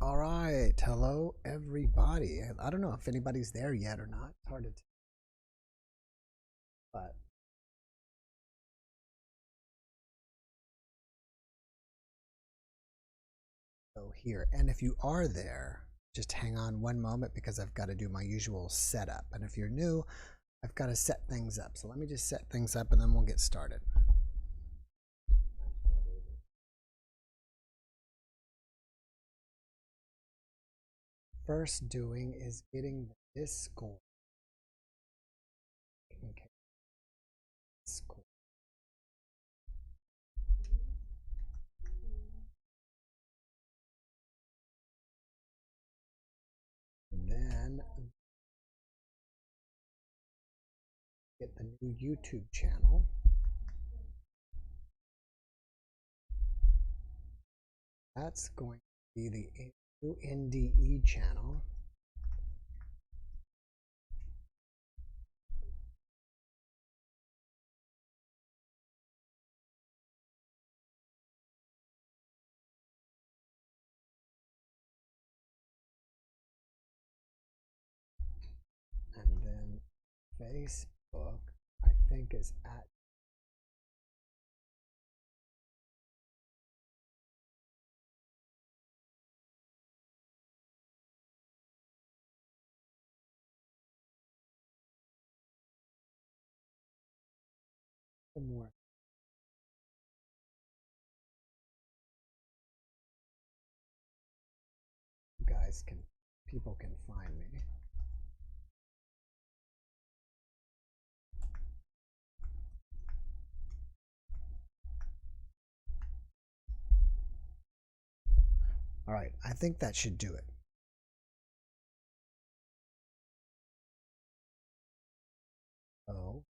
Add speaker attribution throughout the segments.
Speaker 1: All right. Hello, everybody. I don't know if anybody's there yet or not. It's hard to tell, but go here. And if you are there, just hang on one moment because I've got to do my usual setup. And if you're new, I've got to set things up. So let me just set things up and then we'll get started. First doing is getting the Discord. Okay. Discord. And then get the new YouTube channel. That's going to be the new NDE channel. And then Facebook, I think, is at more. You guys can, people can find me. All right, I think that should do it. Oh,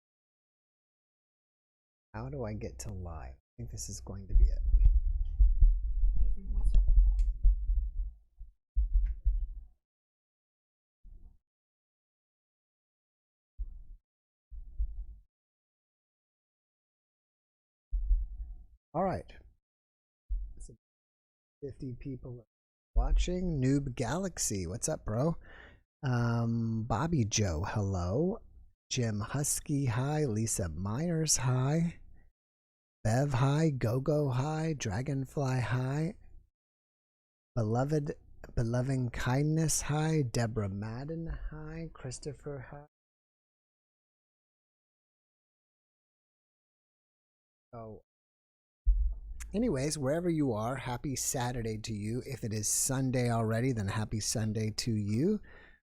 Speaker 1: how do I get to live? I think this is going to be it. All right. 50 people watching. Noob Galaxy, what's up, bro? Bobby Joe, hello. Jim Husky, hi. Lisa Myers, hi. Bev, hi. Gogo, hi. Dragonfly, hi. Beloved Kindness, hi. Deborah Madden, hi. Christopher, hi. Oh. Anyways, wherever you are, happy Saturday to you. If it is Sunday already, then happy Sunday to you.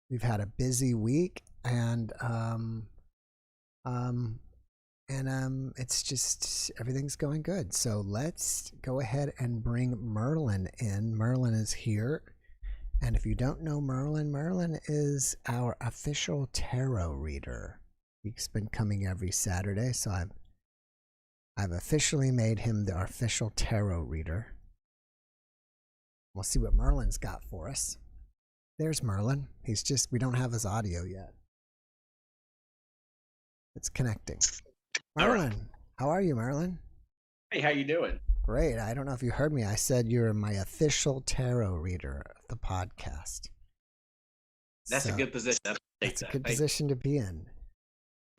Speaker 1: We've had a busy week, and it's just everything's going good. So let's go ahead and bring Merlin in. Merlin is here, and if you don't know Merlin, Merlin is our official tarot reader. He's been coming every Saturday, so I've officially made him the official tarot reader. We'll see what Merlin's got for us. There's Merlin. We don't have his audio yet. It's connecting. Merlin, right. How are you, Merlin?
Speaker 2: Hey, how you doing?
Speaker 1: Great. I don't know if you heard me. I said you're my official tarot reader of the podcast.
Speaker 2: That's a good position.
Speaker 1: That's a good position to be in.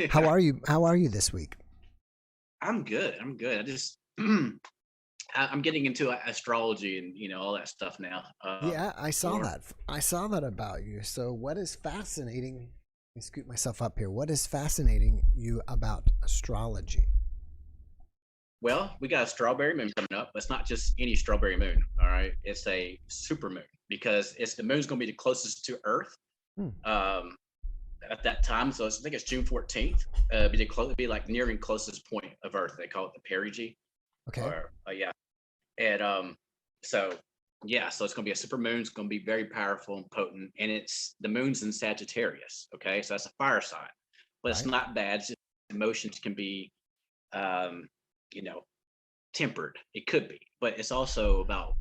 Speaker 1: How are you? How are you this week?
Speaker 2: I'm good. I just I'm getting into astrology and all that stuff now.
Speaker 1: Yeah, I saw that. I saw that about you. So what is fascinating? Let me scoot myself up here. What is fascinating you about astrology?
Speaker 2: Well, we got a strawberry moon coming up. But it's not just any strawberry moon. All right, it's a super moon because the moon's going to be the closest to Earth at that time. So I think it's June 14th. Be like nearing closest point of Earth. They call it the perigee.
Speaker 1: Okay.
Speaker 2: Yeah, and so it's going to be a super moon. It's going to be very powerful and potent, and the moon's in Sagittarius. Okay, so that's a fire sign, but It's not bad. It's just emotions can be tempered. It could be, but it's also about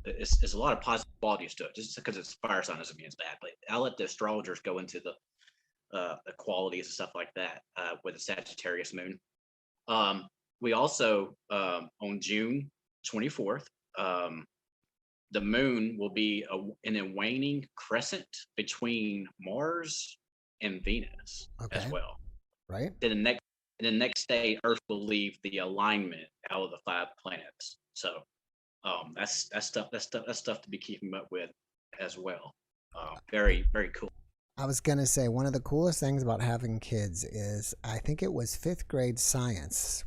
Speaker 2: it's a lot of positive qualities to it. Just because it's a fire sign doesn't mean it's bad. But I'll let the astrologers go into the qualities and stuff like that with the Sagittarius moon. We also on June 24th, the moon will be in a waning crescent between Mars and Venus as
Speaker 1: Okay.
Speaker 2: well.
Speaker 1: Right.
Speaker 2: Then the next day, Earth will leave the alignment out of the 5 planets. So that's stuff to be keeping up with as well. Very very cool.
Speaker 1: I was going to say one of the coolest things about having kids is I think it was fifth grade science.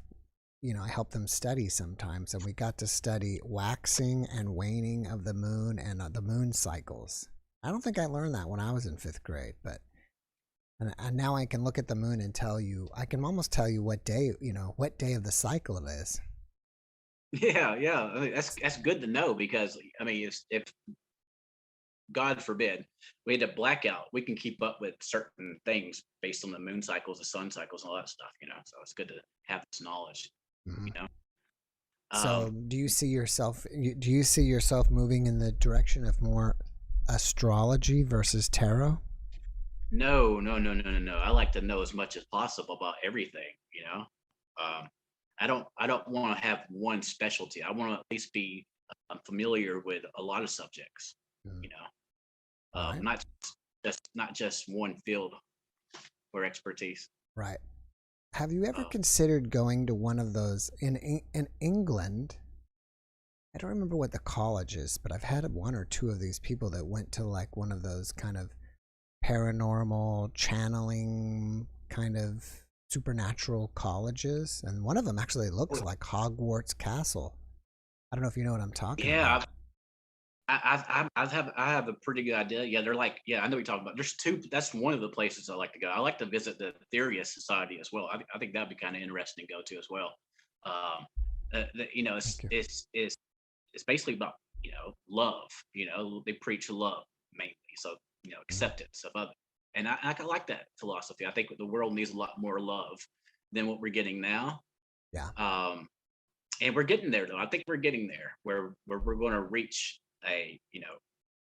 Speaker 1: You know, I help them study sometimes, and we got to study waxing and waning of the moon and the moon cycles. I don't think I learned that when I was in fifth grade, but and now I can look at the moon and tell you, I can almost tell you what day, what day of the cycle it is.
Speaker 2: Yeah, yeah. I mean, that's good to know because I mean, if God forbid we had a blackout, we can keep up with certain things based on the moon cycles, the sun cycles, and all that stuff. So it's good to have this knowledge.
Speaker 1: Hmm.
Speaker 2: You know.
Speaker 1: So,
Speaker 2: Um,
Speaker 1: do you see yourself moving in the direction of more astrology versus tarot?
Speaker 2: no, no, no, no, no, no. I like to know as much as possible about everything. Um, I don't want to have one specialty. I want to at least be familiar with a lot of subjects.
Speaker 1: Mm.
Speaker 2: You know,
Speaker 1: All right.
Speaker 2: not just one field or expertise.
Speaker 1: Right. Have you ever
Speaker 2: Uh,
Speaker 1: considered going to one of those in England? I don't remember what the college is, but I've had one or two of these people that went to like one of those kind of paranormal channeling kind of supernatural colleges, and one of them actually looks like Hogwarts Castle. I don't know if you know what I'm talking
Speaker 2: yeah,
Speaker 1: about.
Speaker 2: I have a pretty good idea. Yeah, they're like, yeah, I know what you're talking about. There's two. That's one of the places I like to go. I like to visit the Theria Society as well. I think that'd be kind of interesting to go to as well. Um,
Speaker 1: Thank you.
Speaker 2: It's basically about love. They preach love mainly. So
Speaker 1: Mm.
Speaker 2: acceptance of others, and I kinda like that philosophy. I think the world needs a lot more love than what we're getting now.
Speaker 1: Yeah.
Speaker 2: Um, and we're getting there though. I think we're getting there where we're going to reach a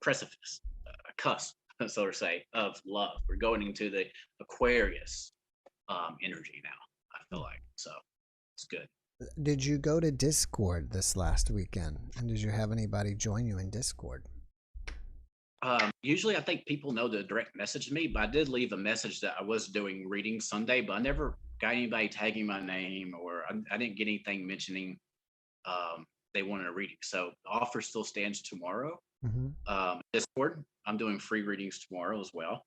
Speaker 2: precipice, a cusp, so to say, of love. We're going into the Aquarius energy now. I feel like so it's good.
Speaker 1: Did you go to Discord this last weekend? And did you have anybody join you in Discord?
Speaker 2: Usually, I think people know to direct message me, but I did leave a message that I was doing reading Sunday, but I never got anybody tagging my name or I didn't get anything mentioning um, they wanted a reading. So the offer still stands tomorrow.
Speaker 1: Mm-hmm.
Speaker 2: Discord, I'm doing free readings tomorrow as well.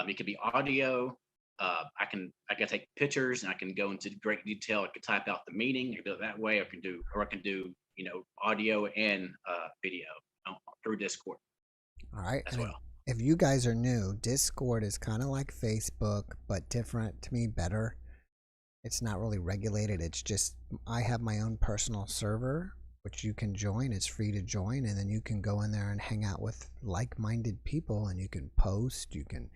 Speaker 2: It could be audio. I can take pictures and I can go into great detail. I can type out the meaning. I can do it that way. I can do audio and video through Discord
Speaker 1: All right.
Speaker 2: as
Speaker 1: And
Speaker 2: well.
Speaker 1: if you guys are new, Discord is kind of like Facebook, but different to me, better. It's not really regulated. It's just I have my own personal server, which you can join. It's free to join, and then you can go in there and hang out with like-minded people, and you can post. You can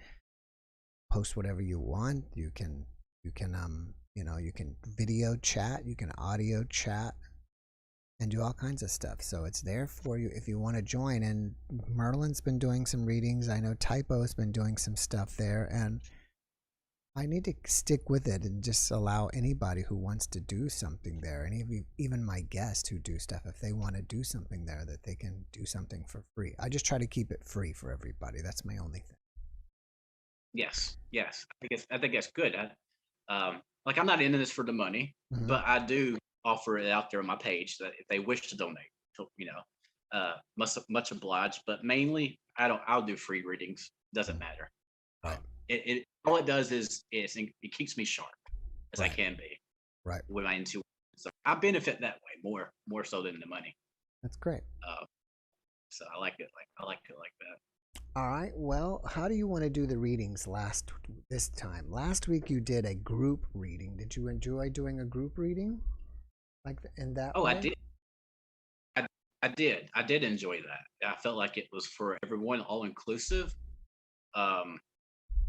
Speaker 1: post whatever you want. You can video chat. You can audio chat and do all kinds of stuff. So it's there for you if you want to join. And Merlin's been doing some readings. I know Typo's been doing some stuff there, and I need to stick with it and just allow anybody who wants to do something there, and even my guests who do stuff, if they want to do something there, that they can do something for free. I just try to keep it free for everybody. That's my only thing.
Speaker 2: Yes, yes. I think that's good. Like I'm not into this for the money,
Speaker 1: Mm-hmm.
Speaker 2: but I do offer it out there on my page that if they wish to donate, much obliged. But mainly, I'll do free readings. Doesn't matter.
Speaker 1: Right,
Speaker 2: It all it does is it keeps me sharp as I
Speaker 1: right,
Speaker 2: can be
Speaker 1: right.
Speaker 2: with my intuition. So I benefit that way more so than the money.
Speaker 1: That's great.
Speaker 2: Uh, so I like it like that.
Speaker 1: All right. Well, how do you want to do the readings this time? Last week you did a group reading. Did you enjoy doing a group reading in that
Speaker 2: Oh, I
Speaker 1: way?
Speaker 2: did. I, I did enjoy that. I felt like it was for everyone, all inclusive. Um,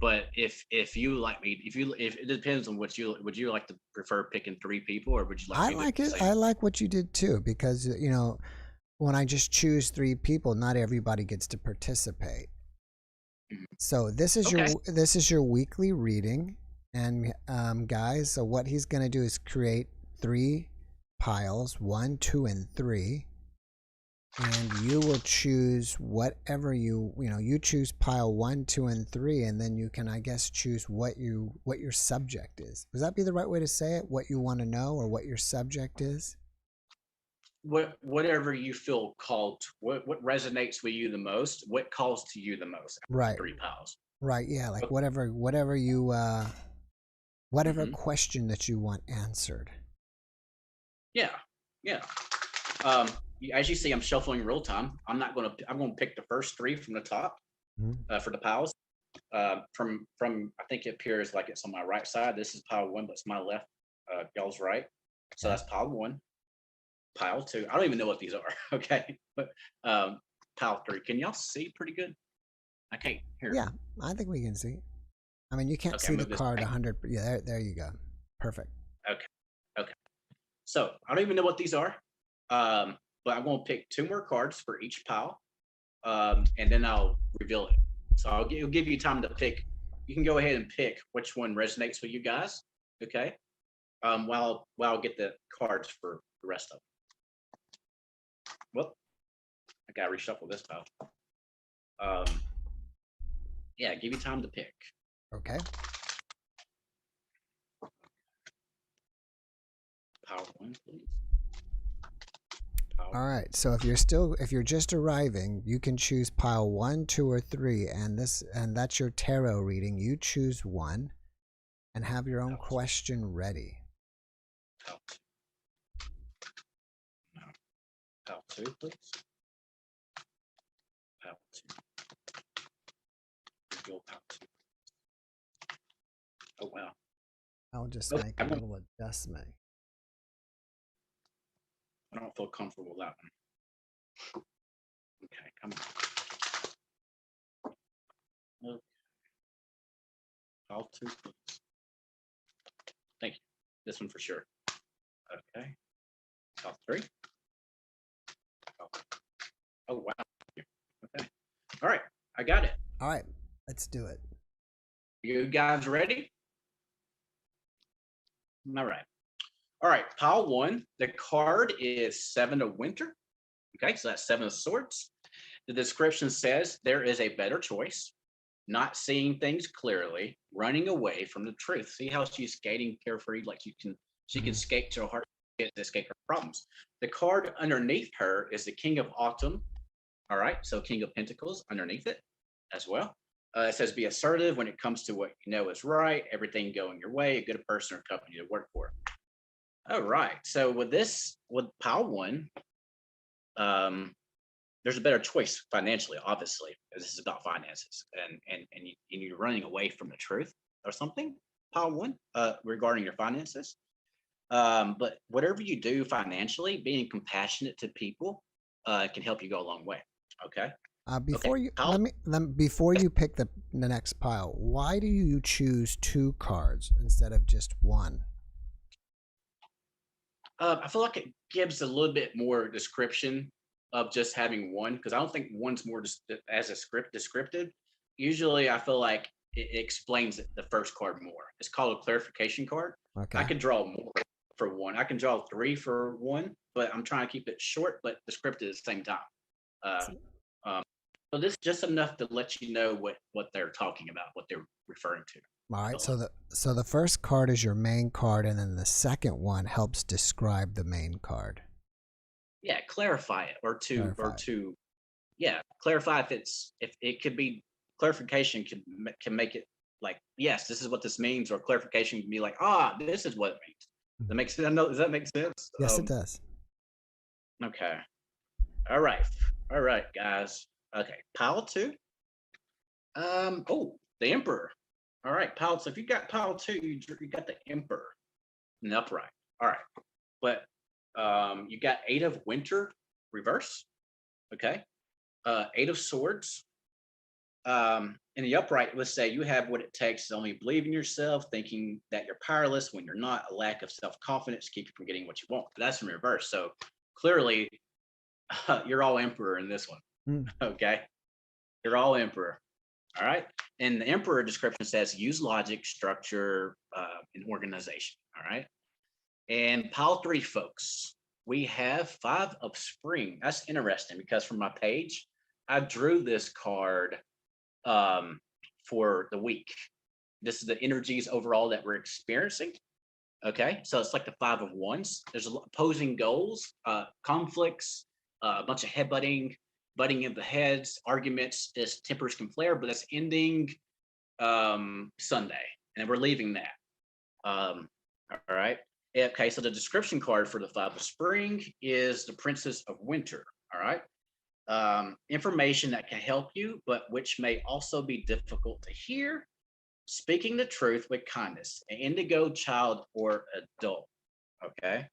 Speaker 2: but if you like me, if it depends on what you would you like to prefer picking 3 people or would you like
Speaker 1: I
Speaker 2: me to
Speaker 1: like it.
Speaker 2: say?
Speaker 1: I like what you did too, because when I just choose 3 people, not everybody gets to participate.
Speaker 2: Mhm.
Speaker 1: So
Speaker 2: Okay.
Speaker 1: this is your weekly reading, and guys, so what he's gonna do is create 3 piles, 1, 2, and 3, and you will choose whatever you choose pile 1, 2, and 3, and then you can, I guess, choose what your subject is. Would that be the right way to say it? What you want to know or what your subject is?
Speaker 2: Whatever you feel called to, what resonates with you the most, what calls to you the most out of the
Speaker 1: Right.
Speaker 2: three piles.
Speaker 1: Right. Yeah. Like
Speaker 2: Okay.
Speaker 1: whatever you whatever
Speaker 2: Hmm.
Speaker 1: question that you want answered.
Speaker 2: Yeah, yeah. Um, as you see, I'm shuffling real time. I'm gonna pick the first three from the top
Speaker 1: Mhm.
Speaker 2: for the piles. From I think it appears like it's on my right side. This is pile one, but it's my left. Y'all's right. So
Speaker 1: Okay.
Speaker 2: that's pile one. Pile two. I don't even know what these are. Okay, but pile three. Can y'all see pretty good? I can't hear.
Speaker 1: Yeah, I think we can see. I mean, you can't
Speaker 2: Okay,
Speaker 1: see the
Speaker 2: move this
Speaker 1: card
Speaker 2: back.
Speaker 1: 100. Yeah, there you go. Perfect.
Speaker 2: Okay, okay. So I don't even know what these are, but I'm going to pick two more cards for each pile, and then I'll reveal it. So it'll give you time to pick. You can go ahead and pick which one resonates with you guys. Okay. While I get the cards for the rest of them. Well, I gotta reshuffle this pile. Um, yeah, give you time to pick.
Speaker 1: Okay.
Speaker 2: Pile one, please.
Speaker 1: All
Speaker 2: Pile.
Speaker 1: right. So if you're just arriving, you can choose pile 1, 2, or 3, and that's your tarot reading. You choose one and have your own
Speaker 2: Pile two.
Speaker 1: question ready.
Speaker 2: Pile two. No. Pile two, please. Pile two. Reveal pile two. Oh wow.
Speaker 1: I'll just
Speaker 2: Okay,
Speaker 1: make a little adjustment.
Speaker 2: I don't feel comfortable with that one. Okay, come on. Okay. Pile two, please. Thank you. This one for sure. Okay. Pile three. Oh, oh wow. Okay. All right. I got it.
Speaker 1: All right. Let's do it.
Speaker 2: You guys ready? All right. All right. Pile one. The card is Seven of Winter. Okay. So that's Seven of Swords. The description says there is a better choice, not seeing things clearly, running away from the truth. See how she's skating carefree, like she can
Speaker 1: Mhm.
Speaker 2: skate to her heart to escape her problems. The card underneath her is the King of Autumn. All right, so King of Pentacles underneath it as well. It says be assertive when it comes to what you know is right, everything going your way, a good person or company to work for. All right, so with pile one, um, there's a better choice financially, obviously. This is about finances, and you're running away from the truth or something. Pile one, regarding your finances. But whatever you do financially, being compassionate to people can help you go a long way. Okay. Okay.
Speaker 1: Before you
Speaker 2: Pile.
Speaker 1: before you pick the next pile, why do you choose 2 cards instead of just one?
Speaker 2: I feel like it gives a little bit more description of just having one because I don't think one's more as a script descriptive. Usually, I feel like it explains the first card more. It's called a clarification card. I
Speaker 1: Okay.
Speaker 2: could draw more for one. I can draw three for one, but I'm trying to keep it short but descriptive at the same time. Uh, um, so this is just enough to let you know what they're talking about, what they're referring to.
Speaker 1: All
Speaker 2: I
Speaker 1: right.
Speaker 2: feel like.
Speaker 1: So the first card is your main card, and then the second one helps describe the main card.
Speaker 2: Yeah, clarify it
Speaker 1: Clarify.
Speaker 2: yeah, clarify if it could be clarification can make it like yes, this is what this means, or clarification can be like this is what it means. That
Speaker 1: Mhm.
Speaker 2: makes sense. Does that make sense?
Speaker 1: Yes, it does.
Speaker 2: Okay. All right. All right, guys. Okay, pile two. Oh, the Emperor. All right, pile. So if you got pile two, you got the Emperor in the upright. All right, but you got Eight of Winter reverse. Okay, Eight of Swords. In the upright, let's say you have what it takes to only believe in yourself, thinking that you're powerless when you're not, a lack of self-confidence keep you from getting what you want. But that's in reverse. So clearly, you're all emperor in this one.
Speaker 1: Mm.
Speaker 2: Okay, you're all emperor. All right. And the emperor description says use logic, structure, and organization. All right. And pile three, folks. we have Five of Spring. That's interesting because from my page, I drew this card um, for the week. This is the energies overall that we're experiencing. Okay, so it's like the Five of Wands. There's opposing goals, conflicts, a bunch of headbutting, butting of the heads, arguments. This tempers can flare, but that's ending Sunday, and we're leaving that. All right. Okay, so the description card for the Five of Spring is the Princess of Winter. All right. Information that can help you, but which may also be difficult to hear. Speaking the truth with kindness, an indigo child or adult. Okay.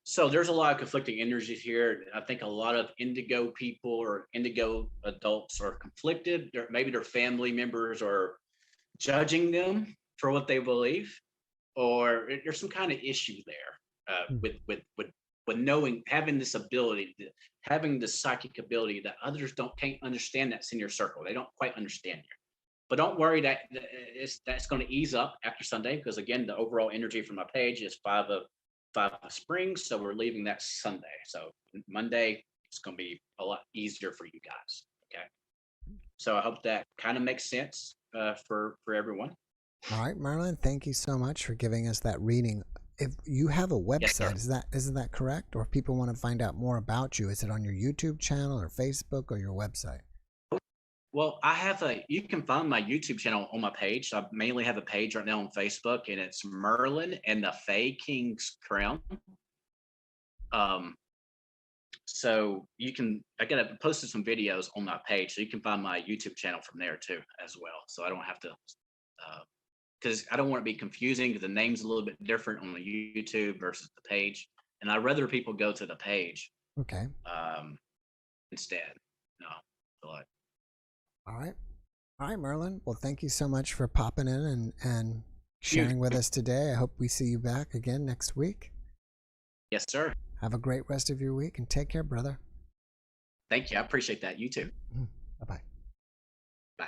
Speaker 2: So there's a lot of conflicting energies here. I think a lot of indigo people or indigo adults are conflicted. Maybe their family members are judging them for what they believe, or there's some kind of issue there with knowing, having this ability, having the psychic ability that others can't understand. That's in your circle. They don't quite understand you. But don't worry, that's going to ease up after Sunday, because again, the overall energy from my page is Five of Spring. So we're leaving that Sunday. So Monday, it's going to be a lot easier for you guys. Okay. So I hope that kind of makes sense for everyone.
Speaker 1: All right, Marilyn, thank you so much for giving us that reading. If you have a website,
Speaker 2: Yes,
Speaker 1: isn't that correct? Or if people want to find out more about you, is it on your YouTube channel or Facebook or your website?
Speaker 2: well, you can find my YouTube channel on my page. I mainly have a page right now on Facebook, and it's Merlin and the Fae King's Crown. Um, so I got posted some videos on my page, so you can find my YouTube channel from there too, as well. So I don't have to, because I don't want to be confusing, because the name's a little bit different on the YouTube versus the page. And I'd rather people go to the page
Speaker 1: Okay.
Speaker 2: instead. No, like,
Speaker 1: All right. All right, Merlin. Well, thank you so much for popping in and
Speaker 2: you,
Speaker 1: sharing with us today. I hope we see you back again next week.
Speaker 2: yes, sir.
Speaker 1: Have a great rest of your week and take care, brother.
Speaker 2: Thank you. I appreciate that. You too.
Speaker 1: Bye-bye.
Speaker 2: Bye.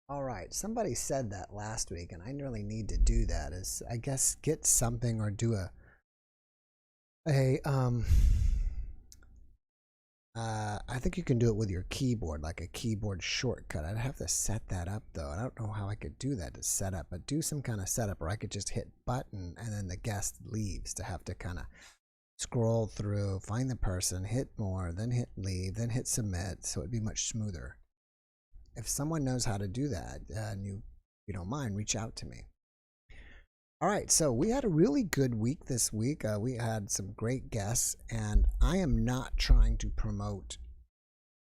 Speaker 1: All right. Somebody said that last week, and I really need to do that. Is I guess get something or do I think you can do it with your keyboard, like a keyboard shortcut. I'd have to set that up though. I don't know how I could do that to set up, but do some kind of setup, or I could just hit button and then the guest leaves to have to kind of scroll through, find the person, hit more, then hit leave, then hit submit. So it'd be much smoother. If someone knows how to do that and you don't mind, reach out to me. All right, so we had a really good week this week. We had some great guests, and I am not trying to promote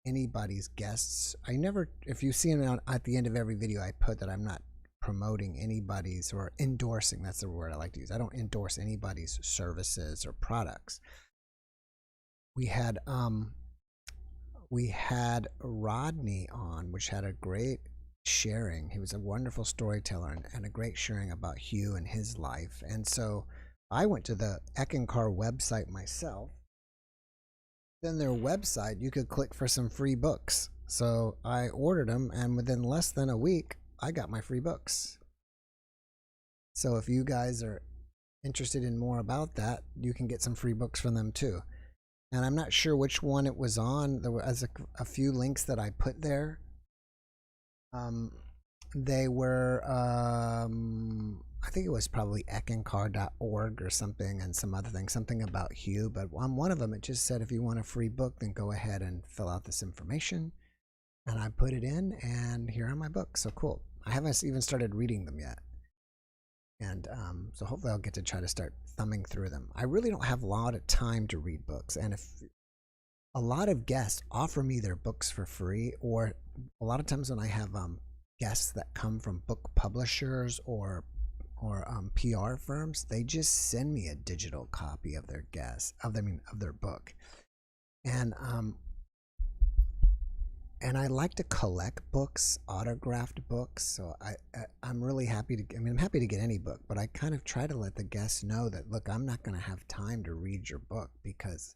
Speaker 1: anybody's guests. I never, if you see it at the end of every video, I put that I'm not promoting anybody's or endorsing. That's the word I like to use. I don't endorse anybody's services or products. We had Rodney on, which had a great sharing. He was a wonderful storyteller and a great sharing about Hugh and his life. And so I went to the Eckankar website myself. Then their website, you could click for some free books. So I ordered them, and within less than a week, I got my free books. So if you guys are interested in more about that, you can get some free books from them too. And I'm not sure which one it was on. There was a few links that I put there. They were, I think it was probably eckankar.org or something, and some other thing, something about Hugh. But on one of them, it just said, if you want a free book, then go ahead and fill out this information. And I put it in, and here are my books. So cool. I haven't even started reading them yet. And so hopefully I'll get to try to start thumbing through them. I really don't have a lot of time to read books. And if a lot of guests offer me their books for free, or a lot of times when I have guests that come from book publishers or PR firms, they just send me a digital copy of their their book. And I like to collect books, autographed books. So I'm really happy to. I mean, I'm happy to get any book, but I kind of try to let the guests know that, look, I'm not going to have time to read your book, because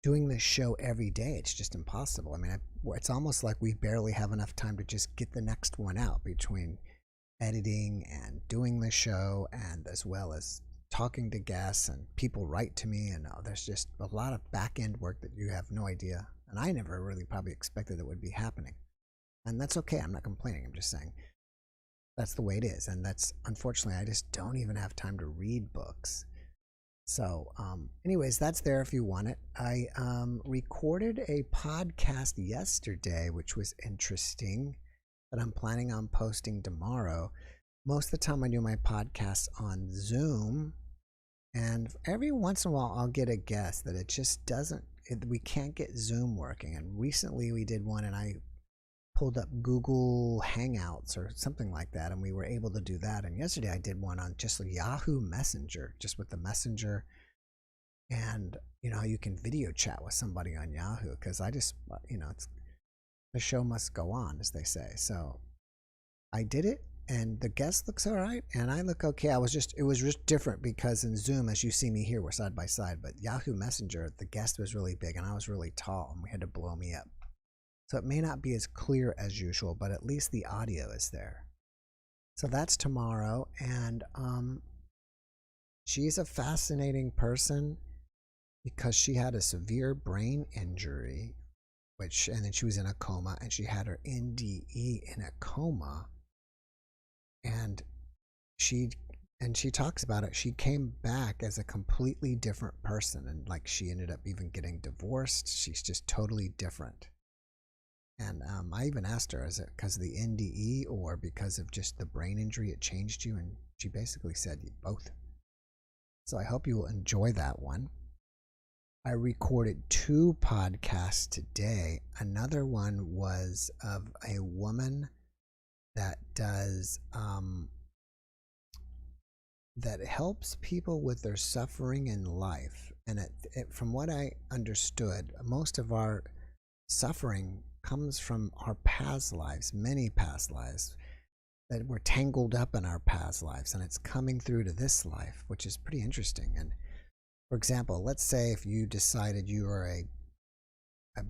Speaker 1: doing this show every day, it's just impossible. I mean, it's almost like we barely have enough time to just get the next one out between editing and doing the show, and as well as talking to guests, and people write to me, and there's just a lot of back end work that you have no idea. And I never really probably expected it would be happening. And that's okay. I'm not complaining. I'm just saying that's the way it is. And that's unfortunately, I just don't even have time to read books. So, anyways, that's there if you want it. I recorded a podcast yesterday, which was interesting, that I'm planning on posting tomorrow. Most of the time, I do my podcasts on Zoom, and every once in a while, I'll get a guest that it just doesn't. We can't get Zoom working. And recently, we did one, and I pulled up Google Hangouts or something like that, and we were able to do that. And yesterday I did one on just Yahoo Messenger, just with the Messenger, and you know, you can video chat with somebody on Yahoo, because I just, you know, it's, the show must go on, as they say. So I did it, and the guest looks all right, and I look okay. It was just different because in Zoom, as you see me here, we're side by side, but Yahoo Messenger, the guest was really big and I was really tall, and we had to blow me up. So it may not be as clear as usual, but at least the audio is there. So that's tomorrow. And she's a fascinating person because she had a severe brain injury, and then she was in a coma, and she had her NDE in a coma. And she talks about it. She came back as a completely different person, and like she ended up even getting divorced. She's just totally different. And I even asked her, is it because of the NDE or because of just the brain injury it changed you? And she basically said both. So I hope you will enjoy that one. I recorded 2 podcasts today. Another one was of a woman that does, that helps people with their suffering in life. And from what I understood, most of our suffering comes from our past lives, many past lives, that we're tangled up in our past lives, and it's coming through to this life, which is pretty interesting. And for example, let's say if you decided you were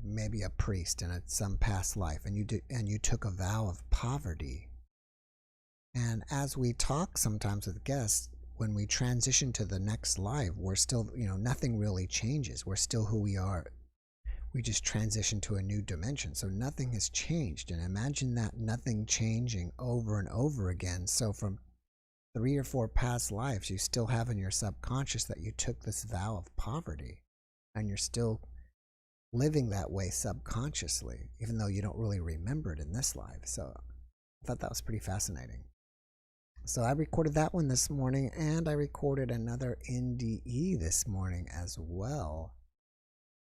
Speaker 1: maybe a priest in some past life, and you took a vow of poverty. And as we talk sometimes with guests, when we transition to the next life, we're still, you know, nothing really changes. We're still who we are. We just transition to a new dimension. So nothing has changed. And imagine that nothing changing over and over again. So from 3 or 4 past lives, you still have in your subconscious that you took this vow of poverty, and you're still living that way subconsciously, even though you don't really remember it in this life. So I thought that was pretty fascinating. So I recorded that one this morning, and I recorded another NDE this morning as well.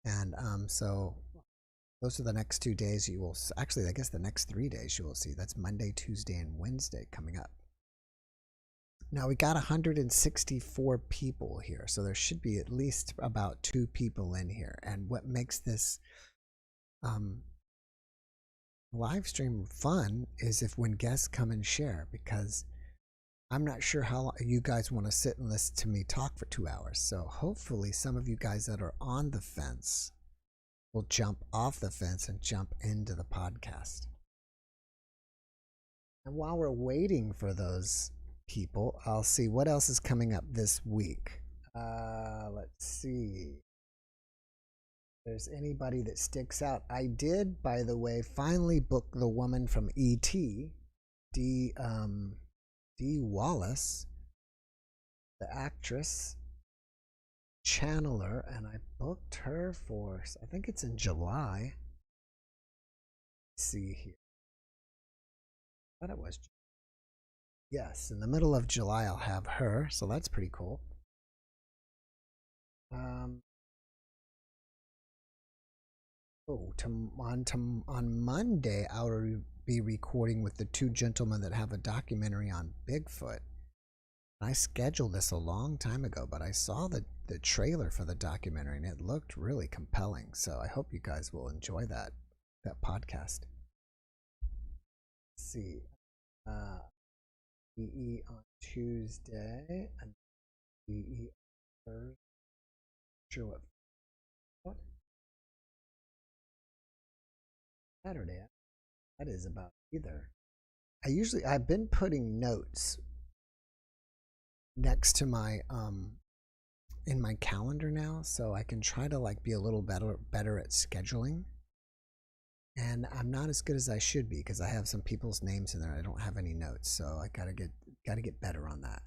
Speaker 1: And so those are the next 2 days you will, actually I guess the next 3 days you will see. That's Monday, Tuesday, and Wednesday coming up. Now we got 164 people here, so there should be at least about 2 people in here. And what makes this live stream fun is if when guests come and share, because I'm not sure how long you guys want to sit and listen to me talk for 2 hours. So hopefully some of you guys that are on the fence will jump off the fence and jump into the podcast. And while we're waiting for those people, I'll see what else is coming up this week. Let's see. If there's anybody that sticks out. I did, by the way, finally book the woman from E.T., Dee Wallace, the actress, channeler, and I booked her for, I think it's in July. Let's see here. I thought it was. Yes, in the middle of July I'll have her, so that's pretty cool. On Monday I'll be recording with the 2 gentlemen that have a documentary on Bigfoot. I scheduled this a long time ago, but I saw the trailer for the documentary and it looked really compelling. So I hope you guys will enjoy that podcast. Let's see. EE on Tuesday and EE on Thursday. Sure what Saturday. That is about either. I've been putting notes next to my in my calendar now, so I can try to like be a little better at scheduling. And I'm not as good as I should be because I have some people's names in there. I don't have any notes, so I gotta get better on that.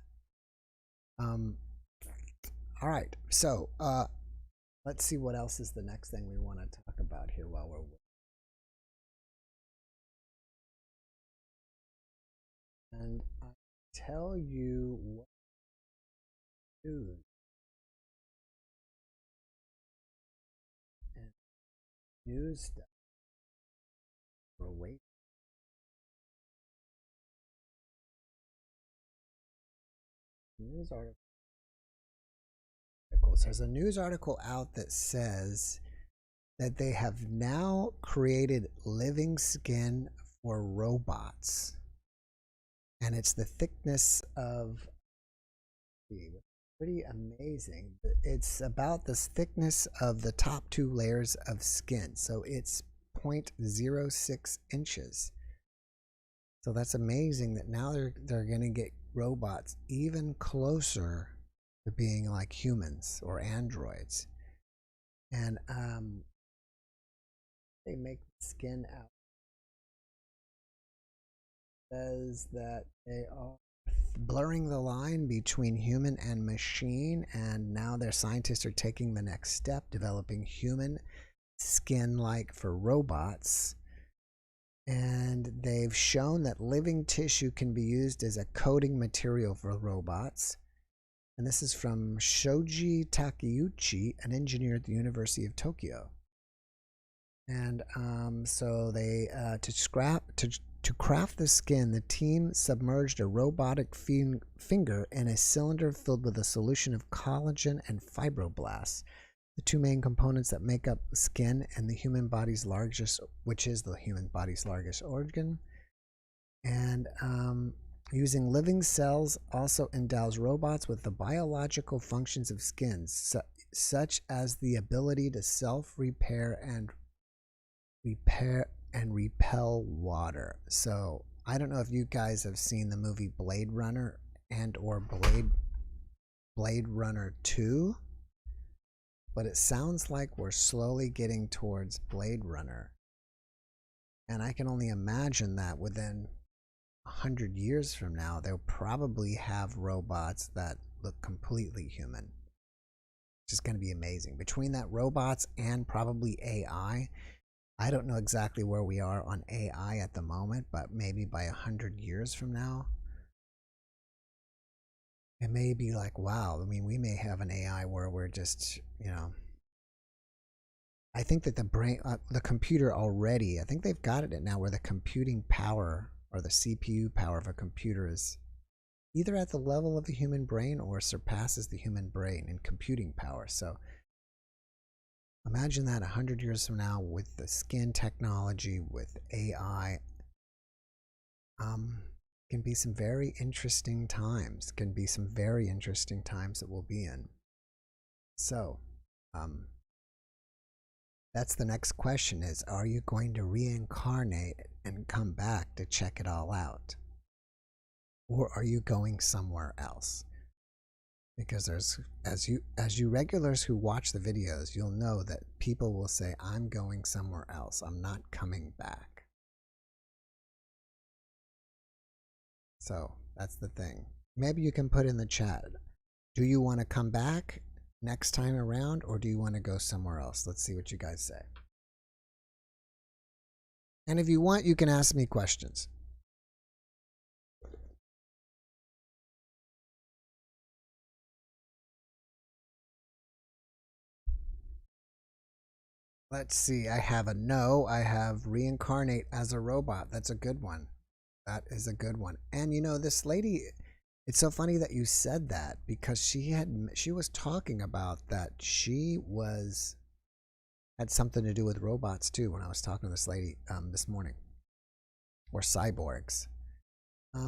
Speaker 1: Um, all right, so let's see what else is the next thing we want to talk about here while we're. And I tell you what news and news stuff we're waiting. News articles. There's a news article out that says that they have now created living skin for robots, and it's the thickness of pretty amazing. It's about the thickness of the top two layers of skin, so it's 0.06 inches. So that's amazing that now they're going to get robots even closer to being like humans or androids. And they make the skin out. Says that they are blurring the line between human and machine, and now their scientists are taking the next step, developing human skin like for robots. And they've shown that living tissue can be used as a coating material for robots. And this is from Shoji Takeuchi, an engineer at the University of Tokyo. And so they to craft the skin, the team submerged a robotic finger in a cylinder filled with a solution of collagen and fibroblasts, the two main components that make up skin and the human body's largest, which is the human body's largest organ. And using living cells also endows robots with the biological functions of skin, such as the ability to self-repair and repel water. So I don't know if you guys have seen the movie Blade Runner and or Blade Runner 2, but it sounds like we're slowly getting towards Blade Runner. And I can only imagine that within 100 years from now, they'll probably have robots that look completely human. It's just going to be amazing. Between that robots and probably AI, I don't know exactly where we are on AI at the moment, but maybe by 100 years from now, it may be like, wow, I mean, we may have an AI where we're just, I think that the brain, the computer already, I think they've got it now where the computing power or the CPU power of a computer is either at the level of the human brain or surpasses the human brain in computing power. So imagine that 100 years from now with the skin technology, with AI, can be some very interesting times. Can be some very interesting times that we'll be in. So, that's the next question is, are you going to reincarnate and come back to check it all out? Or are you going somewhere else? Because there's, as you regulars who watch the videos, you'll know that people will say, I'm going somewhere else. I'm not coming back. So that's the thing. Maybe you can put in the chat, do you want to come back next time around, or do you want to go somewhere else? Let's see what you guys say. And if you want, you can ask me questions. Let's see. I have a no. I have reincarnate as a robot. That's a good one. That is a good one. And this lady, it's so funny that you said that because she was talking about that she had something to do with robots too when I was talking to this lady this morning, or cyborgs.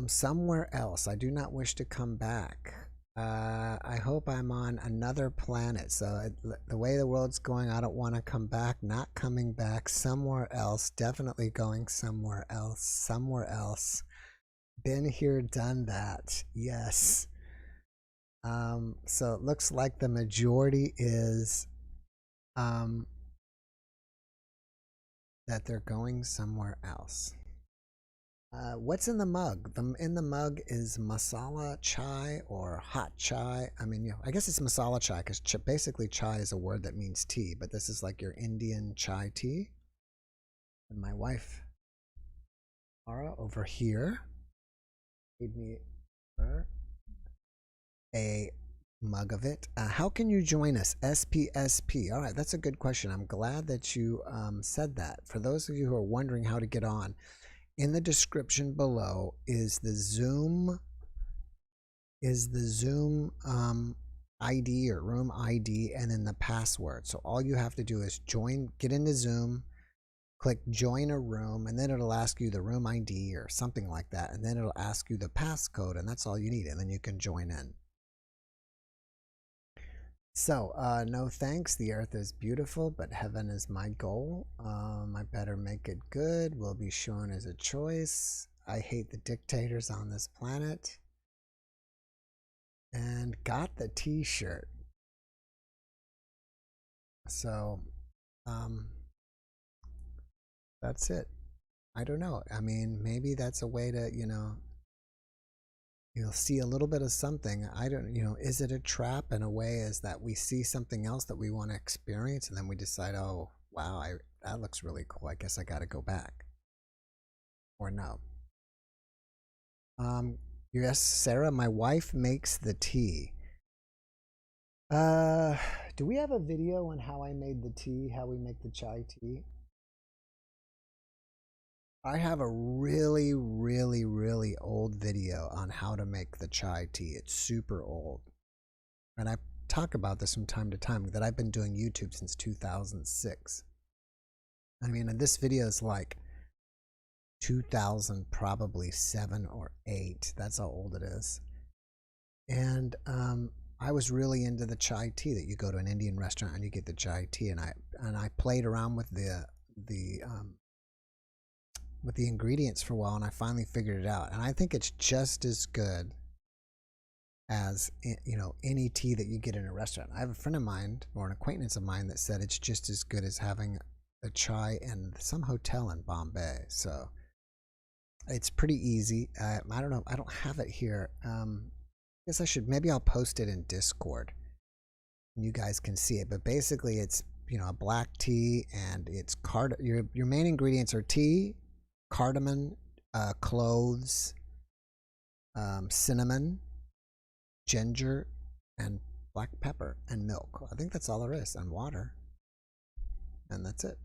Speaker 1: Somewhere else. I do not wish to come back. I hope I'm on another planet. So the way the world's going, I don't want to come back. Not coming back. Somewhere else. Definitely going somewhere else. Somewhere else. Been here, done that. Yes. So it looks like the majority is that they're going somewhere else. What's in the mug? In the mug is masala chai or hot chai. I mean, I guess it's masala chai because basically chai is a word that means tea, but this is like your Indian chai tea. And my wife, Mara, over here, gave me a mug of it. How can you join us? SPSP. All right, that's a good question. I'm glad that you said that. For those of you who are wondering how to get on, in the description below is the Zoom ID or room ID and then the password. So all you have to do is get into Zoom, click join a room, and then it'll ask you the room ID or something like that, and then it'll ask you the passcode, and that's all you need, and then you can join in. So, no thanks. The earth is beautiful, but heaven is my goal. I better make it good. Will be shown as a choice. I hate the dictators on this planet. And got the t-shirt. So, that's it. I don't know. I mean, maybe that's a way to, you'll see a little bit of something. I don't, is it a trap in a way? Is that we see something else that we want to experience and then we decide, oh, wow, that looks really cool. I guess I got to go back. Or no. Yes, Sarah, my wife makes the tea. Do we have a video on how I made the tea, how we make the chai tea? I have a really, really, really old video on how to make the chai tea. It's super old. And I talk about this from time to time, that I've been doing YouTube since 2006. I mean, and this video is like 2000, probably 7 or 8. That's how old it is. And I was really into the chai tea, that you go to an Indian restaurant and you get the chai tea. And I played around with the ingredients for a while, and I finally figured it out. And I think it's just as good as any tea that you get in a restaurant. I have a friend of mine, or an acquaintance of mine, that said it's just as good as having a chai in some hotel in Bombay. So it's pretty easy. I don't know. I don't have it here. I guess I should. Maybe I'll post it in Discord, and you guys can see it. But basically, it's a black tea, and it's your main ingredients are tea, cardamom, cloves, cinnamon, ginger, and black pepper, and milk. I think that's all there is, and water. And that's it.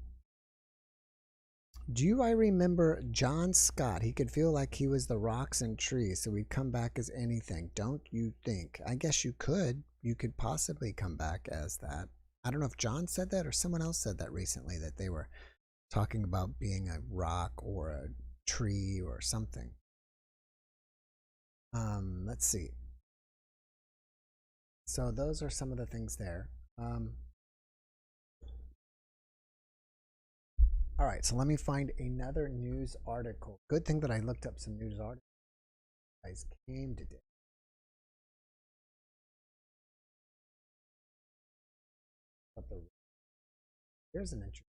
Speaker 1: I remember John Scott? He could feel like he was the rocks and trees, so he'd come back as anything. Don't you think? I guess you could. You could possibly come back as that. I don't know if John said that or someone else said that recently, that they were talking about being a rock or a tree or something. Let's see. So those are some of the things there. All right, so let me find another news article. Good thing that I looked up some news articles. You guys came today. Here's an interesting.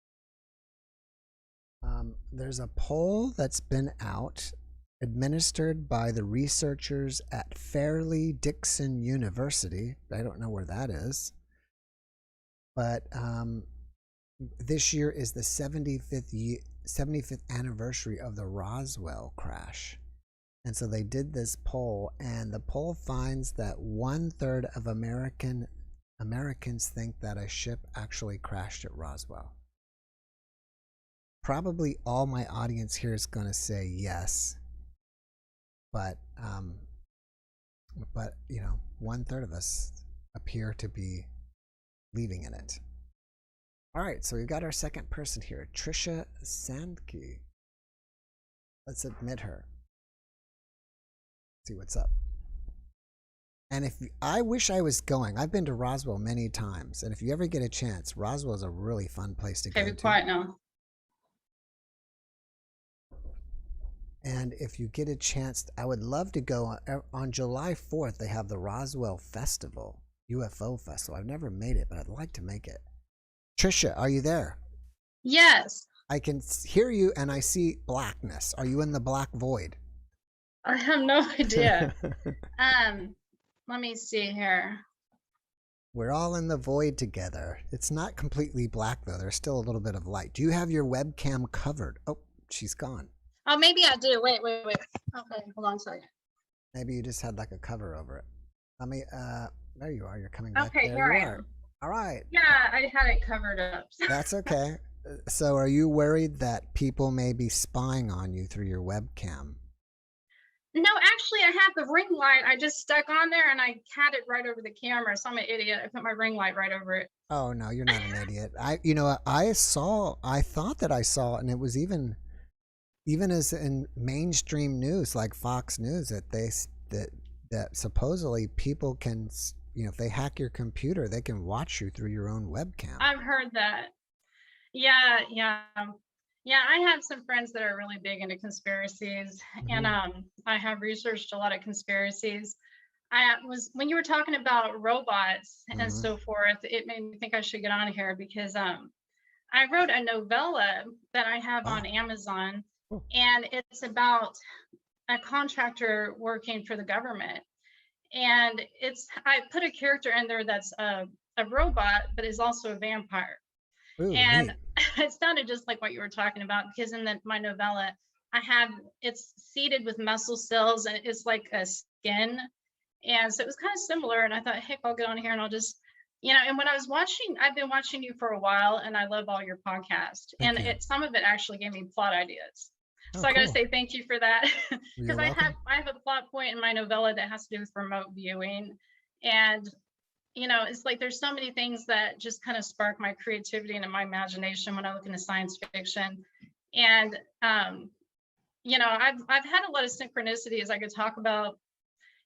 Speaker 1: There's a poll that's been out, administered by the researchers at Fairleigh Dickinson University. I don't know where that is, but this year is the 75th anniversary of the Roswell crash. And so they did this poll, and the poll finds that 1/3 of Americans think that a ship actually crashed at Roswell. Probably all my audience here is going to say yes, but 1/3 of us appear to be believing in it. All right, so we've got our second person here, Trisha Sandke. Let's admit her. See what's up. And I wish I was going. I've been to Roswell many times, and if you ever get a chance, Roswell is a really fun place to go to.
Speaker 3: Quiet now.
Speaker 1: And if you get a chance, I would love to go on July 4th. They have the Roswell Festival, UFO Festival. I've never made it, but I'd like to make it. Trisha, are you there?
Speaker 3: Yes.
Speaker 1: I can hear you and I see blackness. Are you in the black void?
Speaker 3: I have no idea. Let me see here.
Speaker 1: We're all in the void together. It's not completely black though. There's still a little bit of light. Do you have your webcam covered? Oh, she's gone.
Speaker 3: Oh, maybe I do. Wait. Okay, hold on a second.
Speaker 1: Maybe you just had like a cover over it. Let me, there you are. You're coming back.
Speaker 3: Okay,
Speaker 1: there
Speaker 3: here
Speaker 1: you
Speaker 3: I
Speaker 1: are.
Speaker 3: am.
Speaker 1: All right.
Speaker 3: Yeah, I had it covered up.
Speaker 1: That's okay. So are you worried that people may be spying on you through your webcam?
Speaker 3: No, actually, I had the ring light. I just stuck on there and I had it right over the camera. So I'm an idiot. I put my ring light right over it.
Speaker 1: Oh no, you're not an idiot. I thought that I saw, and it was even as in mainstream news like Fox News that supposedly people can, if they hack your computer, they can watch you through your own webcam.
Speaker 3: I've heard that. Yeah. Yeah, I have some friends that are really big into conspiracies, and I have researched a lot of conspiracies. When you were talking about robots and so forth, it made me think I should get on here because I wrote a novella that I have on Amazon, and it's about a contractor working for the government, and I put a character in there that's a robot, but is also a vampire.
Speaker 1: Ooh,
Speaker 3: and
Speaker 1: neat.
Speaker 3: It sounded just like what you were talking about, because in my novella it's seeded with muscle cells and it's like a skin, and so it was kind of similar, and I thought, heck, I'll get on here and I'll just, and when I've been watching you for a while, and I love all your podcasts, and some of it actually gave me plot ideas. So I got to say thank you for that, because I have a plot point in my novella that has to do with remote viewing, and it's like there's so many things that just kind of spark my creativity and my imagination when I look into science fiction. And I've had a lot of synchronicities I could talk about,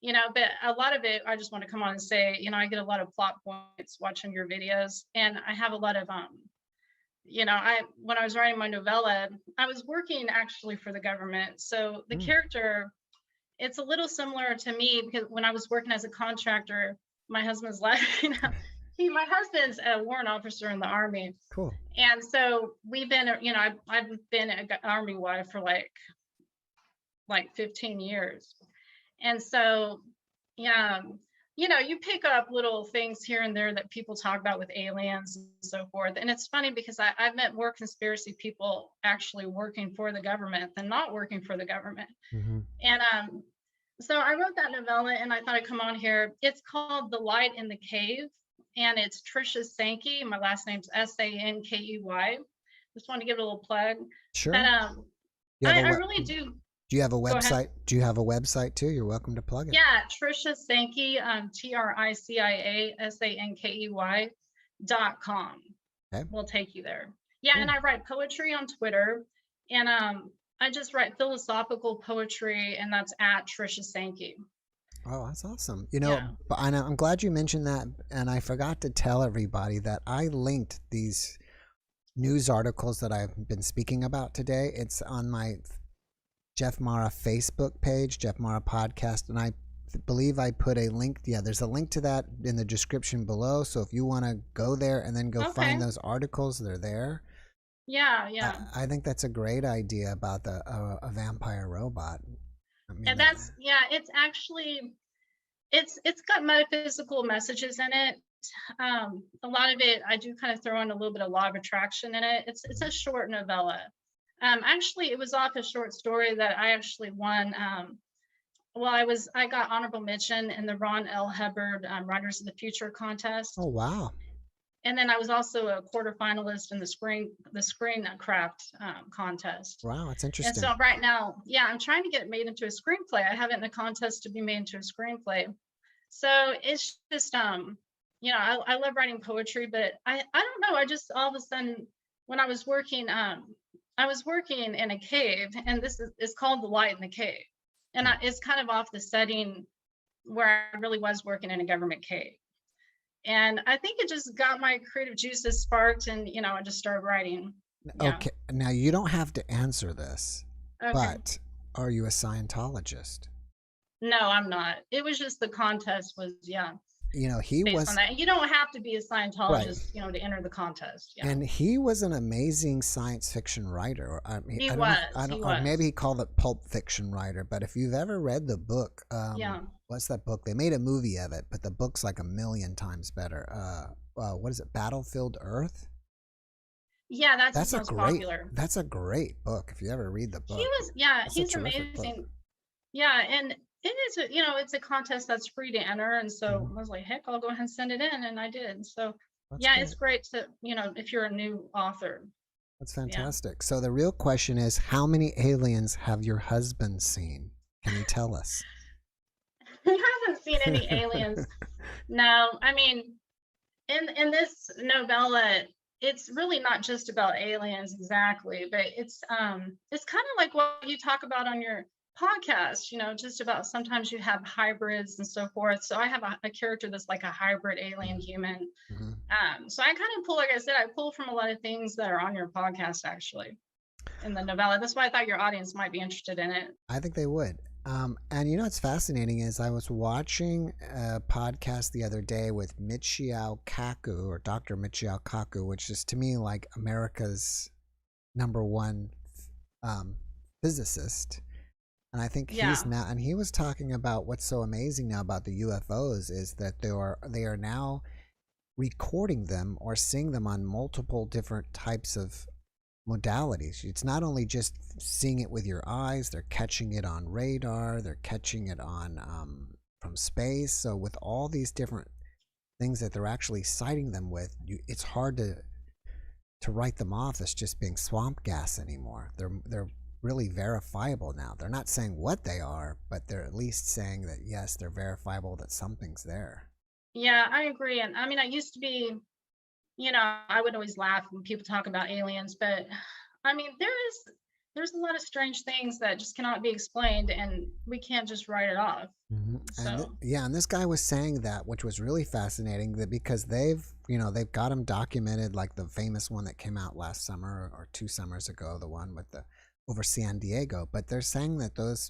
Speaker 3: but a lot of it I just want to come on and say, I get a lot of plot points watching your videos, and I have a lot of when I was writing my novella, I was working actually for the government. So the character, it's a little similar to me, because when I was working as a contractor, my husband's laughing. My husband's a warrant officer in the Army.
Speaker 1: Cool.
Speaker 3: And so we've been, I've been an Army wife for like 15 years. And so, you pick up little things here and there that people talk about with aliens and so forth. And it's funny because I've met more conspiracy people actually working for the government than not working for the government. And so I wrote that novella, and I thought I'd come on here. It's called The Light in the Cave, and it's Trisha Sankey. My last name's Sankey. Just want to give it a little plug.
Speaker 1: Sure.
Speaker 3: But I really do.
Speaker 1: Do you have a website? Do you have a website too? You're welcome to plug it.
Speaker 3: Yeah, Trisha Sankey, TRICIASANKEY.com. Okay. We'll take you there. Yeah, and I write poetry on Twitter, and I just write philosophical poetry, and that's at Trisha Sankey.
Speaker 1: Oh, that's awesome. But I'm glad you mentioned that, and I forgot to tell everybody that I linked these news articles that I've been speaking about today. It's on my JeffMara Facebook page, JeffMara Podcast, and I believe I put a link. Yeah, there's a link to that in the description below. So if you want to go there and then go find those articles, they're there.
Speaker 3: Yeah.
Speaker 1: I think that's a great idea about a vampire robot.
Speaker 3: And it's actually, it's got metaphysical messages in it. A lot of it, I do kind of throw in a little bit of law of attraction in it. It's a short novella. Actually, it was off a short story that I actually won. I got honorable mention in the Ron L. Hubbard Writers of the Future contest.
Speaker 1: Oh, wow.
Speaker 3: And then I was also a quarterfinalist in the Screencraft contest.
Speaker 1: Wow, that's interesting.
Speaker 3: And so right now, I'm trying to get it made into a screenplay. I have it in a contest to be made into a screenplay. So it's just, I love writing poetry, but I don't know. I just all of a sudden, when I was working in a cave, and it's called The Light in the Cave. And it's kind of off the setting where I really was working in a government cave. And I think it just got my creative juices sparked, and I just started writing.
Speaker 1: Okay, now you don't have to answer this, but are you a Scientologist?
Speaker 3: No, I'm not. It was just the contest was, yeah,
Speaker 1: You know, he
Speaker 3: based on
Speaker 1: was
Speaker 3: that. You don't have to be a
Speaker 1: right.
Speaker 3: Scientologist, you know, to enter the contest. Yeah.
Speaker 1: And he was an amazing science fiction writer. Or, I mean,
Speaker 3: He
Speaker 1: I don't know,
Speaker 3: was. He
Speaker 1: or maybe
Speaker 3: was.
Speaker 1: he called it pulp fiction writer. But if you've ever read the book,
Speaker 3: Yeah.
Speaker 1: what's that book? They made a movie of it, but the book's like a million times better. What is it? Battlefield Earth.
Speaker 3: Yeah, that's his
Speaker 1: That's a
Speaker 3: most
Speaker 1: great.
Speaker 3: popular.
Speaker 1: That's a great book. If you ever read the
Speaker 3: He
Speaker 1: book,
Speaker 3: was, yeah,
Speaker 1: that's a
Speaker 3: he's
Speaker 1: terrific book.
Speaker 3: amazing. Yeah, and it is, you know, it's a contest that's free to enter, and so
Speaker 1: Mhm.
Speaker 3: I was like, heck, I'll go ahead and send it in, and I did. So,
Speaker 1: That's
Speaker 3: yeah,
Speaker 1: great.
Speaker 3: it's great to, you know, if you're a new author.
Speaker 1: That's
Speaker 3: Yeah.
Speaker 1: fantastic. So the real question is, how many aliens have your husband seen? Can you tell us?
Speaker 3: He hasn't seen any aliens. No, I mean, in this novella, it's really not just about aliens exactly, but it's kind of like what you talk about on your podcast, you know, just about sometimes you have hybrids and so forth. So I have a character that's like a hybrid alien human.
Speaker 1: Mhm.
Speaker 3: So I kind of pull, like I said, I pull from a lot of things that are on your podcast actually in the novella. That's why I thought your audience might be interested in it.
Speaker 1: I think they would. And you know what's fascinating is I was watching a podcast the other day with Michio Kaku, or Dr. Michio Kaku, which is to me like America's #1 physicist. And I think
Speaker 3: Yeah.
Speaker 1: he's now, and he was talking about what's so amazing now about the UFOs is that they are now recording them or seeing them on multiple different types of modalities. It's not only just seeing it with your eyes, they're catching it on radar, they're catching it on from space. So with all these different things that they're actually sighting them with, it's hard to write them off as just being swamp gas anymore. They're really verifiable now. They're not saying what they are, but they're at least saying that yes, they're verifiable, that something's there.
Speaker 3: Yeah, I agree. And I mean, I used to be, you know, I would always laugh when people talk about aliens, but I mean, there's a lot of strange things that just cannot be explained, and we can't just write it off. So
Speaker 1: Yeah, and this guy was saying that, which was really fascinating, that because they've got them documented, like the famous one that came out last summer or 2 summers ago, the one with the over San Diego. But they're saying that those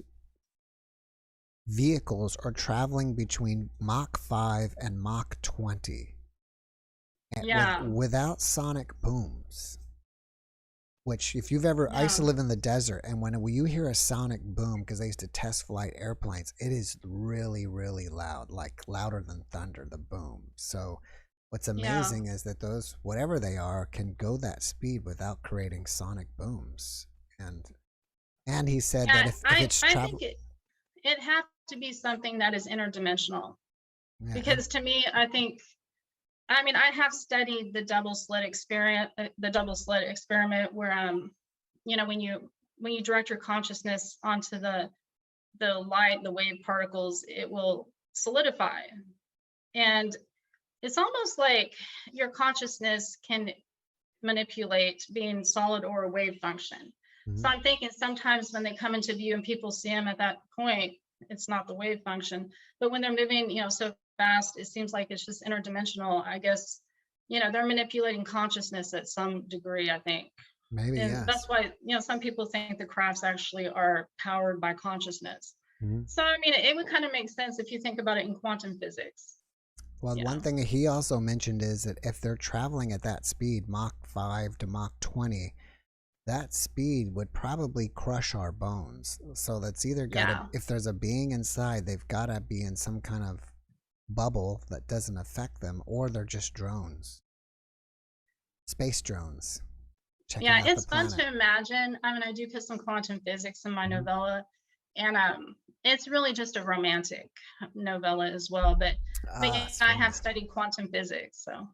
Speaker 1: vehicles are traveling between Mach 5 and Mach 20
Speaker 3: yeah,
Speaker 1: without sonic booms. Which, if you've ever, I used to
Speaker 3: yeah,
Speaker 1: live in the desert, and when you hear a sonic boom, because I used to test flight airplanes, it is really, really loud, like louder than thunder, the boom. So, what's
Speaker 3: yeah,
Speaker 1: amazing is that those, whatever they are, can go that speed without creating sonic booms. And he said that
Speaker 3: yeah.
Speaker 1: if it's
Speaker 3: I
Speaker 1: travel,
Speaker 3: think it has to be something that is interdimensional,
Speaker 1: yeah, and
Speaker 3: because to me, I mean, I have studied the double slit experiment, where you know, when you direct your consciousness onto the light, the wave particles, it will solidify. And it's almost like your consciousness can manipulate being solid or a wave function. So
Speaker 1: mhm.
Speaker 3: I'm thinking sometimes when they come into view and people see them at that point, it's not the wave function. But when they're moving, you know, so fast, it seems like it's just interdimensional. I guess, you know, they're manipulating consciousness at some degree, I think.
Speaker 1: Maybe
Speaker 3: And that's
Speaker 1: yes.
Speaker 3: why, you know, some people think the crafts actually are powered by consciousness.
Speaker 1: Mhm.
Speaker 3: So I mean, it would kind of make sense if you think about it in quantum physics.
Speaker 1: Well,
Speaker 3: You
Speaker 1: one
Speaker 3: know.
Speaker 1: thing he also mentioned is that if they're traveling at that speed, Mach 5 to Mach 20, that speed would probably crush our bones. So that's either got to,
Speaker 3: Yeah.
Speaker 1: if there's a being inside, they've got to be in some kind of bubble that doesn't affect them, or they're just drones, space drones, checking
Speaker 3: Yeah,
Speaker 1: out the
Speaker 3: it's fun
Speaker 1: planet.
Speaker 3: to imagine. I mean, I do put some quantum physics in my
Speaker 1: Mhm.
Speaker 3: novella, and it's really just a romantic novella as well. But yeah, I have
Speaker 1: Splendid.
Speaker 3: studied quantum physics, so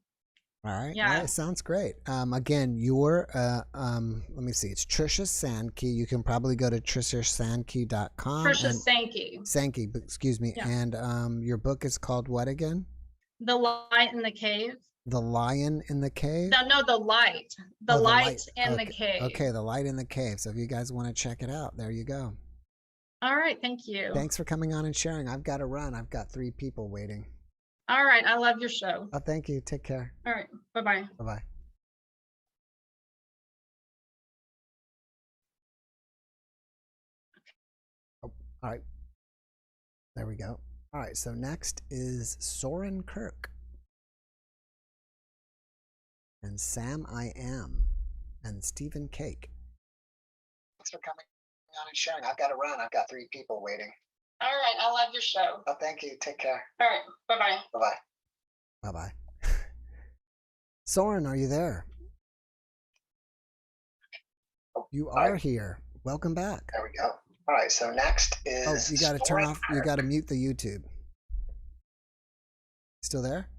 Speaker 1: All right. Well,
Speaker 3: yeah.
Speaker 1: it sounds great. Again, let me see. It's Trisha Sankey. You can probably go to trishasankey.com
Speaker 3: Trisha
Speaker 1: and
Speaker 3: Sankey.
Speaker 1: Sankey, excuse me.
Speaker 3: Yeah,
Speaker 1: And your book is called what again?
Speaker 3: the light in the cave.
Speaker 1: The Lion in the Cave?
Speaker 3: No, no, the
Speaker 1: Oh, the
Speaker 3: light
Speaker 1: light.
Speaker 3: in the
Speaker 1: Okay. Okay,
Speaker 3: cave.
Speaker 1: The Light in the Cave. So if you guys want to check it out, there you go.
Speaker 3: All right, thank you.
Speaker 1: Thanks for coming on and sharing. I've got to run. I've got 3 people waiting.
Speaker 3: All right, I love your show.
Speaker 1: Oh, thank you. Take care.
Speaker 3: All right, bye bye.
Speaker 1: Bye-bye. All right. There we go. All right. So next is Soren Kirk and Sam I Am and Stephen Cake.
Speaker 4: Thanks for coming on and sharing. I've got to run. I've got 3 people waiting.
Speaker 3: All right. I love your show.
Speaker 4: Oh, thank you. Take care.
Speaker 3: All right. Bye-bye.
Speaker 4: Bye-bye.
Speaker 1: Bye-bye. Soren, are you there? You are here. Welcome back.
Speaker 4: There we go. All right. So next is.
Speaker 1: Oh, you got to turn off. You got to mute the YouTube. Still there?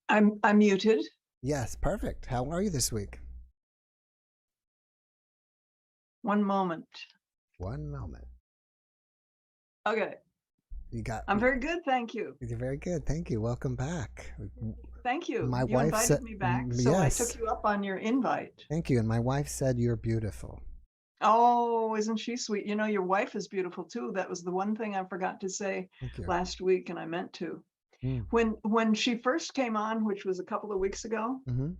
Speaker 5: I'm muted.
Speaker 1: Yes, perfect. How are you this week?
Speaker 5: One moment.
Speaker 1: One moment.
Speaker 5: Okay.
Speaker 1: You got.
Speaker 5: I'm very good, thank you.
Speaker 1: You're very good. Thank you. Welcome back.
Speaker 5: Thank you.
Speaker 1: My
Speaker 5: You
Speaker 1: wife
Speaker 5: invited
Speaker 1: said-
Speaker 5: me back, so
Speaker 1: yes.
Speaker 5: I took you up on your invite.
Speaker 1: Thank you. And my wife said you're beautiful.
Speaker 5: Oh, isn't she sweet? You know, your wife is beautiful too. That was the one thing I forgot to say
Speaker 1: Thank you.
Speaker 5: last week, and I meant to.
Speaker 1: Mm.
Speaker 5: When she first came on, which was a couple of weeks ago,
Speaker 1: Mm-hmm.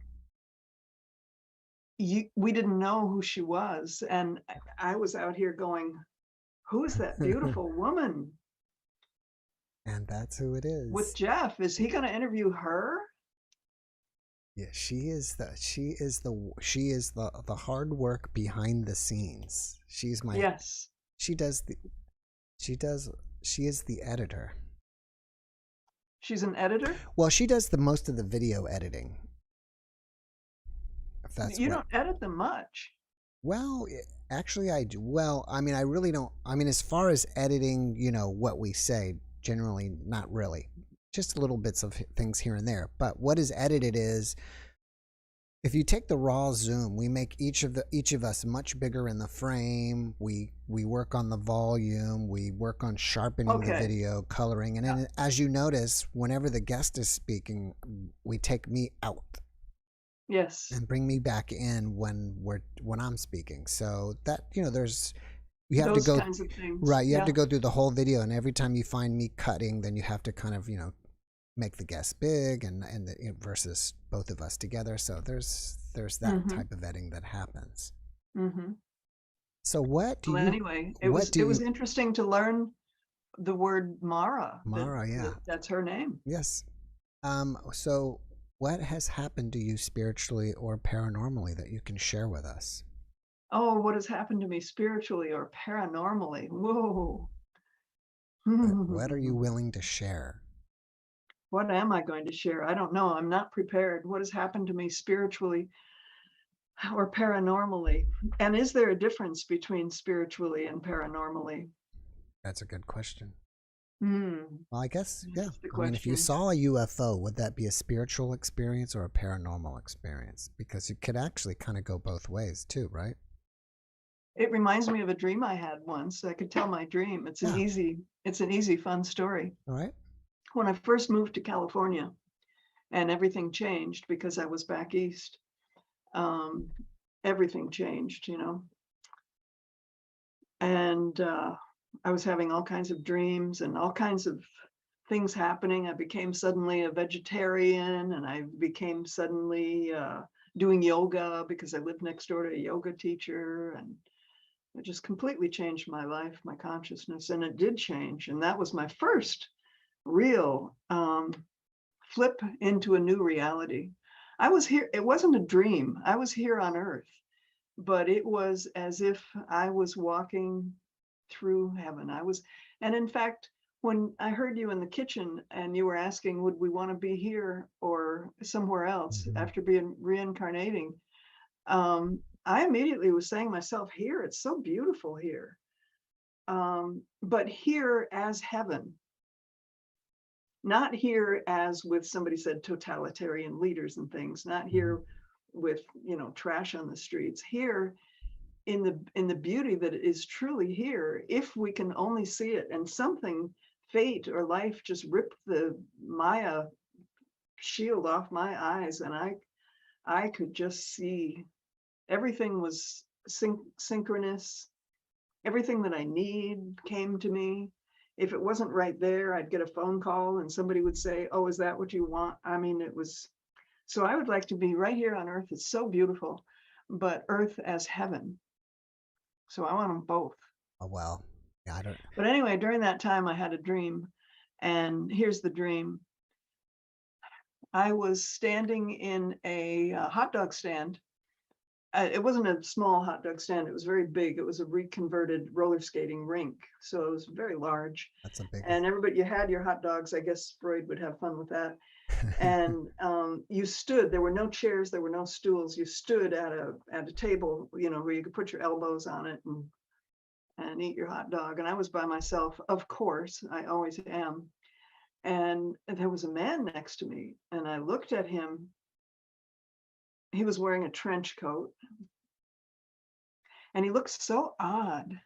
Speaker 5: we didn't know who she was, and I was out here going, "Who is that beautiful woman
Speaker 1: And that's who it is.
Speaker 5: with Jeff? Is he going to interview her?"
Speaker 1: Yeah, she is the hard work behind the scenes. She's my
Speaker 5: Yes.
Speaker 1: she is the editor.
Speaker 5: She's an editor.
Speaker 1: Well, she does the most of the video editing. If that's
Speaker 5: You
Speaker 1: what,
Speaker 5: don't edit them much.
Speaker 1: well, actually I do. Well, I mean, I really don't. I mean, as far as editing, what we say, generally not really. Just little bits of things here and there. But what is edited is, if you take the raw zoom, we make each of us much bigger in the frame. We work on the volume. We work on sharpening the
Speaker 5: Okay.
Speaker 1: video, coloring, and then as you notice, whenever the guest is speaking, we take me out
Speaker 5: Yes.
Speaker 1: and bring me back in when I'm speaking. So that you have
Speaker 5: Those
Speaker 1: to go
Speaker 5: kinds of things.
Speaker 1: right. You have
Speaker 5: Yeah.
Speaker 1: to go through the whole video, and every time you find me cutting, then you have to kind of make the guest big and versus both of us together. So there's that
Speaker 5: Mhm.
Speaker 1: type of editing that happens.
Speaker 5: Mm-hmm.
Speaker 1: So what do
Speaker 5: Well,
Speaker 1: you?
Speaker 5: anyway, it
Speaker 1: what
Speaker 5: was
Speaker 1: do
Speaker 5: it was
Speaker 1: you-
Speaker 5: interesting to learn the word Mara.
Speaker 1: Mara, yeah.
Speaker 5: That's her name.
Speaker 1: Yes. So what has happened to you spiritually or paranormally that you can share with us?
Speaker 5: Oh, what has happened to me spiritually or paranormally? Whoa.
Speaker 1: What are you willing to share?
Speaker 5: What am I going to share? I don't know. I'm not prepared. What has happened to me spiritually or paranormally? And is there a difference between spiritually and paranormally?
Speaker 1: That's a good question.
Speaker 5: Hmm.
Speaker 1: Well, I guess, yeah.
Speaker 5: That's the
Speaker 1: I mean, if you
Speaker 5: question.
Speaker 1: saw a UFO, would that be a spiritual experience or a paranormal experience? Because it could actually kind of go both ways too, right?
Speaker 5: It reminds me of a dream I had once. I could tell my dream. It's an easy, fun story.
Speaker 1: All right.
Speaker 5: When I first moved to California and everything changed because I was back east, everything changed, and I was having all kinds of dreams and all kinds of things happening. I became suddenly a vegetarian, and I became suddenly doing yoga because I lived next door to a yoga teacher, and it just completely changed my life, my consciousness, and it did change. And that was my first real flip into a new reality. I was here. It wasn't a dream. I was here on Earth, but it was as if I was walking through heaven. And in fact, when I heard you in the kitchen and you were asking, would we want to be here or somewhere else after being reincarnating, I immediately was saying to myself, here, it's so beautiful here. But here as heaven, not here as with, somebody said, totalitarian leaders and things, not here with, trash on the streets, here in the beauty that is truly here, if we can only see it. And something, fate or life, just ripped the Maya shield off my eyes, and I could just see everything was synchronous. Everything that I need came to me. If it wasn't right there, I'd get a phone call and somebody would say, oh, is that what you want? I mean, it was, so I would like to be right here on Earth. It's so beautiful, but Earth as heaven. So I want them both.
Speaker 1: Oh, well, yeah, I don't.
Speaker 5: But anyway, during that time, I had a dream. And here's the dream. I was standing in a hot dog stand. It wasn't a small hot dog stand. It was very big. It was a reconverted roller skating rink. So it was very large.
Speaker 1: That's a big
Speaker 5: And everybody, you had your hot dogs. I guess Freud would have fun with that. And you stood, there were no chairs, there were no stools. You stood at a table, where you could put your elbows on it and eat your hot dog. And I was by myself, of course, I always am. And there was a man next to me, and I looked at him. He was wearing a trench coat, and he looked so odd,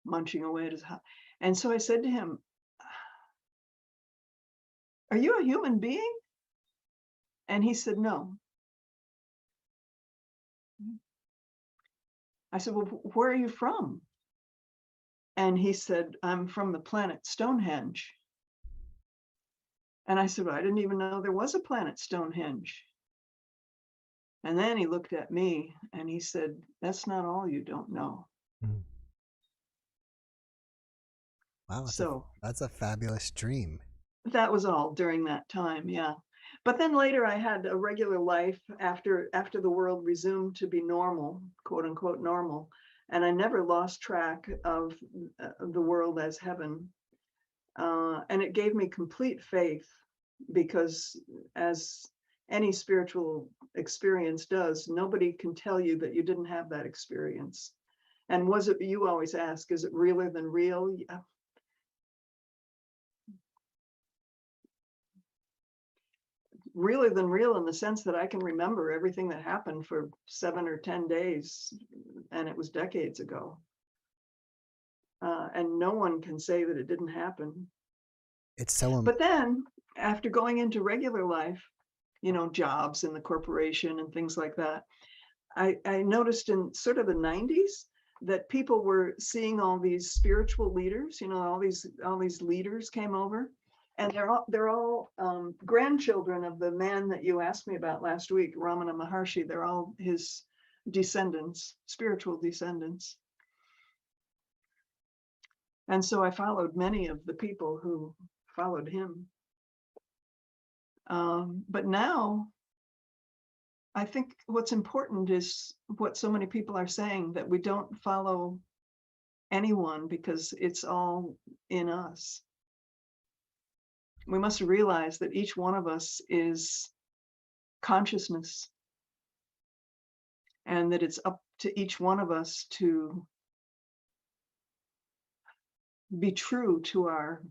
Speaker 5: munching away at his hot. And so I said to him, "Are you a human being?" And he said, "No." I said, "Well, where are you from?" And he said, "I'm from the planet Stonehenge." And I said, "Well, I didn't even know there was a planet Stonehenge." And then he looked at me and he said, "That's not all you don't know."
Speaker 1: Mm. Wow,
Speaker 5: So
Speaker 1: that's a fabulous dream.
Speaker 5: that was all during that time, yeah. But then later I had a regular life after the world resumed to be normal, quote unquote normal, and I never lost track of the world as heaven. And it gave me complete faith, because as any spiritual experience does, nobody can tell you that you didn't have that experience. And was it, you always ask, is it realer than real? Yeah. Realer than real in the sense that I can remember everything that happened for 7 or 10 days, and it was decades ago. And no one can say that it didn't happen.
Speaker 1: It's so.
Speaker 5: But then, after going into regular life, jobs in the corporation and things like that, I noticed in sort of the 90s that people were seeing all these spiritual leaders, all these leaders came over, and they're all grandchildren of the man that you asked me about last week, Ramana Maharshi. They're all his descendants, spiritual descendants. And so I followed many of the people who followed him. But now, I think what's important is what so many people are saying, that we don't follow anyone because it's all in us. We must realize that each one of us is consciousness, and that it's up to each one of us to be true to our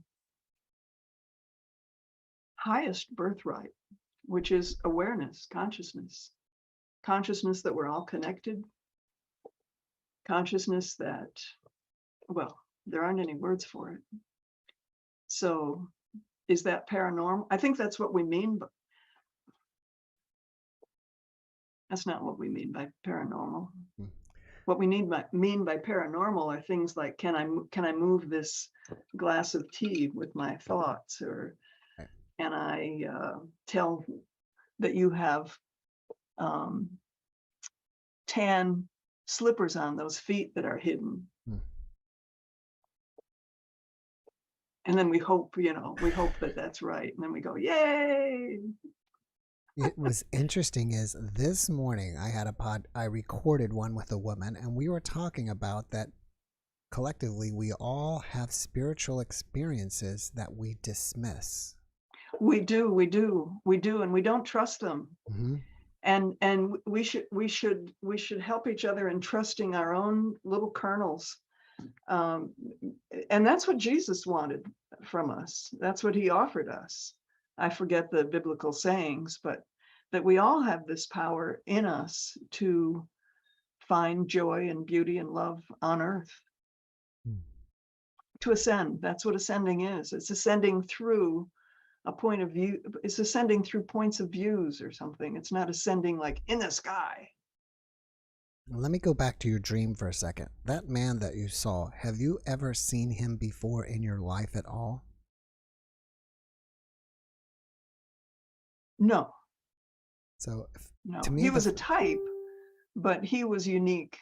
Speaker 5: highest birthright, which is awareness, consciousness that we're all connected, consciousness that, well, there aren't any words for it. So is that paranormal? I think that's what we mean, but that's not what we mean by paranormal.
Speaker 1: Hmm.
Speaker 5: What we mean by paranormal are things like, can I move this glass of tea with my thoughts, or can I tell that you have tan slippers on those feet that are hidden?
Speaker 1: Hmm.
Speaker 5: And then we hope that that's right, and then we go, yay.
Speaker 1: It was interesting is this morning I recorded one with a woman, and we were talking about that collectively we all have spiritual experiences that we dismiss.
Speaker 5: We do, and we don't trust them.
Speaker 1: Mm-hmm.
Speaker 5: And we should help each other in trusting our own little kernels. And that's what Jesus wanted from us. That's what he offered us. I forget the biblical sayings, but that we all have this power in us to find joy and beauty and love on earth. To ascend. That's what ascending is. It's ascending through a point of view. It's ascending through points of views or something. It's not ascending like in the sky.
Speaker 1: Let me go back to your dream for a second. That man that you saw, have you ever seen him before in your life at all?
Speaker 5: No.
Speaker 1: So
Speaker 5: No,
Speaker 1: to me,
Speaker 5: he was a type, but he was unique.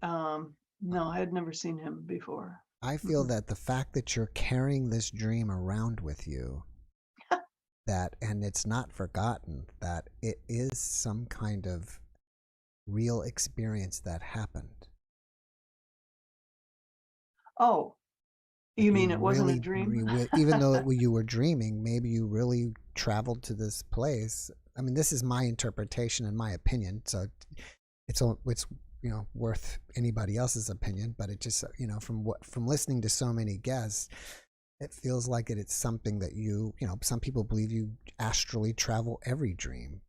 Speaker 5: No, I had never seen him before.
Speaker 1: I feel that the fact that you're carrying this dream around with you, that, and it's not forgotten, that it is some kind of real experience that happened.
Speaker 5: Oh,
Speaker 1: Like
Speaker 5: you mean it wasn't a
Speaker 1: really,
Speaker 5: dream?
Speaker 1: even though you were dreaming, maybe you really traveled to this place. I mean, this is my interpretation and my opinion, so it's worth anybody else's opinion. But it just from listening to so many guests, it feels like it's something that some people believe you astrally travel every dream,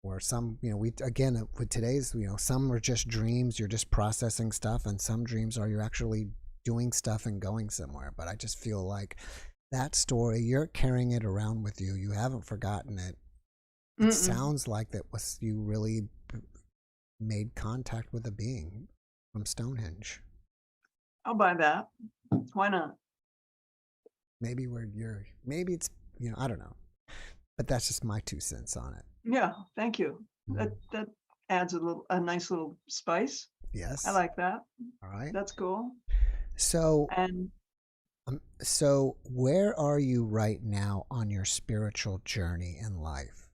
Speaker 1: or some we again with today's some are just dreams, you're just processing stuff, and some dreams are you're actually doing stuff and going somewhere. But I just feel like that story, you're carrying it around with you. You haven't forgotten it. It sounds like that was you really made contact with a being from Stonehenge.
Speaker 5: I'll buy that. Why not?
Speaker 1: Maybe maybe it's I don't know, but that's just my 2 cents on it.
Speaker 5: Yeah, thank you. That adds a nice little spice.
Speaker 1: Yes,
Speaker 5: I like that.
Speaker 1: all right,
Speaker 5: That's cool.
Speaker 1: so
Speaker 5: And
Speaker 1: so where are you right now on your spiritual journey in life?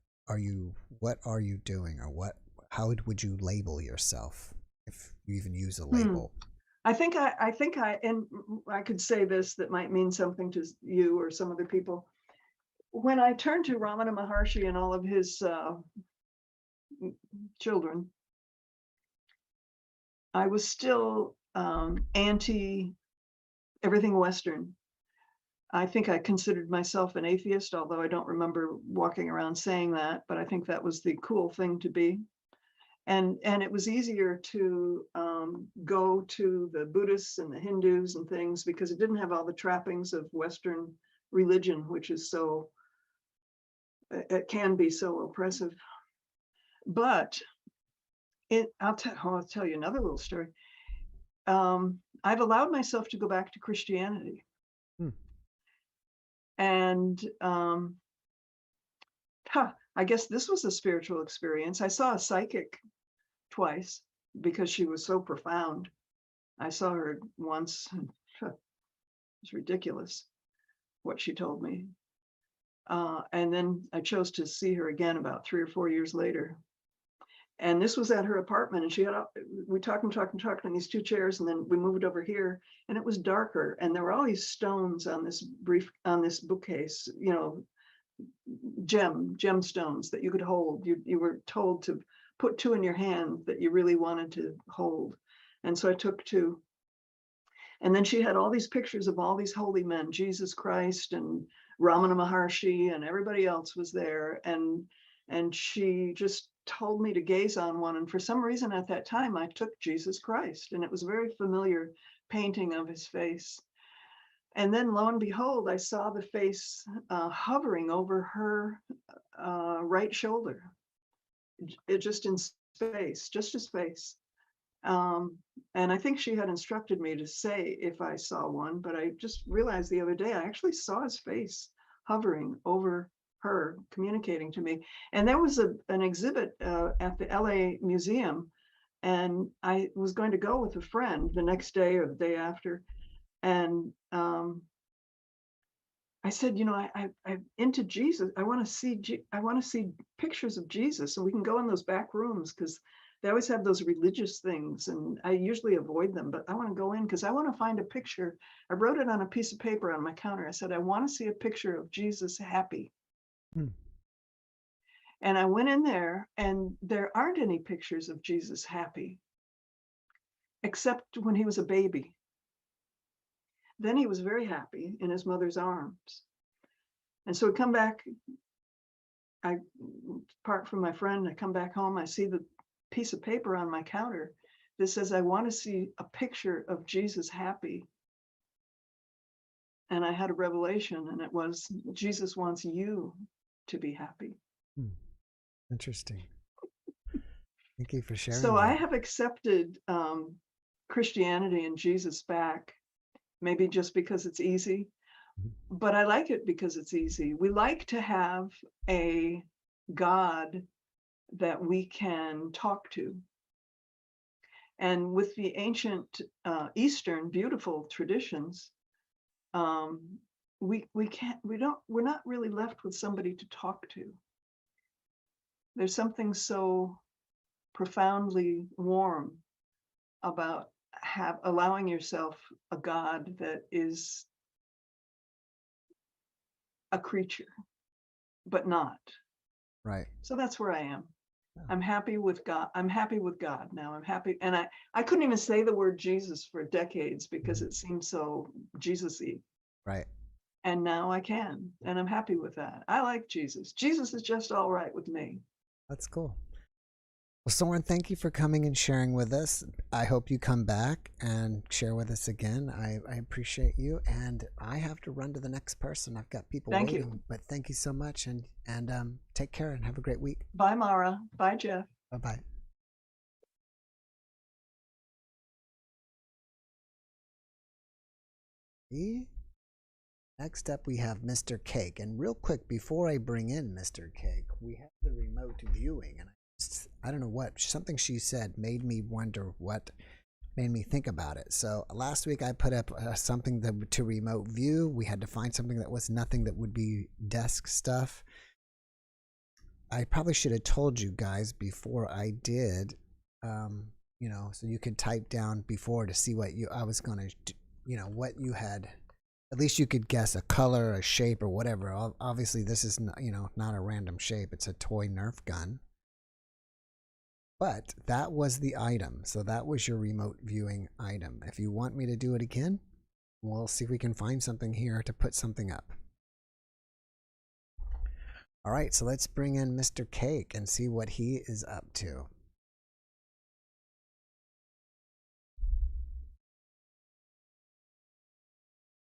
Speaker 1: What are you doing, or how would you label yourself, if you even use a label?
Speaker 5: I think and I could say this that might mean something to you or some other people. When I turned to Ramana Maharshi and all of his children, I was still anti everything Western. I think I considered myself an atheist, although I don't remember walking around saying that, but I think that was the cool thing to be. And it was easier to go to the Buddhists and the Hindus and things because it didn't have all the trappings of Western religion, which is it can be so oppressive. But I'll tell you another little story. I've allowed myself to go back to Christianity. And I guess this was a spiritual experience. I saw a psychic twice because she was so profound. I saw her once, and it's ridiculous what she told me. And then I chose to see her again about 3 or 4 years later. And this was at her apartment, and we talked in these 2 chairs, and then we moved over here, and it was darker, and there were all these stones on this bookcase, gemstones that you could hold. You were told to put 2 in your hand that you really wanted to hold. And so I took 2. And then she had all these pictures of all these holy men, Jesus Christ and Ramana Maharshi, and everybody else was there. And she just told me to gaze on one. And for some reason at that time, I took Jesus Christ, and it was a very familiar painting of his face. And then lo and behold, I saw the face hovering over her right shoulder. It just in space, just his face. And I think she had instructed me to say if I saw one, but I just realized the other day I actually saw his face hovering over her, communicating to me. And there was an exhibit at the LA Museum, and I was going to go with a friend the next day or the day after. And I said, I'm into Jesus. I want to see pictures of Jesus, and we can go in those back rooms because they always have those religious things, and I usually avoid them, but I want to go in because I want to find a picture. I wrote it on a piece of paper on my counter. I said, I want to see a picture of Jesus happy. And I went in there, and there aren't any pictures of Jesus happy, except when he was a baby. Then he was very happy in his mother's arms. And so we come back, I part from my friend, I come back home, I see the piece of paper on my counter that says, I want to see a picture of Jesus happy. And I had a revelation, and it was, Jesus wants you to be happy.
Speaker 1: Interesting. Thank you for sharing
Speaker 5: So
Speaker 1: that.
Speaker 5: I have accepted Christianity and Jesus back, maybe just because it's easy, but I like it because it's easy. We like to have a God that we can talk to. And with the ancient Eastern beautiful traditions, we're not really left with somebody to talk to. There's something so profoundly warm about allowing yourself a God that is a creature, but not.
Speaker 1: Right.
Speaker 5: So that's where I am.
Speaker 1: Yeah.
Speaker 5: I'm happy with God. I'm happy with God now. I'm happy. And I couldn't even say the word Jesus for decades because it seemed so Jesus-y.
Speaker 1: Right.
Speaker 5: And now I can. And I'm happy with that. I like Jesus. Jesus is just all right with me.
Speaker 1: That's cool. Well, Soren, thank you for coming and sharing with us. I hope you come back and share with us again. I appreciate you. And I have to run to the next person. I've got people
Speaker 5: Thank
Speaker 1: waiting.
Speaker 5: you.
Speaker 1: But thank you so much. And take care and have a great week.
Speaker 5: Bye, Mara. Bye, Jeff.
Speaker 1: Bye-bye. Next up, we have Mr. Cake. And real quick, before I bring in Mr. Cake, we have the remote viewing. And I don't know what, something she said made me wonder what made me think about it. So last week I put up something to remote view. We had to find something that was nothing that would be desk stuff. I probably should have told you guys before I did, you know, so you could type down before to see what I was going to, you know, what you had. At least you could guess a color, a shape, or whatever. Obviously, this is not, you know, not a random shape. It's a toy Nerf gun. But that was the item. So that was your remote viewing item. If you want me to do it again, we'll see if we can find something here to put something up. All right, so let's bring in Mr. Cake and see what he is up to.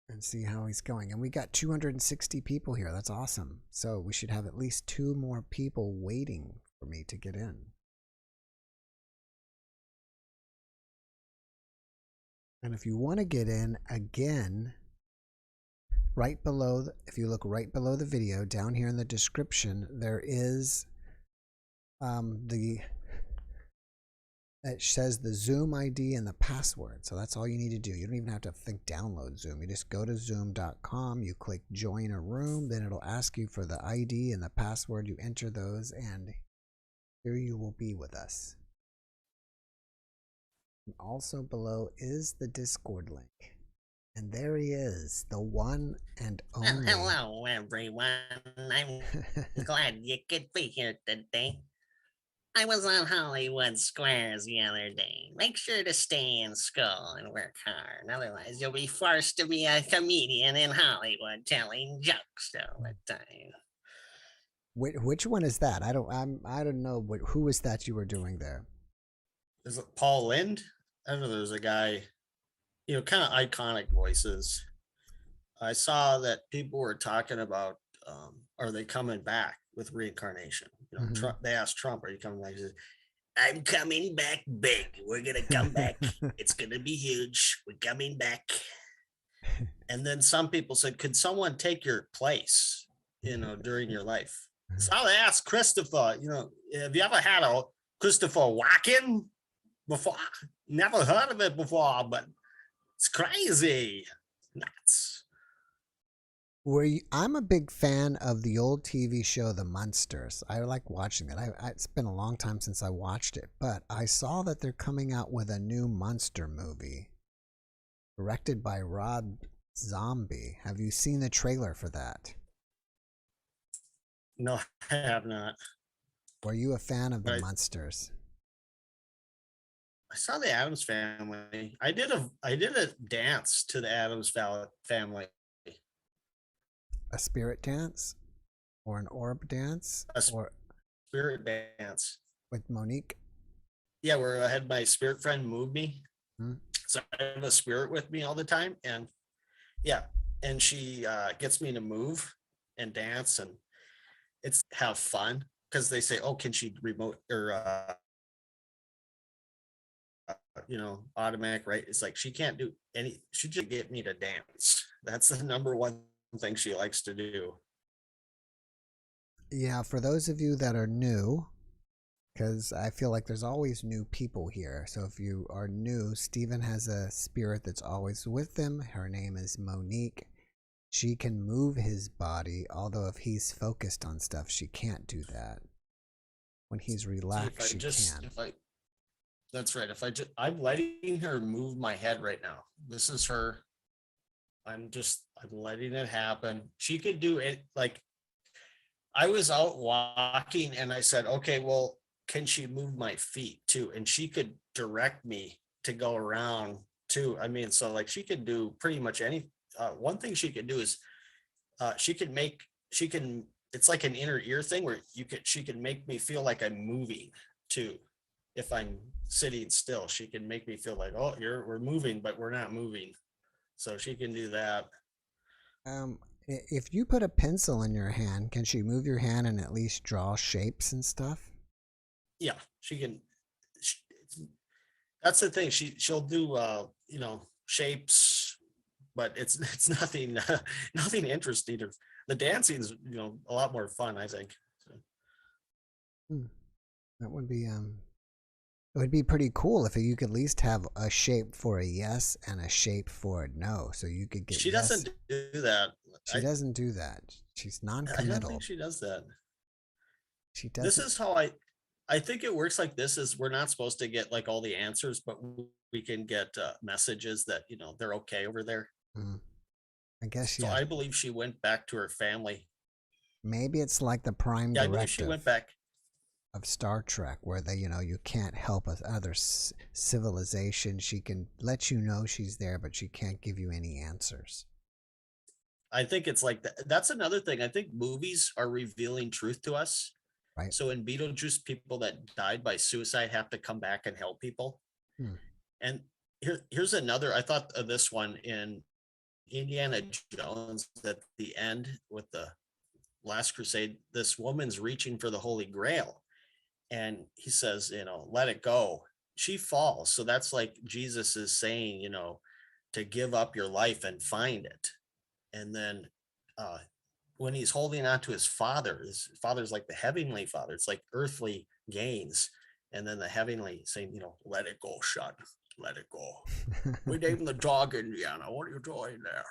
Speaker 1: And see how he's going. And we got 260 people here. That's awesome. So we should have at least 2 more people waiting for me to get in. And if you want to get in again, right below, if you look right below the video, down here in the description, there is it says the Zoom ID and the password. So that's all you need to do. You don't even have to download Zoom. You just go to zoom.com, you click join a room, then it'll ask you for the ID and the password. You enter those, and here you will be with us. And also below is the Discord link. And there he is, the one and only.
Speaker 6: Well, hello, everyone. I'm glad you could be here today. I was on Hollywood Squares the other day. Make sure to stay in school and work hard. Otherwise, you'll be forced to be a comedian in Hollywood telling jokes all the time.
Speaker 1: Which one is that? I don't know. Who is that you were doing there?
Speaker 6: Is it Paul Lind? I don't know. There's a guy, you know, kind of iconic voices. I saw that people were talking about, are they coming back with reincarnation? You know, Trump, they asked Trump, are you coming back? He said, I'm coming back big. We're going to come back. It's going to be huge. We're coming back. And then some people said, could someone take your place, you know, during your life? So I asked Christopher, you know, have you ever had a Christopher Walken before? Never heard of it before, but it's crazy. Nuts.
Speaker 1: I'm a big fan of the old TV show The Munsters. I like watching it. It's been a long time since I watched it, but I saw that they're coming out with a new monster movie directed by Rob Zombie. Have you seen the trailer for that?
Speaker 6: No, I have not.
Speaker 1: Were you a fan of The Munsters?
Speaker 6: I saw the Addams Family. I did a dance to the Addams Family.
Speaker 1: A spirit dance, or an orb dance, or
Speaker 6: spirit dance
Speaker 1: with Monique.
Speaker 6: Yeah, where I had my spirit friend move me. So I have a spirit with me all the time, and yeah, and she gets me to move and dance, and it's have fun because they say, "Oh, can she remote or you know, automatic?" Right? It's like she can't do any. She just get me to dance. That's the number one thing she likes to do.
Speaker 1: Yeah, for those of you that are new, because I feel like there's always new people here. So if you are new, Stephen has a spirit that's always with him. Her name is Monique. She can move his body, although if he's focused on stuff, she can't do that. When he's relaxed, she can.
Speaker 6: That's right. I'm letting her move my head right now. This is her. I'm letting it happen. She could do it. Like, I was out walking and I said, okay, well, can she move my feet too? And she could direct me to go around too. I mean, so like she could do pretty much any. One thing she could do is it's like an inner ear thing where she can make me feel like I'm moving too. If I'm sitting still, she can make me feel like, oh, we're moving, but we're not moving. So she can do that.
Speaker 1: If you put a pencil in your hand, can she move your hand and at least draw shapes and stuff?
Speaker 6: Yeah, she can. That's the thing. She'll do, shapes, but it's nothing, nothing interesting. The dancing's, a lot more fun, I think. So.
Speaker 1: That would be, it would be pretty cool if you could at least have a shape for a yes and a shape for a no. So you could get.
Speaker 6: She doesn't do that.
Speaker 1: She doesn't do that. She's non-committal.
Speaker 6: I don't think she does that.
Speaker 1: She does.
Speaker 6: This is how I think it works like this is we're not supposed to get like all the answers, but we can get messages that, they're okay over there.
Speaker 1: I guess.
Speaker 6: So I believe she went back to her family.
Speaker 1: Maybe it's like the prime
Speaker 6: directive.
Speaker 1: directive.
Speaker 6: I believe she went back.
Speaker 1: Of Star Trek, where they, you can't help another civilization. She can let you know she's there, but she can't give you any answers.
Speaker 6: I think it's like that. That's another thing. I think movies are revealing truth to us.
Speaker 1: Right.
Speaker 6: So in Beetlejuice, people that died by suicide have to come back and help people. And here's another. I thought of this one in Indiana Jones at the end with the Last Crusade. This woman's reaching for the Holy Grail. And he says, let it go. She falls. So that's like Jesus is saying, to give up your life and find it. And then when he's holding on to his father's like the heavenly father. It's like earthly gains. And then the heavenly saying, let it go, son. Let it go. We named the dog Indiana. What are you doing there?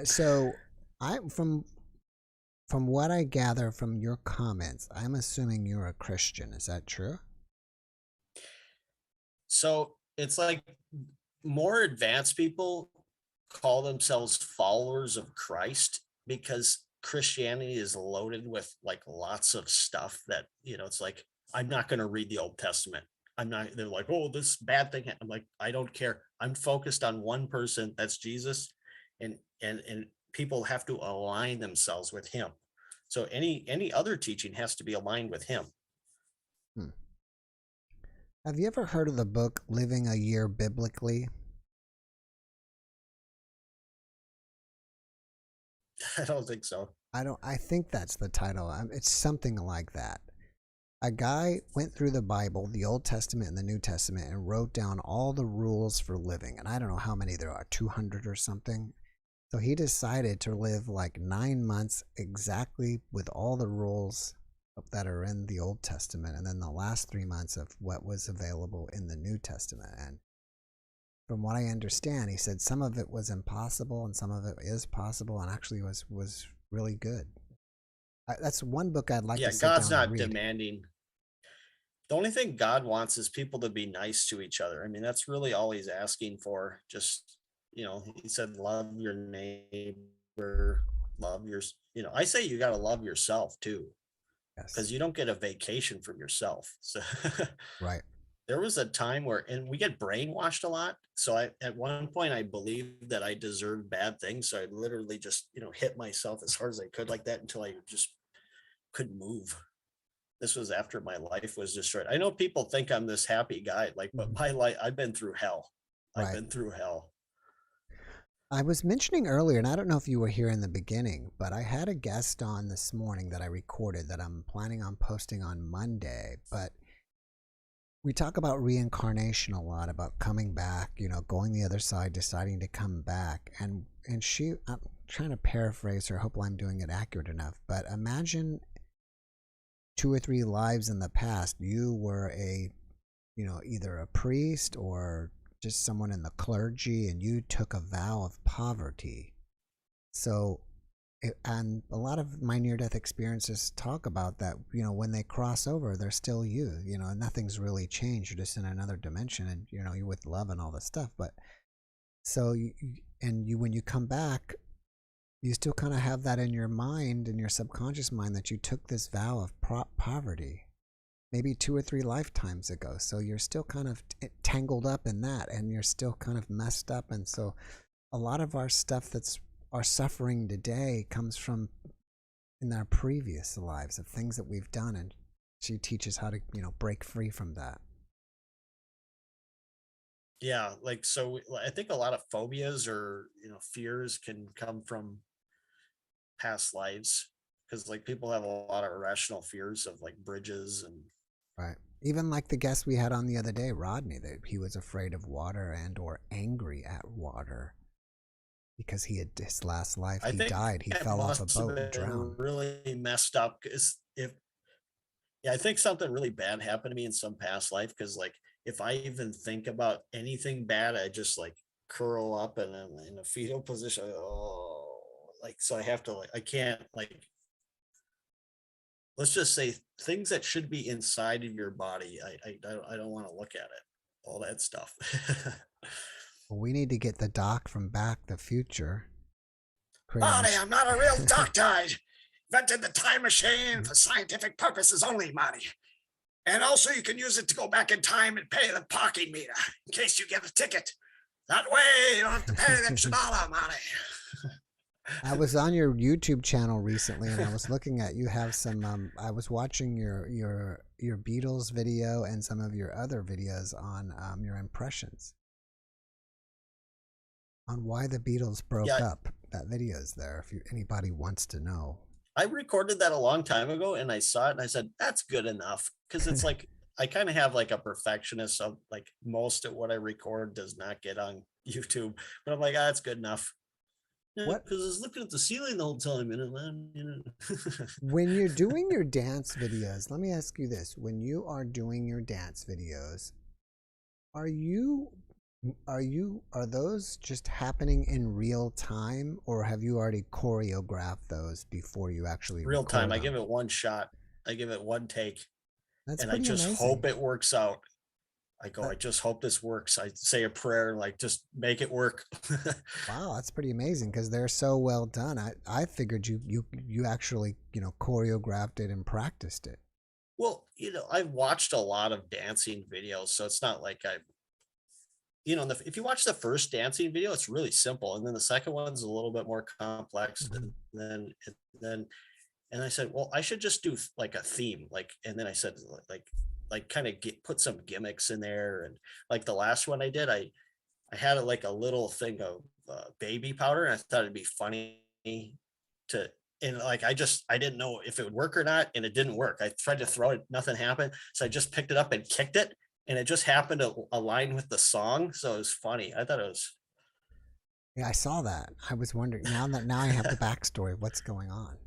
Speaker 1: So from what I gather from your comments, I'm assuming you're a Christian. Is that true?
Speaker 6: So it's like more advanced people call themselves followers of Christ because Christianity is loaded with like lots of stuff that, it's like, I'm not going to read the Old Testament. They're like, oh, this bad thing. I'm like, I don't care. I'm focused on one person. That's Jesus. And people have to align themselves with him. So any other teaching has to be aligned with him.
Speaker 1: Have you ever heard of the book Living a Year Biblically?
Speaker 6: I don't think so.
Speaker 1: I think that's the title. It's something like that. A guy went through the Bible, the Old Testament and the New Testament, and wrote down all the rules for living. And I don't know how many there are, 200 or something. So he decided to live like 9 months exactly with all the rules that are in the Old Testament, and then the last 3 months of what was available in the New Testament. And from what I understand, he said some of it was impossible and some of it is possible and actually was really good. That's one book I'd like to sit
Speaker 6: God's
Speaker 1: down
Speaker 6: not
Speaker 1: and read.
Speaker 6: demanding. The only thing God wants is people to be nice to each other. I mean, that's really all he's asking for. Just, he said, love your neighbor, love your, I say you got to love yourself too, because you don't get a vacation from yourself. So
Speaker 1: Right.
Speaker 6: There was a time and we get brainwashed a lot. So at one point I believed that I deserved bad things. So I literally just, hit myself as hard as I could like that until I just couldn't move. This was after my life was destroyed. I know people think I'm this happy guy, but my life, I've been through hell. I've been through hell.
Speaker 1: I was mentioning earlier, and I don't know if you were here in the beginning, but I had a guest on this morning that I recorded that I'm planning on posting on Monday. But we talk about reincarnation a lot, about coming back, going the other side, deciding to come back. And she, I'm trying to paraphrase her, hopefully I'm doing it accurate enough, but imagine 2 or 3 lives in the past, you were either a priest or just someone in the clergy, and you took a vow of poverty. So, and a lot of my near-death experiences talk about that. When they cross over, they're still you. Nothing's really changed. You're just in another dimension, and you're with love and all this stuff. But so, when you come back, you still kind of have that in your mind, in your subconscious mind, that you took this vow of poverty maybe 2 or 3 lifetimes ago. So you're still kind of tangled up in that, and you're still kind of messed up. And so a lot of our stuff that's our suffering today comes from in our previous lives of things that we've done, and she teaches how to break free from that.
Speaker 6: Yeah, like, so I think a lot of phobias or fears can come from past lives, because like people have a lot of irrational fears of like bridges and
Speaker 1: Right. Even like the guest we had on the other day, Rodney, that he was afraid of water and or angry at water because his last life,
Speaker 6: I
Speaker 1: he
Speaker 6: think
Speaker 1: died. He
Speaker 6: that
Speaker 1: fell off a
Speaker 6: must have
Speaker 1: boat and
Speaker 6: been
Speaker 1: drowned.
Speaker 6: really messed up. Because I think something really bad happened to me in some past life, because like if I even think about anything bad, I just like curl up and I'm in a fetal position. Oh, like, so I have to, like, I can't, like, let's just say things that should be inside of your body. I don't want to look at it, all that stuff.
Speaker 1: Well, we need to get the doc from Back the Future.
Speaker 7: Marty, I'm not a real doctor. Invented the time machine for scientific purposes only, Marty. And also you can use it to go back in time and pay the parking meter in case you get a ticket. That way you don't have to pay the extra dollar, Marty.
Speaker 1: I was on your YouTube channel recently, and I was looking at, you have some I was watching your Beatles video and some of your other videos on your impressions on why the Beatles broke up. That video is there if anybody wants to know.
Speaker 6: I recorded that a long time ago, and I saw it and I said, that's good enough. Because it's like, I kind of have like a perfectionist of like most of what I record does not get on YouTube, but I'm like, that's good enough.
Speaker 1: What?
Speaker 6: Because I was looking at the ceiling the whole time,
Speaker 1: When you're doing your dance videos, let me ask you this. When you are doing your dance videos, are those just happening in real time, or have you already choreographed those before you actually
Speaker 6: real time? I
Speaker 1: them?
Speaker 6: give it one shot. I give it one take.
Speaker 1: That's
Speaker 6: and
Speaker 1: pretty
Speaker 6: I just
Speaker 1: amazing.
Speaker 6: hope it works out. I go, I just hope this works. I say a prayer, like, just make it work.
Speaker 1: Wow, that's pretty amazing, because they're so well done. I figured you actually choreographed it and practiced it.
Speaker 6: Well, I've watched a lot of dancing videos, so it's not like if you watch the first dancing video, it's really simple, and then the second one's a little bit more complex, and then I said, well, I should just do like a theme, like, and then I said, like kind of put some gimmicks in there, and like the last one I did, I had like a little thing of baby powder, and I thought it'd be funny to. And like, I didn't know if it would work or not, and it didn't work. I tried to throw it, nothing happened. So I just picked it up and kicked it, and it just happened to align with the song. So it was funny. I thought it was.
Speaker 1: Yeah, I saw that. I was wondering, now I have the backstory. What's going on?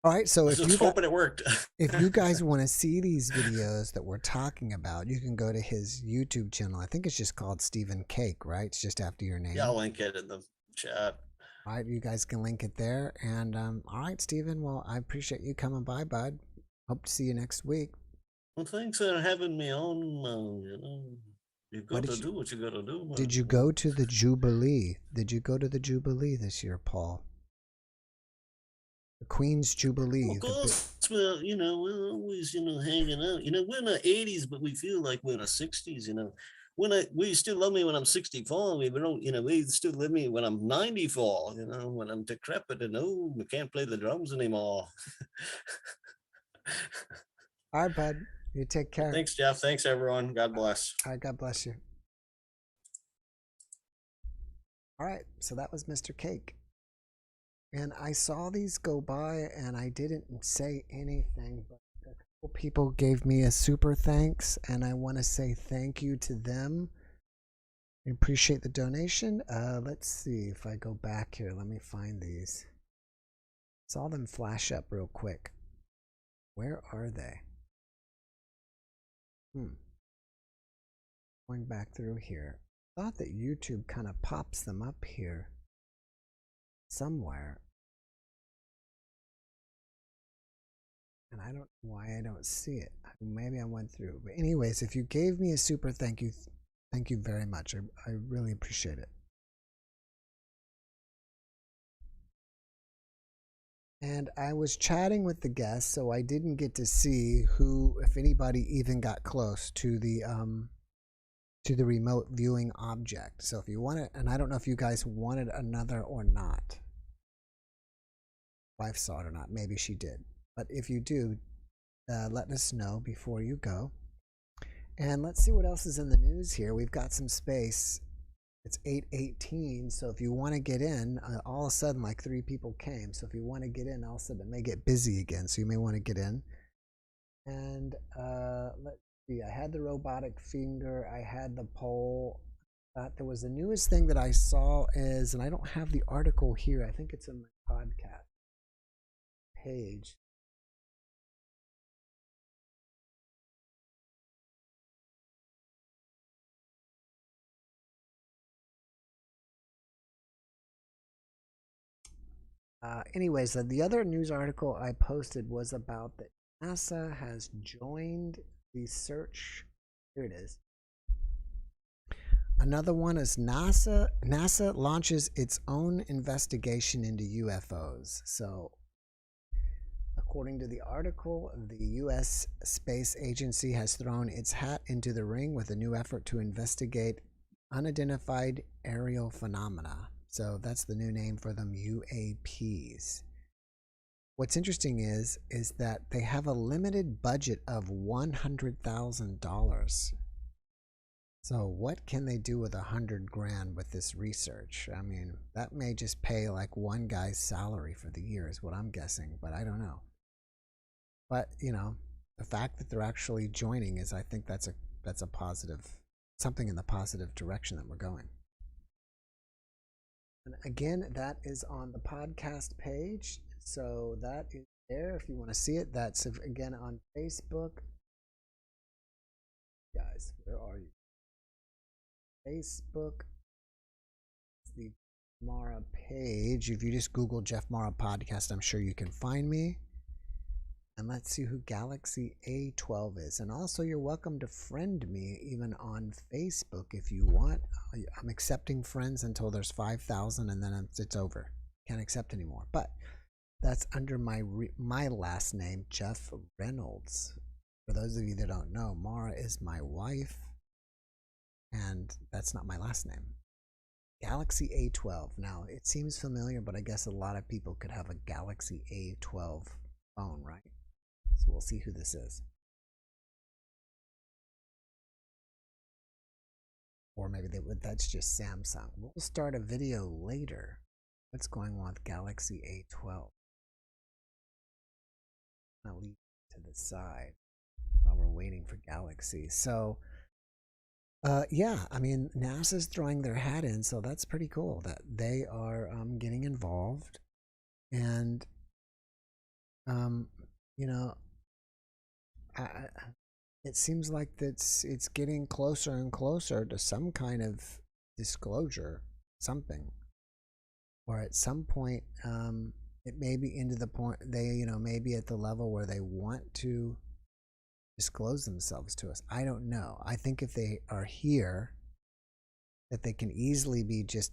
Speaker 1: All right, so
Speaker 6: if you hoping it worked.
Speaker 1: If you guys want to see these videos that we're talking about, you can go to his YouTube channel. I think it's just called Stephen Cake, right? It's just after your name.
Speaker 6: Yeah, I'll link it in the chat.
Speaker 1: All right, you guys can link it there. And all right, Stephen, well, I appreciate you coming by, bud. Hope to see you next week.
Speaker 6: Well, thanks for having me on. You got to do what you got to do, man.
Speaker 1: Did you go to the Jubilee? Did you go to the Jubilee this year, Paul? The Queen's Jubilee.
Speaker 6: Of course, we're always, hanging out. We're in the 80s, but we feel like we're in the 60s, we still love me when I'm 64. We don't, we still love me when I'm 94, when I'm decrepit and old, we can't play the drums anymore.
Speaker 1: All right, bud. You take care.
Speaker 6: Thanks, Jeff. Thanks, everyone. God bless.
Speaker 1: All right, God bless you. All right, so that was Mr. Cake. And I saw these go by, and I didn't say anything, but a couple people gave me a super thanks, and I want to say thank you to them. I appreciate the donation. Let's see if I go back here. Let me find these. Saw them flash up real quick. Where are they? Going back through here. I thought that YouTube kind of pops them up here somewhere. And I don't know why I don't see it. Maybe I went through. But anyways, if you gave me a super thank you very much. I really appreciate it. And I was chatting with the guests, so I didn't get to see who, if anybody even got close to the remote viewing object. So if you want it, and I don't know if you guys wanted another or not. Wife saw it or not. Maybe she did. But if you do, let us know before you go. And let's see what else is in the news here. We've got some space. It's 8:18, so if you want to get in, all of a sudden like 3 people came. So if you want to get in, all of a sudden it may get busy again, so you may want to get in. And let's see, I had the robotic finger, I had the pole. There was the newest thing that I saw is, and I don't have the article here, I think it's in my podcast page. Anyways, the other news article I posted was about that NASA has joined the search. Here it is. Another one is NASA launches its own investigation into UFOs. So, according to the article, the U.S. Space Agency has thrown its hat into the ring with a new effort to investigate unidentified aerial phenomena. So that's the new name for them, UAPs. What's interesting is that they have a limited budget of $100,000. So what can they do with $100,000 with this research? I mean, that may just pay like one guy's salary for the year is what I'm guessing, but I don't know. But, you know, the fact that they're actually joining is, I think that's a positive, something in the positive direction that we're going. And again, that is on the podcast page. So that is there if you want to see it. That's again on Facebook. Guys, where are you? Facebook. It's the JeffMara page. If you just Google JeffMara podcast, I'm sure you can find me. And let's see who Galaxy A12 is. And also, you're welcome to friend me even on Facebook if you want. I'm accepting friends until there's 5,000 and then it's over. Can't accept anymore. But that's under my last name, Jeff Reynolds. For those of you that don't know, Mara is my wife. And that's not my last name. Galaxy A12. Now, it seems familiar, but I guess a lot of people could have a Galaxy A12 phone, right? So we'll see who this is. Or maybe that's just Samsung. We'll start a video later. What's going on with Galaxy A12? I'll leave it to the side while we're waiting for Galaxy. So, yeah, I mean, NASA's throwing their hat in, so that's pretty cool that they are getting involved. And, you know, it seems like it's getting closer and closer to some kind of disclosure, something. Or at some point, it may be into the point they, maybe at the level where they want to disclose themselves to us. I don't know. I think if they are here, that they can easily be just,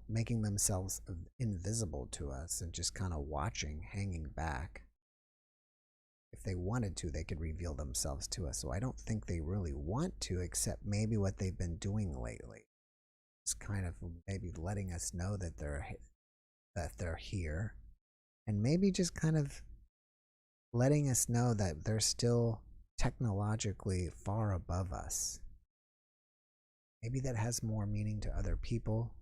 Speaker 1: making themselves invisible to us and just kind of watching, hanging back. If they wanted to, they could reveal themselves to us. So I don't think they really want to, except maybe what they've been doing lately. It's kind of maybe letting us know that they're here, and maybe just kind of letting us know that they're still technologically far above us. Maybe that has more meaning to other people,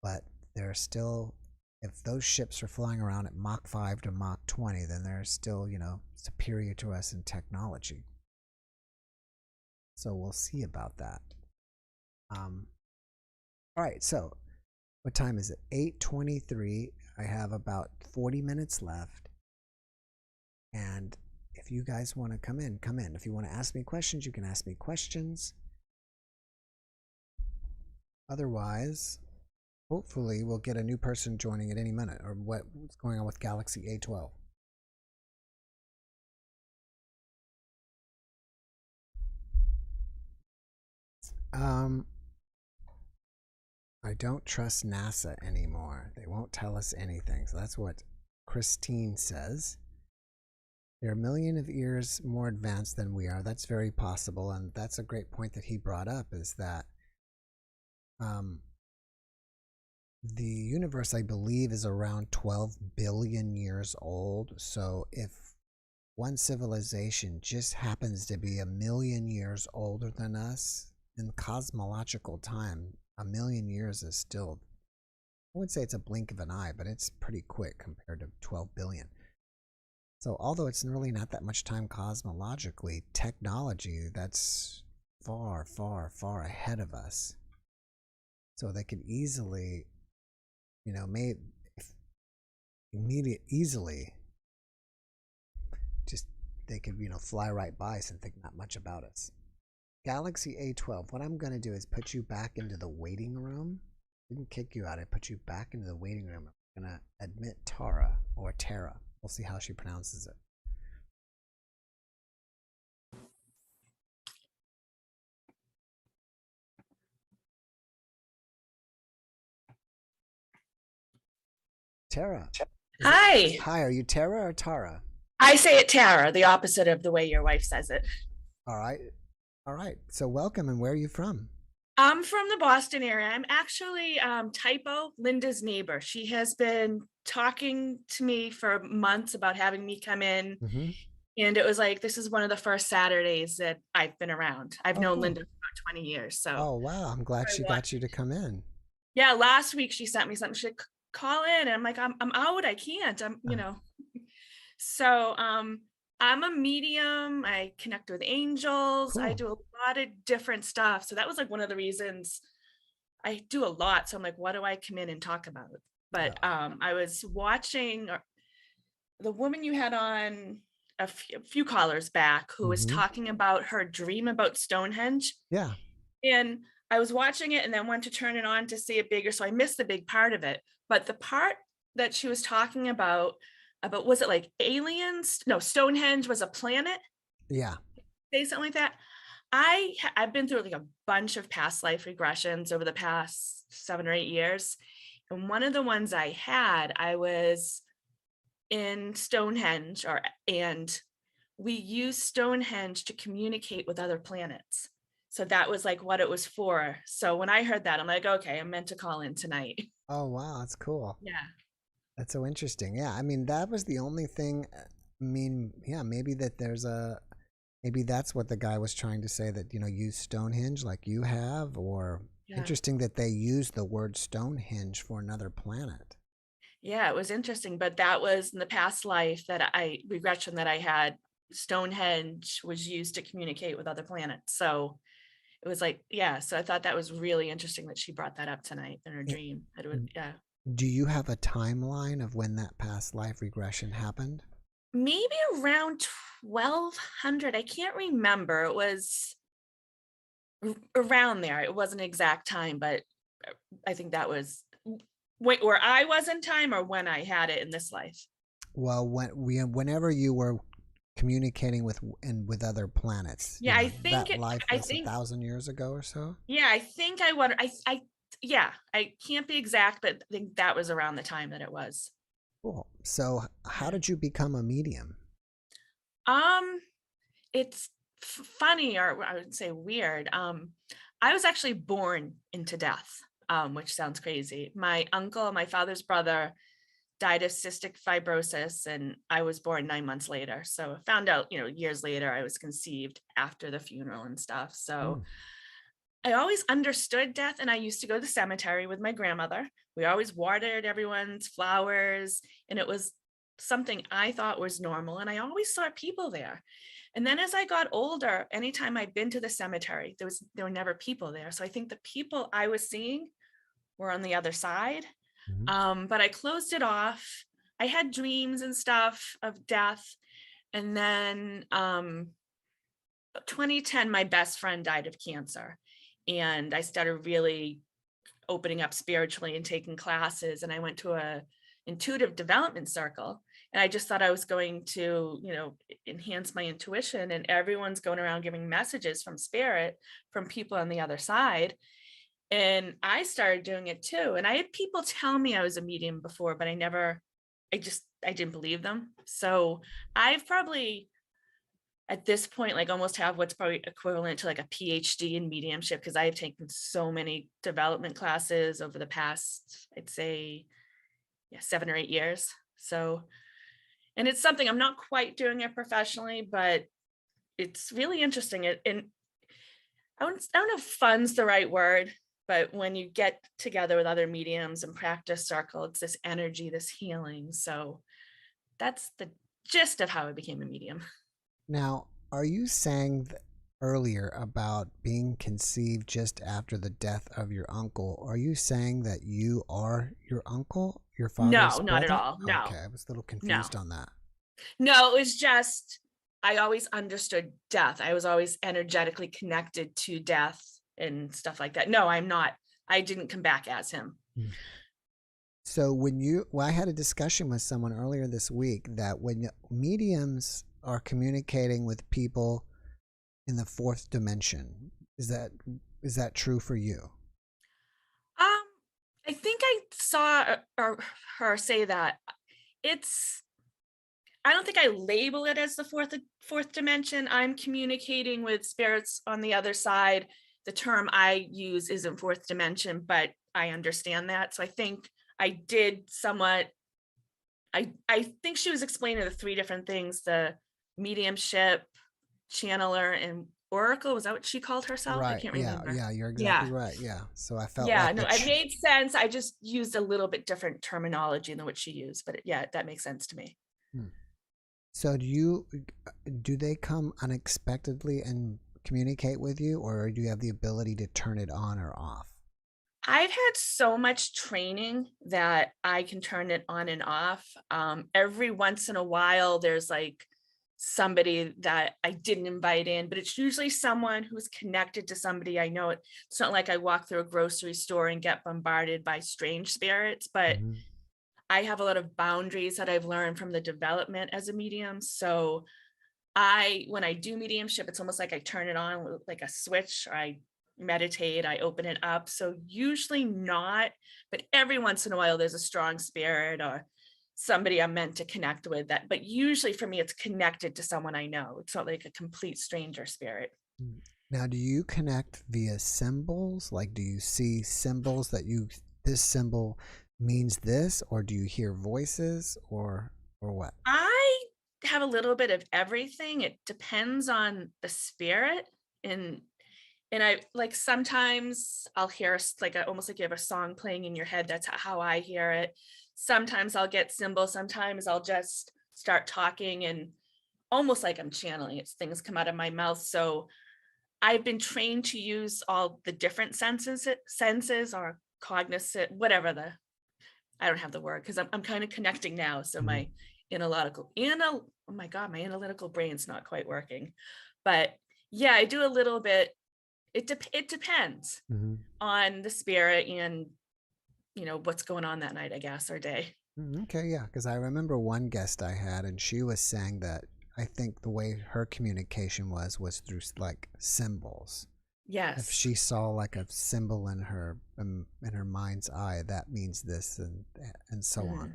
Speaker 1: but they're still, if those ships are flying around at Mach 5 to Mach 20, then they're still, superior to us in technology. So we'll see about that. All right, so what time is it? 8:23. I have about 40 minutes left. And if you guys want to come in, come in. If you want to ask me questions, you can ask me questions. Otherwise, hopefully we'll get a new person joining at any minute. Or what's going on with Galaxy A12? I don't trust NASA anymore. They won't tell us anything. So that's what Christine says. They're a million of years more advanced than we are. That's very possible. And that's a great point that he brought up, is that the universe, I believe, is around 12 billion years old. So if one civilization just happens to be a million years older than us, in cosmological time, a million years is still, I wouldn't say it's a blink of an eye, but it's pretty quick compared to 12 billion. So although it's really not that much time cosmologically, technology, that's far, far, far ahead of us. So they could easily, you know, easily just, they could, you know, fly right by us and think not much about us. Galaxy A12, what I'm going to do is put you back into the waiting room. I didn't kick you out. I put you back into the waiting room. I'm going to admit Tara, or Tara. We'll see how she pronounces it. Tara.
Speaker 8: Hi.
Speaker 1: Hi, are you Tara or Tara?
Speaker 8: I say it Tara, the opposite of the way your wife says it.
Speaker 1: All right. All right. So welcome, and where are you from?
Speaker 8: I'm from the Boston area. I'm actually Typo, Linda's neighbor. She has been talking to me for months about having me come in.
Speaker 1: Mm-hmm.
Speaker 8: And it was like, this is one of the first Saturdays that I've been around. I've known
Speaker 1: cool.
Speaker 8: Linda for about 20 years. So.
Speaker 1: Oh, wow. I'm glad she got you to come in.
Speaker 8: Yeah. Last week she sent me something. She said, call in. And I'm like, I'm out. I can't. You know. So I'm a medium. I connect with angels.
Speaker 1: Cool.
Speaker 8: I do a lot of different stuff. So that was like one of the reasons I do a lot. So I'm like, what do I come in and talk about? But I was watching the woman you had on a few callers back who was talking about her dream about Stonehenge.
Speaker 1: Yeah.
Speaker 8: And I was watching it and then went to turn it on to see it bigger. So I missed the big part of it. But the part that she was talking about, was it like aliens? No, Stonehenge was a planet.
Speaker 1: Yeah.
Speaker 8: Say something like that. I've been through like a bunch of past life regressions over the past 7 or 8 years. And one of the ones I had, I was in Stonehenge, and we used Stonehenge to communicate with other planets. So that was like what it was for. So when I heard that, I'm like, okay, I'm meant to call in tonight.
Speaker 1: Oh, wow. That's cool.
Speaker 8: Yeah.
Speaker 1: That's so interesting. Yeah. I mean, that was the only thing. I mean, yeah, maybe maybe that's what the guy was trying to say, that, you know, use Stonehenge like you have, or interesting that they used the word Stonehenge for another planet.
Speaker 8: Yeah, it was interesting, but that was in the past life regression that I had. Stonehenge was used to communicate with other planets. So it was like, yeah. So I thought that was really interesting that she brought that up tonight in her dream. Yeah.
Speaker 1: Do you have a timeline of when that past life regression happened?
Speaker 8: Maybe around 1200. I can't remember. It was around there. It wasn't an exact time, but I think that was where I was in time, or when I had it in this life.
Speaker 1: Well, whenever you were communicating with other planets.
Speaker 8: Yeah, I think
Speaker 1: that life was 1,000 years ago or so.
Speaker 8: Yeah, I think I can't be exact, but I think that was around the time that it was.
Speaker 1: Cool. So how did you become a medium?
Speaker 8: It's funny, or I would say weird. I was actually born into death, which sounds crazy. My uncle, my father's brother, died of cystic fibrosis, and I was born 9 months later. So I found out, years later, I was conceived after the funeral and stuff. So I always understood death, and I used to go to the cemetery with my grandmother. We always watered everyone's flowers, and it was something I thought was normal, and I always saw people there. And then as I got older, anytime I'd been to the cemetery, there were never people there. So I think the people I was seeing were on the other side. But I closed it off. I had dreams and stuff of death. And then 2010, my best friend died of cancer. And I started really opening up spiritually and taking classes. And I went to a intuitive development circle. And I just thought I was going to, enhance my intuition. And everyone's going around giving messages from spirit, from people on the other side. And I started doing it too. And I had people tell me I was a medium before, but I didn't believe them. So I've probably, at this point, like almost have what's probably equivalent to like a PhD in mediumship, because I've taken so many development classes over the past, I'd say, 7 or 8 years. So, and it's something I'm not quite doing it professionally, but it's really interesting. And I don't know if fun's the right word, but when you get together with other mediums and practice circle, it's this energy, this healing. So that's the gist of how I became a medium.
Speaker 1: Now, are you saying earlier about being conceived just after the death of your uncle? Are you saying that you are your uncle, your father's
Speaker 8: No,
Speaker 1: brother?
Speaker 8: not at all. No.
Speaker 1: Okay, I was a little confused on that.
Speaker 8: No, it was just, I always understood death. I was always energetically connected to death and stuff like that. No, I'm not. I didn't come back as him.
Speaker 1: So I had a discussion with someone earlier this week that when mediums are communicating with people in the fourth dimension, is that true for you?
Speaker 8: I think I saw her say that I don't think I label it as the fourth dimension. I'm communicating with spirits on the other side. The term I use isn't fourth dimension, but I understand that. So I think I did somewhat, I think she was explaining the 3 different things: the mediumship, channeler, and oracle. Was that what she called herself?
Speaker 1: Right.
Speaker 8: I can't remember.
Speaker 1: Yeah, you're exactly right. Yeah. So I felt
Speaker 8: Yeah,
Speaker 1: like
Speaker 8: no, it made sense. I just used a little bit different terminology than what she used, but yeah, that makes sense to me.
Speaker 1: So do they come unexpectedly and communicate with you, or do you have the ability to turn it on or off?
Speaker 8: I've had so much training that I can turn it on and off. Every once in a while, there's like somebody that I didn't invite in, but it's usually someone who's connected to somebody I know. It's not like I walk through a grocery store and get bombarded by strange spirits, but I have a lot of boundaries that I've learned from the development as a medium. So when I do mediumship, it's almost like I turn it on with like a switch, or I meditate, I open it up. So usually not, but every once in a while there's a strong spirit or somebody I'm meant to connect with that. But usually for me, it's connected to someone I know. It's not like a complete stranger spirit.
Speaker 1: Now, do you connect via symbols? Like, do you see symbols that this symbol means this, or do you hear voices, or what?
Speaker 8: I have a little bit of everything. It depends on the spirit. And I like, sometimes I'll hear like almost like you have a song playing in your head. That's how I hear it. Sometimes I'll get symbols. Sometimes I'll just start talking and almost like I'm channeling it. Things come out of my mouth. So I've been trained to use all the different senses or cognizant, whatever I don't have the word, because I'm kind of connecting now. So my oh my God, my analytical brain's not quite working. But yeah, I do a little bit. It depends on the spirit and, what's going on that night, I guess, or day.
Speaker 1: Okay, yeah, because I remember one guest I had, and she was saying that I think the way her communication was through like symbols.
Speaker 8: Yes.
Speaker 1: If she saw like a symbol in her mind's eye, that means this, and so on.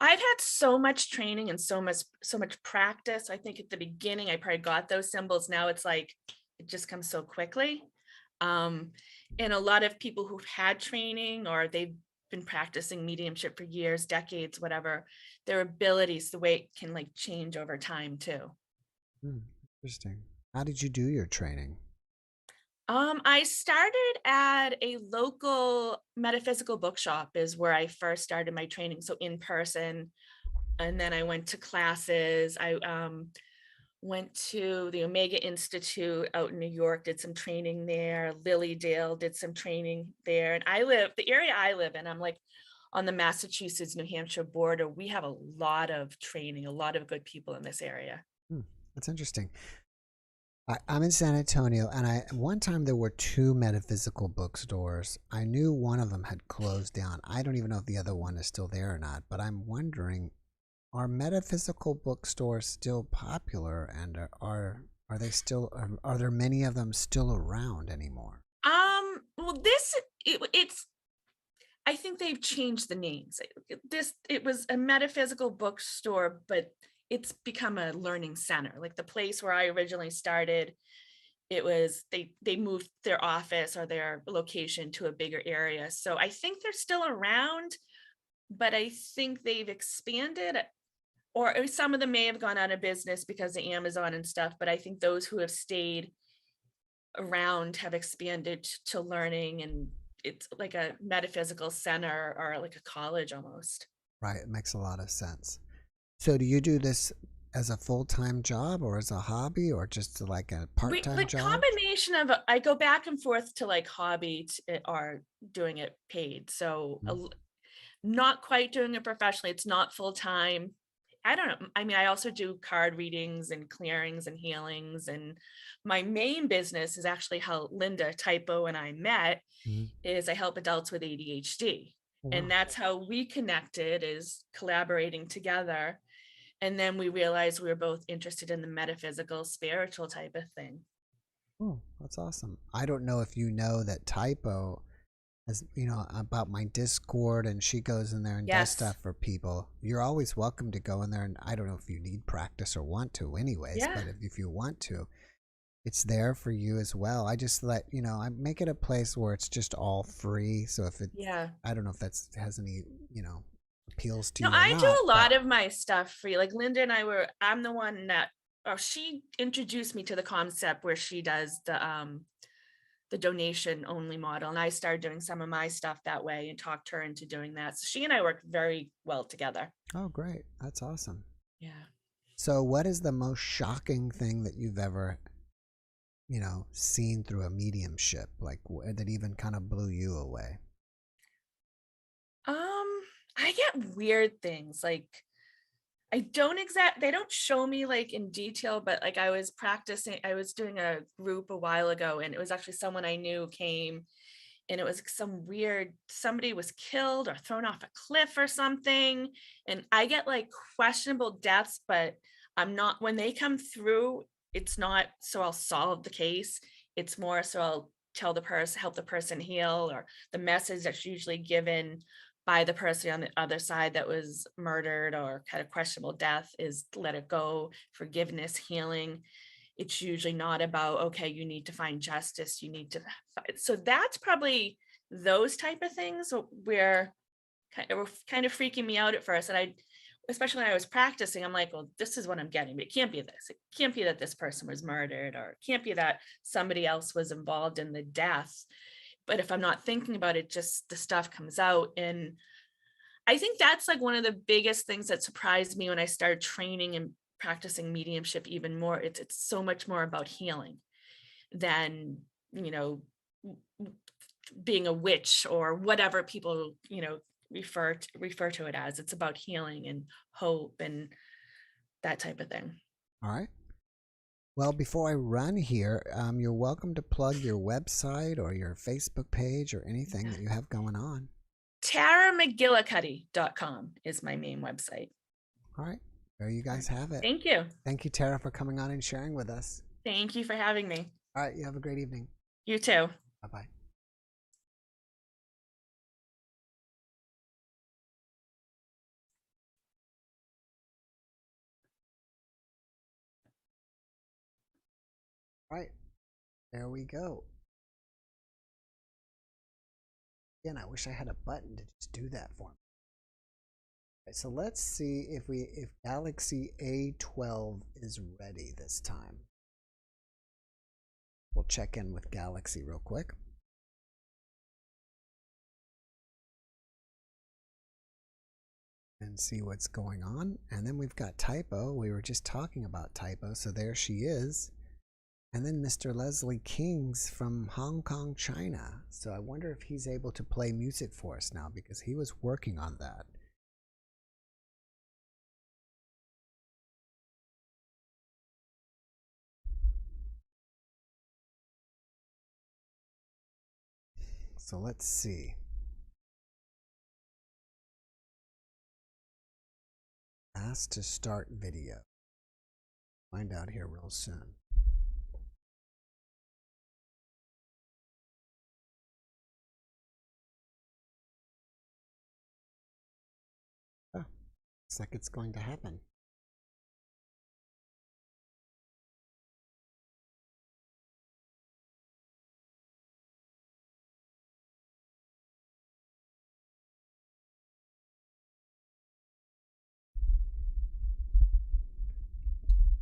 Speaker 8: I've had so much training and so much practice. I think at the beginning I probably got those symbols. Now it's like it just comes so quickly. And a lot of people who've had training or they've been practicing mediumship for years, decades, whatever, their abilities, the way it can like change over time too.
Speaker 1: Interesting. How did you do your training?
Speaker 8: I started at a local metaphysical bookshop is where I first started my training. So in person, and then I went to classes. I went to the Omega Institute out in New York, did some training there. Lilydale did some training there. And the area I live in, I'm like on the Massachusetts, New Hampshire border, we have a lot of training, a lot of good people in this area.
Speaker 1: That's interesting. I'm in San Antonio, and one time there were 2 metaphysical bookstores. I knew one of them had closed down. I don't even know if the other one is still there or not, but I'm wondering, are metaphysical bookstores still popular, and are they still, are there many of them still around anymore?
Speaker 8: Well, it's, I think they've changed the names. It was a metaphysical bookstore, but it's become a learning center. Like the place where I originally started, it was, they moved their office or their location to a bigger area. So I think they're still around, but I think they've expanded, or some of them may have gone out of business because of Amazon and stuff. But I think those who have stayed around have expanded to learning, and it's like a metaphysical center or like a college almost.
Speaker 1: Right, it makes a lot of sense. So do you do this as a full-time job or as a hobby or just like a part-time
Speaker 8: The
Speaker 1: job?
Speaker 8: combination of, I go back and forth to like hobby or doing it paid. So not quite doing it professionally. It's not full-time. I don't know. I mean, I also do card readings and clearings and healings. And my main business is actually how Linda, Typo, and I met, is I help adults with ADHD. And that's how we connected, is collaborating together. And then we realized we were both interested in the metaphysical, spiritual type of thing.
Speaker 1: Oh, that's awesome. I don't know if you know that Typo, as you know, about my Discord, and she goes in there and does stuff for people. You're always welcome to go in there, and I don't know if you need practice or want to anyways, but if you want to, it's there for you as well. I just I make it a place where it's just all free. So if it, I don't know if that's has any, appeals to you or
Speaker 8: I
Speaker 1: not,
Speaker 8: do a lot of my stuff free. Like Linda and I'm the one that, or she introduced me to the concept where she does the donation only model. And I started doing some of my stuff that way and talked her into doing that. So she and I work very well together.
Speaker 1: Oh, great. That's awesome.
Speaker 8: Yeah.
Speaker 1: So what is the most shocking thing that you've ever, seen through a mediumship, like that even kind of blew you away?
Speaker 8: I get weird things. Like they don't show me like in detail, but like I was doing a group a while ago, and it was actually someone I knew came, and it was somebody was killed or thrown off a cliff or something. And I get like questionable deaths, but when they come through, it's not so I'll solve the case. It's more so I'll help the person heal, or the message that's usually given by the person on the other side that was murdered or had a questionable death is let it go, forgiveness, healing. It's usually not about, okay, you need to find justice, you need to fight. So that's probably those type of things where were kind of freaking me out at first. And especially when I was practicing, I'm like, well, this is what I'm getting, but it can't be this. It can't be that this person was murdered, or it can't be that somebody else was involved in the death. But if I'm not thinking about it, just the stuff comes out. And I think that's like one of the biggest things that surprised me when I started training and practicing mediumship even more. It's so much more about healing than, being a witch or whatever people, refer to it as. It's about healing and hope and that type of thing.
Speaker 1: All right. Well, before I run here, you're welcome to plug your website or your Facebook page or anything that you have going on.
Speaker 8: TaraMcGillicuddy.com is my main website.
Speaker 1: All right. There you guys have it.
Speaker 8: Thank you.
Speaker 1: Thank you, Tara, for coming on and sharing with us.
Speaker 8: Thank you for having me.
Speaker 1: All right. You have a great evening.
Speaker 8: You too.
Speaker 1: Bye-bye. All right. There we go. Again, I wish I had a button to just do that for me. Okay, so let's see if Galaxy A12 is ready this time. We'll check in with Galaxy real quick. And see what's going on. And then we've got Typo. We were just talking about Typo, so there she is. And then Mr. Leslie King's from Hong Kong, China. So I wonder if he's able to play music for us now because he was working on that. So let's see. Ask to start video. Find out here real soon. Oh, looks like it's going to happen.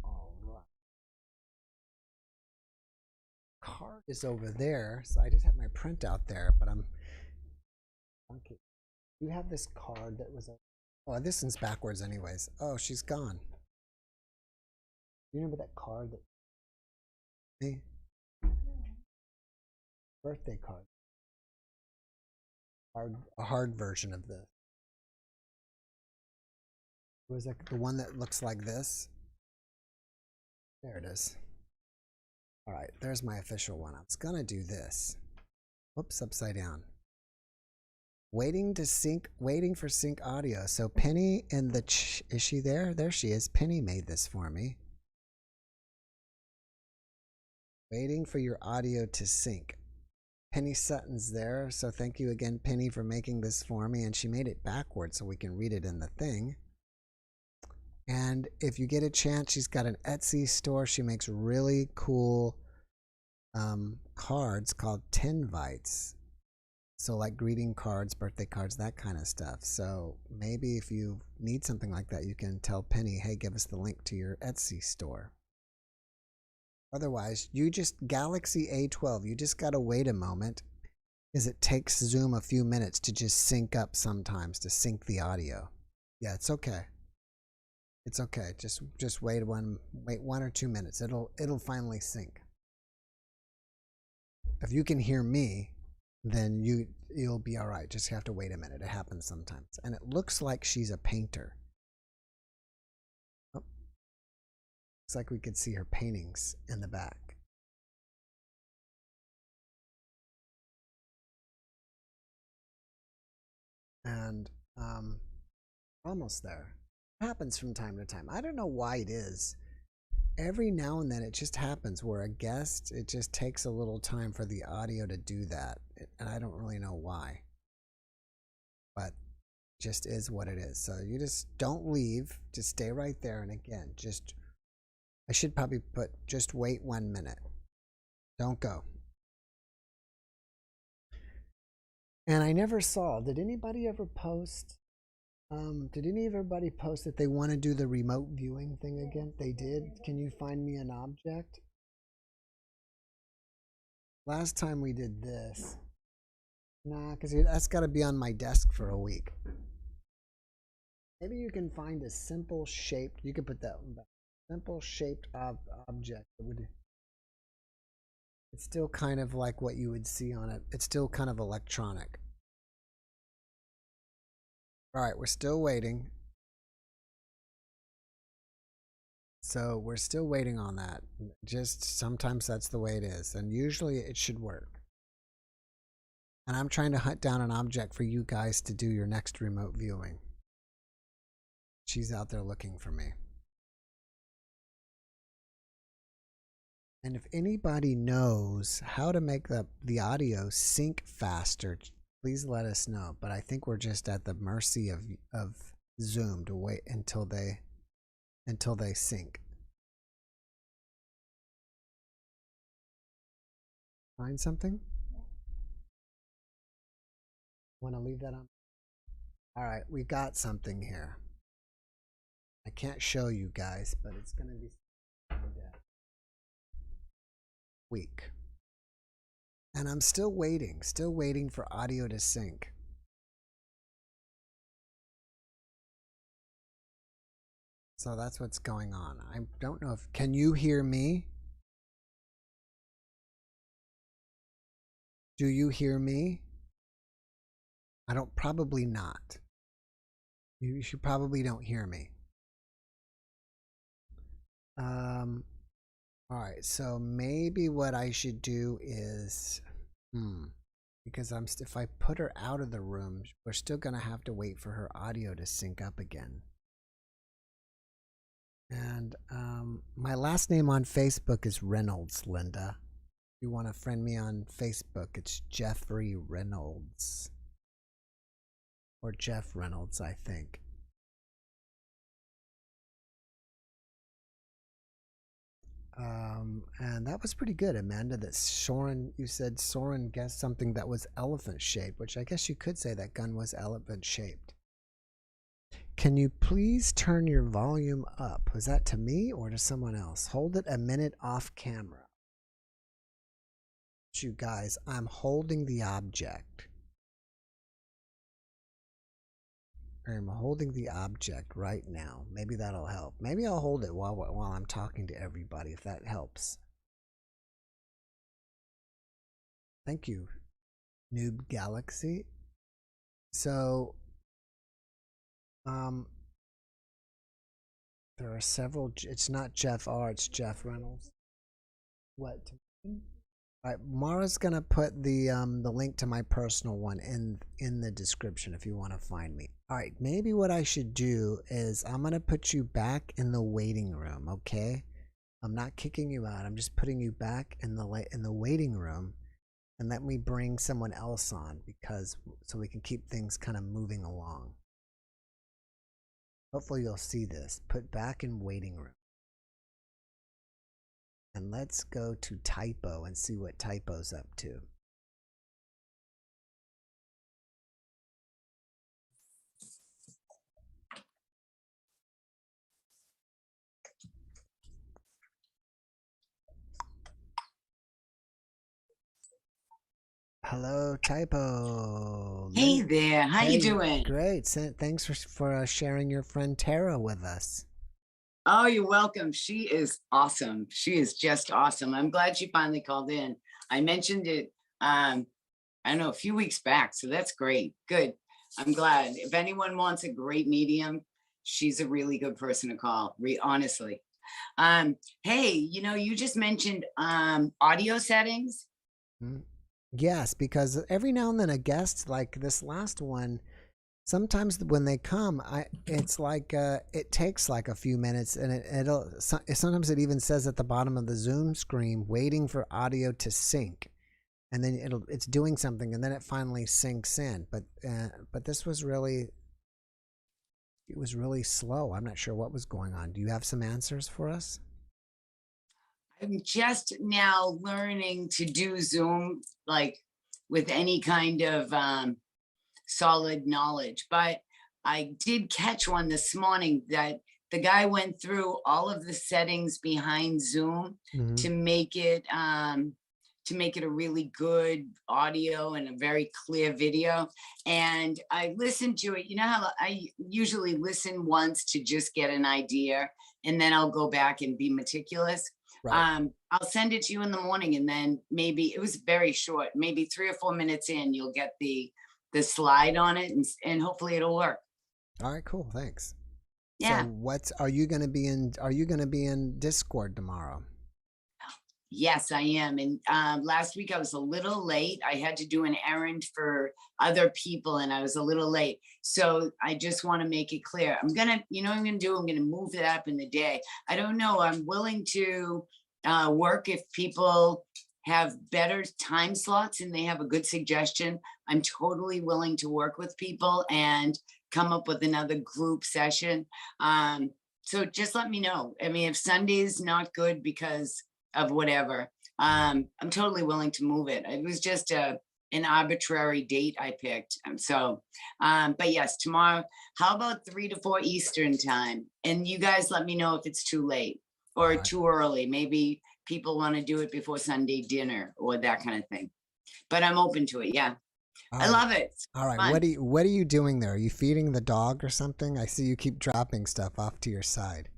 Speaker 1: All right. Card is over there, so I just have my printout there, but I'm okay. You have this card that was oh, this one's backwards anyways. Oh, she's gone. You remember that card that me? Birthday card. A hard version of this. It was like the one that looks like this. There it is. All right, there's my official one. I was gonna do this. Whoops, upside down. Waiting for sync audio. So Penny in the is she there? There she is. Penny made this for me. Waiting for your audio to sync. Penny Sutton's there, so thank you again, Penny, for making this for me. And she made it backwards so we can read it in the thing. And if you get a chance, she's got an Etsy store. She makes really cool cards called Tinvites. So like greeting cards, birthday cards, that kind of stuff. So maybe if you need something like that, you can tell Penny, hey, give us the link to your Etsy store. Otherwise, you just Galaxy A12, you just gotta wait a moment, because it takes Zoom a few minutes to just sync up sometimes, to sync the audio. Yeah, it's okay. It's okay. Just wait 1 or 2 minutes. It'll finally sync. If you can hear me, then you'll be all right. Just have to wait a minute. It happens sometimes. And it looks like she's a painter. Oh, looks like we could see her paintings in the back. And almost there. It happens from time to time. I don't know why it is. Every now and then it just happens where a guest, it just takes a little time for the audio to do that. And I don't really know why. But just is what it is. So you just don't leave. Just stay right there. And again, I should probably put just wait 1 minute. Don't go. And I never saw, did anybody ever post? Did anybody post that they want to do the remote viewing thing again? They did. Can you find me an object? Last time we did this. Nah, because that's got to be on my desk for a week. Maybe you can find a simple shaped, you could put that one back. Simple shaped object that would, it's still kind of like what you would see on it. It's still kind of electronic. All right, we're still waiting. So we're still waiting on that. Just sometimes that's the way it is. And usually it should work. And I'm trying to hunt down an object for you guys to do your next remote viewing. She's out there looking for me. And if anybody knows how to make the audio sync faster, please let us know. But I think we're just at the mercy of Zoom to wait until they sync. Find something? Want to leave that on? All right, we got something here. I can't show you guys, but it's going to be week. And I'm still waiting for audio to sync. So that's what's going on. I don't know if, can you hear me? Do you hear me? I don't, probably not. You should probably don't hear me. All right, so maybe what I should do is, because if I put her out of the room, we're still gonna have to wait for her audio to sync up again. And my last name on Facebook is Reynolds, Linda. If you want to friend me on Facebook, it's Jeffrey Reynolds. Or Jeff Reynolds, I think. And that was pretty good, Amanda. That Soren, you said Soren guessed something that was elephant shaped, which I guess you could say that gun was elephant shaped. Can you please turn your volume up? Was that to me or to someone else? Hold it a minute off camera. You guys, I'm holding the object. I'm holding the object right now. Maybe that'll help. Maybe I'll hold it while I'm talking to everybody, if that helps. Thank you, Noob Galaxy. So, there are several. It's not Jeff R. It's Jeff Reynolds. What? All right, Mara's gonna put the link to my personal one in the description if you want to find me. All right, maybe what I should do is I'm gonna put you back in the waiting room. Okay, I'm not kicking you out. I'm just putting you back in the waiting room, and let me bring someone else on so we can keep things kind of moving along. Hopefully you'll see this. Put back in waiting room. And let's go to Typo and see what Typo's up to. Hello, Typo.
Speaker 9: Hey there, how you doing?
Speaker 1: Great. Thanks for sharing your friend Tara with us.
Speaker 9: Oh, you're welcome. She is awesome. She is just awesome. I'm glad she finally called in. I mentioned it, I don't know, a few weeks back, so that's great. Good. I'm glad. If anyone wants a great medium, she's a really good person to call, honestly. Hey, you just mentioned audio settings.
Speaker 1: Yes, because every now and then a guest like this last one, sometimes when they come, it's like it takes like a few minutes, and sometimes it even says at the bottom of the Zoom screen, waiting for audio to sync, and then it's doing something, and then it finally syncs in. But this was really slow. I'm not sure what was going on. Do you have some answers for us?
Speaker 9: I'm just now learning to do Zoom, like with any kind of solid knowledge, but I did catch one this morning that the guy went through all of the settings behind Zoom to make it a really good audio and a very clear video. And I listened to it. You know how I usually listen once to just get an idea, and then I'll go back and be meticulous. Right. I'll send it to you in the morning, and then maybe it was very short, maybe 3 or 4 minutes in, you'll get the slide on it, and hopefully it'll work.
Speaker 1: All right, cool. Thanks.
Speaker 9: Yeah.
Speaker 1: So are you going to be in Discord tomorrow?
Speaker 9: Yes, I am. And last week I was a little late. I had to do an errand for other people, and I was a little late. So I just want to make it clear. I'm going to move it up in the day. I don't know. I'm willing to work if people have better time slots and they have a good suggestion. I'm totally willing to work with people and come up with another group session. So just let me know. I mean, if Sunday's not good because of whatever, I'm totally willing to move it. It was just an arbitrary date I picked. But yes, tomorrow, how about 3 to 4 Eastern time? And you guys let me know if it's too late or too early. Maybe people want to do it before Sunday dinner or that kind of thing. But I'm open to it. Yeah. I love it.
Speaker 1: All right. Fun. What are you doing there? Are you feeding the dog or something? I see you keep dropping stuff off to your side.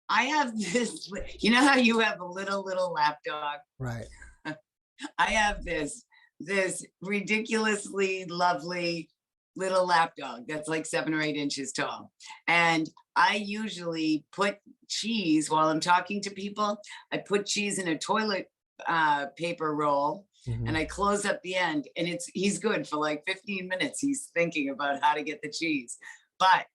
Speaker 9: I have this, you know how you have a little lap dog?
Speaker 1: Right.
Speaker 9: I have this this ridiculously lovely little lap dog that's like 7 or 8 inches tall. And I usually put cheese while I'm talking to people. I put cheese in a toilet paper roll and I close up the end, and he's good for like 15 minutes. He's thinking about how to get the cheese. But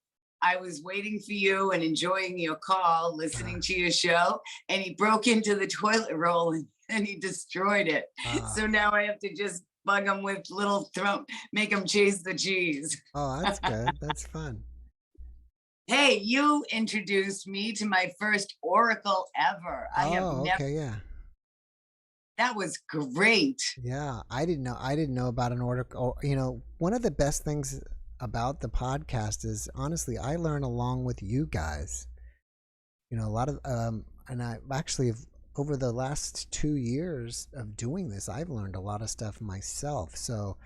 Speaker 9: I was waiting for you and enjoying your call, listening to your show, and he broke into the toilet roll and he destroyed it. So now I have to just bug him with little make him chase the cheese.
Speaker 1: Oh, that's good. That's fun.
Speaker 9: Hey, you introduced me to my first oracle ever. I have never.
Speaker 1: Okay, yeah.
Speaker 9: That was great.
Speaker 1: Yeah, I didn't know about an oracle. You know, one of the best things about the podcast is honestly, I learn along with you guys. You know, a lot of and I actually have, over the last 2 years of doing this, I've learned a lot of stuff myself. So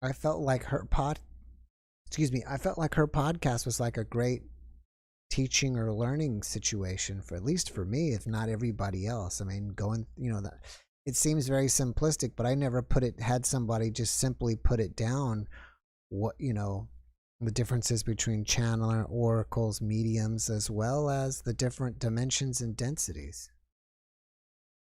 Speaker 1: I felt like her podcast was like a great teaching or learning situation, for at least for me, if not everybody else. I mean, it seems very simplistic, but I never had somebody just simply put it down, what, the differences between channeler, oracles, mediums, as well as the different dimensions and densities.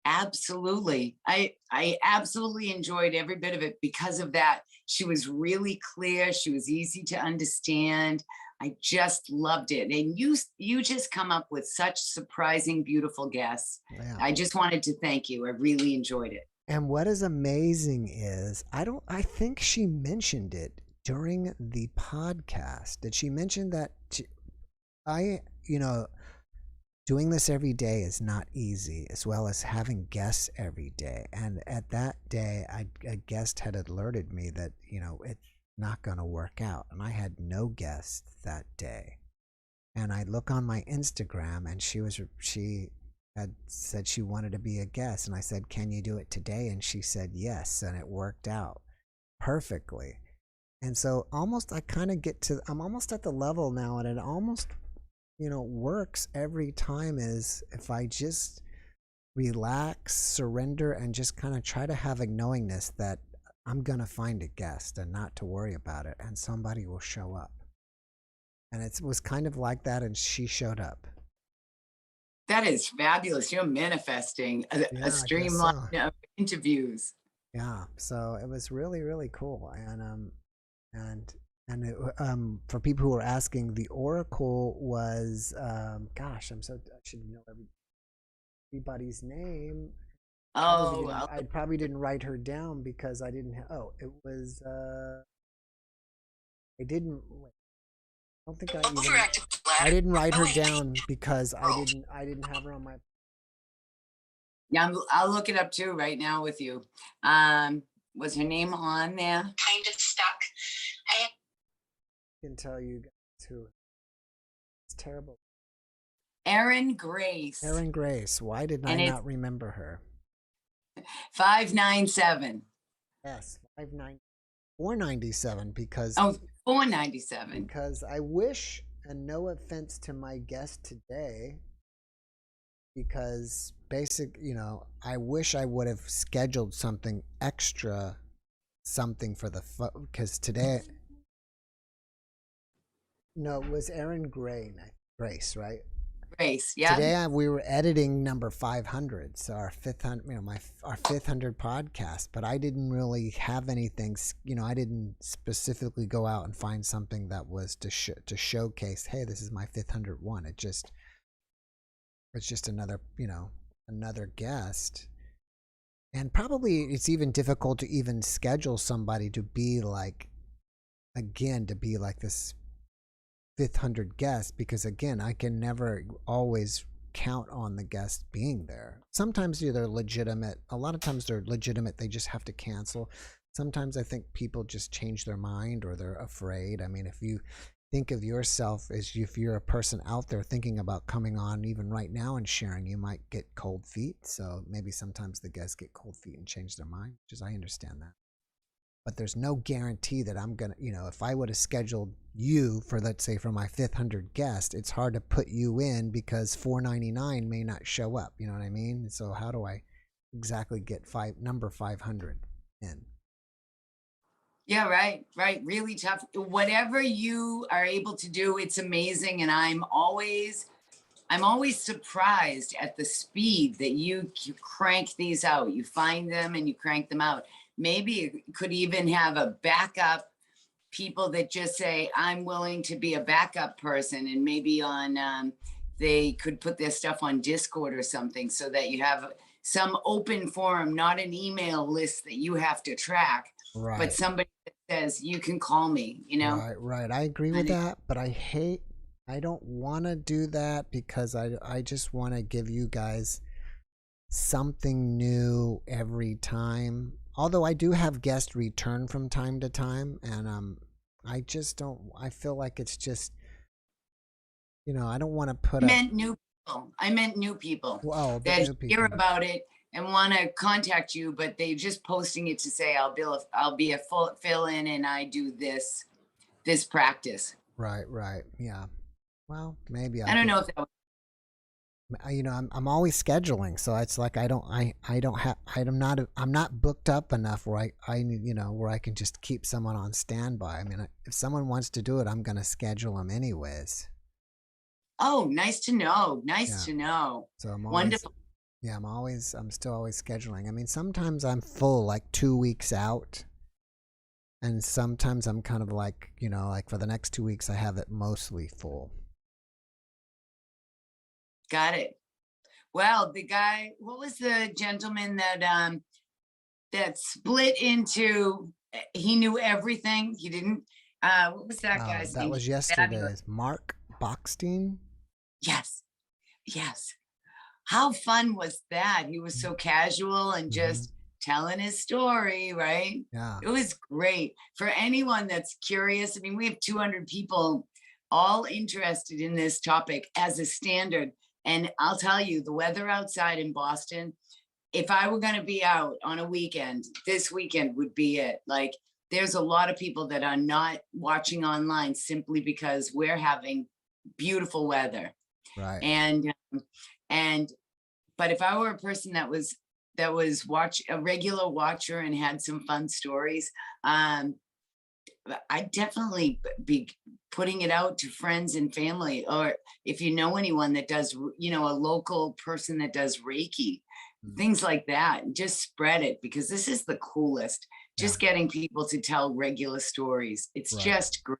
Speaker 9: Absolutely. I absolutely enjoyed every bit of it because of that. She was really clear. She was easy to understand. I just loved it. And you just come up with such surprising, beautiful guests. Yeah. I just wanted to thank you. I really enjoyed it.
Speaker 1: And what is amazing is, I think she mentioned it during the podcast. Did she mention that doing this every day is not easy, as well as having guests every day. And at that day, a guest had alerted me that, it's not going to work out. And I had no guests that day. And I look on my Instagram, and she had said she wanted to be a guest. And I said, can you do it today? And she said yes. And it worked out perfectly. And so I'm almost at the level now, and it almost works every time, is if I just relax, surrender, and just kind of try to have a knowingness that I'm going to find a guest and not to worry about it, and somebody will show up. And it was kind of like that, and she showed up.
Speaker 9: That is fabulous. You're manifesting a streamline of interviews.
Speaker 1: Yeah, so it was really, really cool. And for people who are asking, the oracle was, I should know everybody's name. I probably didn't write her down because I didn't. It was. I didn't. I don't think I didn't write her down because I didn't have her on my.
Speaker 9: Yeah, I'll look it up too right now with you. Was her name on there?
Speaker 10: Kind of stuck.
Speaker 1: I can tell you guys who. It's terrible.
Speaker 9: Erin Grace.
Speaker 1: Erin Grace. Why did I not remember her?
Speaker 9: 597.
Speaker 1: Yes, 497 because.
Speaker 9: 497.
Speaker 1: Because I wish, and no offense to my guest today, because I wish I would have scheduled something extra, something for because today. No, it was Erin Grace, right?
Speaker 9: Grace, yeah.
Speaker 1: Today we were editing number 500, so our 500, our 500 podcast. But I didn't really have anything. I didn't specifically go out and find something that was to showcase. Hey, this is my 500 one. It's just another another guest. And probably it's even difficult to even schedule somebody to be like this 500 guest, because again, I can never always count on the guest being there. Sometimes they're legitimate. A lot of times they're legitimate. They just have to cancel. Sometimes I think people just change their mind or they're afraid. I mean, if you think of yourself as if you're a person out there thinking about coming on even right now and sharing, you might get cold feet. So maybe sometimes the guests get cold feet and change their mind, which is, I understand that. But there's no guarantee that I'm going to, if I would have scheduled you for, let's say, for my 500 guest, it's hard to put you in because 499 may not show up. You know what I mean? So how do I exactly get number 500? in.
Speaker 9: Yeah, right, right. Really tough. Whatever you are able to do, it's amazing. And I'm always surprised at the speed that you crank these out. You find them and you crank them out. Maybe you could even have a backup people that just say, I'm willing to be a backup person. And maybe on, they could put their stuff on Discord or something so that you have some open forum, not an email list that you have to track,
Speaker 1: Right.
Speaker 9: but somebody that says, you can call me, you know?
Speaker 1: Right. I agree with that, but I don't want to do that because I just want to give you guys something new every time. Although I do have guests return from time to time, and I just don't. I feel like it's just, I don't want to put
Speaker 9: I meant new people. I meant new people that
Speaker 1: new
Speaker 9: hear
Speaker 1: people.
Speaker 9: about it and want to contact you, but they just posting it to say, I'll be a full fill-in and I do this practice.
Speaker 1: Right. Yeah. Well, maybe
Speaker 9: I don't know if that was
Speaker 1: I'm always scheduling, so it's like I'm not booked up enough where I where I can just keep someone on standby. I mean, if someone wants to do it, I'm gonna schedule them anyways.
Speaker 9: Oh, nice to know. Nice to know.
Speaker 1: So I'm always,
Speaker 9: wonderful.
Speaker 1: Yeah, I'm still always scheduling. I mean, sometimes I'm full like 2 weeks out, and sometimes I'm kind of like, like for the next 2 weeks I have it mostly full.
Speaker 9: Got it. Well, the guy, what was the gentleman that split into, he knew everything. He didn't, what was that guy's name?
Speaker 1: That was yesterday's. Mark Bockstein?
Speaker 9: Yes. How fun was that? He was so casual and just telling his story, right?
Speaker 1: Yeah.
Speaker 9: It was great. For anyone that's curious, I mean, we have 200 people all interested in this topic as a standard. And I'll tell you, the weather outside in Boston, if I were going to be out on a weekend, this weekend would be it. Like, there's a lot of people that are not watching online simply because we're having beautiful weather.
Speaker 1: Right.
Speaker 9: But if I were a person that was a regular watcher and had some fun stories, I'd definitely be putting it out to friends and family, or if you know anyone that does, a local person that does Reiki, things like that, just spread it, because this is the coolest. Just getting people to tell regular stories. It's just great.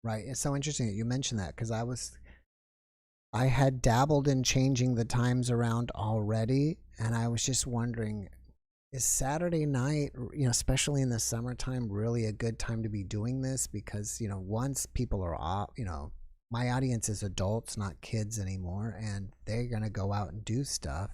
Speaker 1: Right. It's so interesting that you mentioned that, because I had dabbled in changing the times around already, and I was just wondering, is Saturday night, especially in the summertime, really a good time to be doing this? Because, once people are off, my audience is adults, not kids anymore, and they're going to go out and do stuff.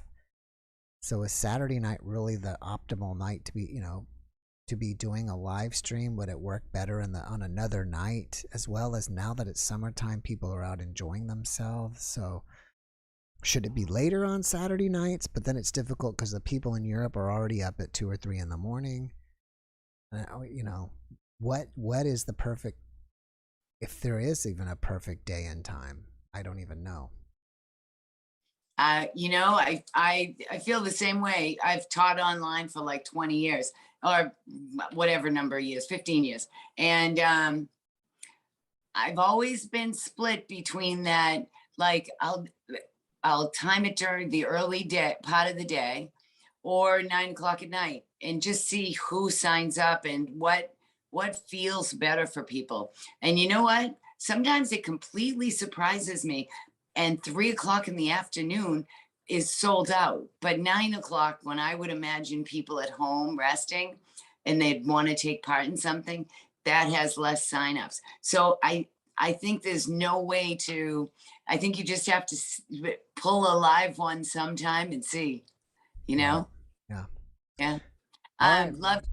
Speaker 1: So is Saturday night really the optimal night to be doing a live stream? Would it work better on another night, as well as now that it's summertime, people are out enjoying themselves? So should it be later on Saturday nights? But then it's difficult because the people in Europe are already up at 2 or 3 in the morning. What is the perfect, if there is even a perfect day and time? I don't even know.
Speaker 9: I feel the same way. I've taught online for like 20 years or whatever number of years, 15 years. And I've always been split between that. Like I'll time it during the early day part of the day, or 9 o'clock at night, and just see who signs up and what feels better for people. And you know what? Sometimes it completely surprises me. And 3 o'clock in the afternoon is sold out. But 9 o'clock, when I would imagine people at home resting and they'd want to take part in something, that has less signups. So I think there's no way to, I think you just have to pull a live one sometime and see,
Speaker 1: Yeah.
Speaker 9: Yeah.
Speaker 1: Right.
Speaker 9: Love.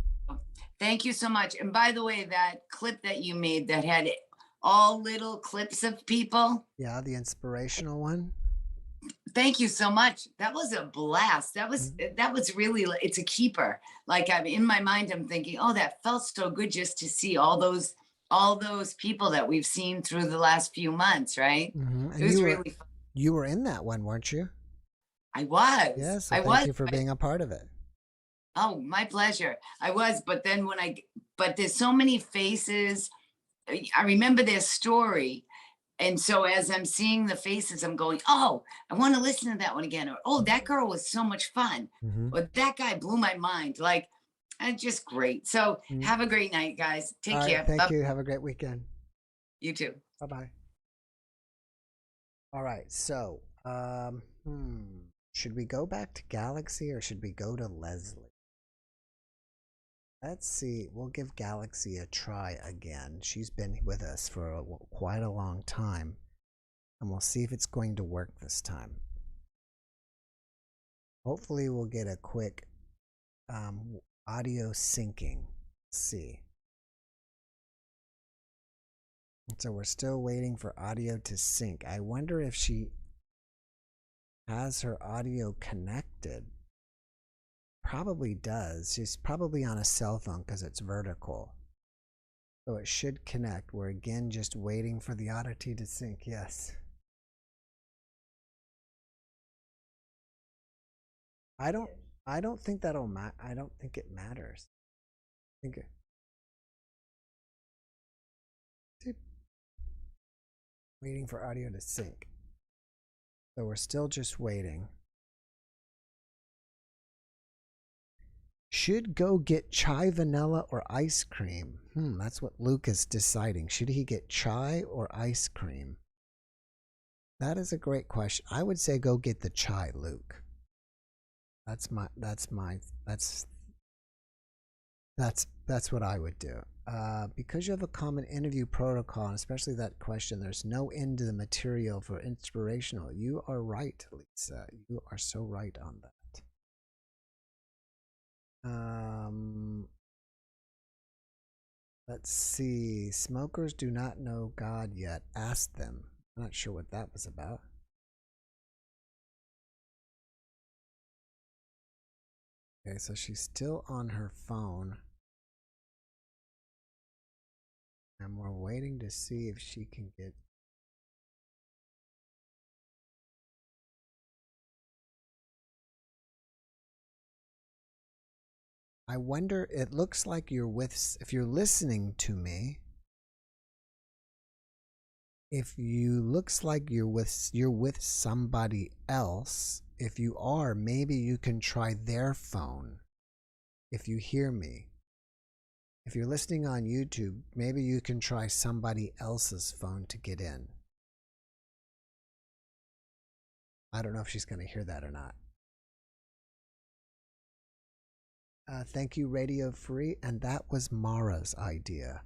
Speaker 9: Thank you so much. And by the way, that clip that you made that had all little clips of people.
Speaker 1: Yeah, the inspirational one.
Speaker 9: Thank you so much. That was a blast. That was really, it's a keeper. Like, I'm in my mind, I'm thinking, oh, that felt so good just to see all those people that we've seen through the last few months, right?
Speaker 1: And
Speaker 9: it was really fun.
Speaker 1: You were in that one, weren't you?
Speaker 9: I was.
Speaker 1: Yes. Yeah, so
Speaker 9: I
Speaker 1: thank
Speaker 9: was.
Speaker 1: you for being a part of it.
Speaker 9: Oh, my pleasure. I was, but then but there's so many faces. I remember their story. And so as I'm seeing the faces, I'm going, oh, I want to listen to that one again. Or, oh, that girl was so much fun.
Speaker 1: Mm-hmm.
Speaker 9: Or that guy blew my mind. Like, just great. So
Speaker 1: Mm.
Speaker 9: have a great night, guys. Take
Speaker 1: All right,
Speaker 9: care.
Speaker 1: thank you. Have a great weekend.
Speaker 9: You too.
Speaker 1: Bye-bye. All right, so should we go back to Galaxy or should we go to Leslie? Let's see. We'll give Galaxy a try again. She's been with us for quite a long time, and we'll see if it's going to work this time. Hopefully, we'll get a quick audio syncing. Let's see. So we're still waiting for audio to sync. I wonder if she has her audio connected. Probably does. She's probably on a cell phone because it's vertical. So it should connect. We're again just waiting for the oddity to sync. Yes. I don't think that'll I don't think it matters. I think waiting for audio to sync. So we're still just waiting. Should go get chai, vanilla, or ice cream? That's what Luke is deciding. Should he get chai or ice cream? That is a great question. I would say go get the chai, Luke. That's what I would do. Because you have a common interview protocol, and especially that question, there's no end to the material for inspirational. You are right, Lisa. You are so right on that. Let's see. Smokers do not know God yet. Ask them. I'm not sure what that was about. Okay, so she's still on her phone. And we're waiting to see if she can get... I wonder, it looks like you're with, if you're listening to me, if you looks like you're with somebody else. If you are, maybe you can try their phone. If you hear me. If you're listening on YouTube, maybe you can try somebody else's phone to get in. I don't know if she's going to hear that or not. Thank you, Radio Free. And that was Mara's idea.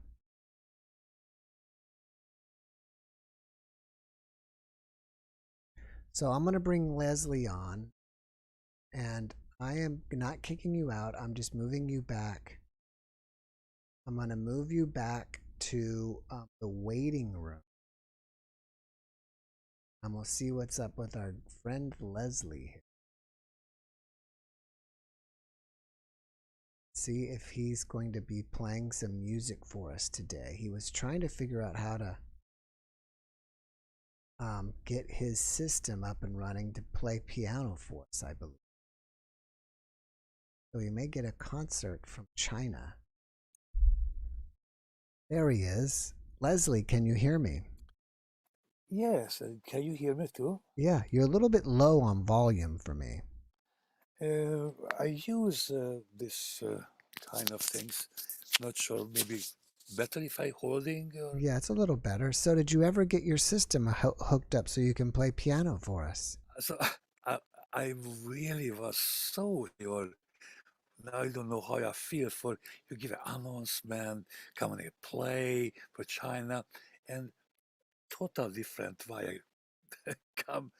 Speaker 1: So I'm going to bring Leslie on. And I am not kicking you out. I'm just moving you back. I'm going to move you back to the waiting room. And we'll see what's up with our friend Leslie. See if he's going to be playing some music for us today. He was trying to figure out how to get his system up and running to play piano for us, I believe. So we may get a concert from China. There he is. Leslie, can you hear me?
Speaker 10: Yes, can you hear me too?
Speaker 1: Yeah, you're a little bit low on volume for me.
Speaker 10: I use this kind of things. Not sure, maybe better if I holding. Or...
Speaker 1: Yeah, it's a little better. So did you ever get your system hooked up so you can play piano for us?
Speaker 10: So I really was so your. Now I don't know how I feel for you give an announcement, come and play for China, and total different why I come.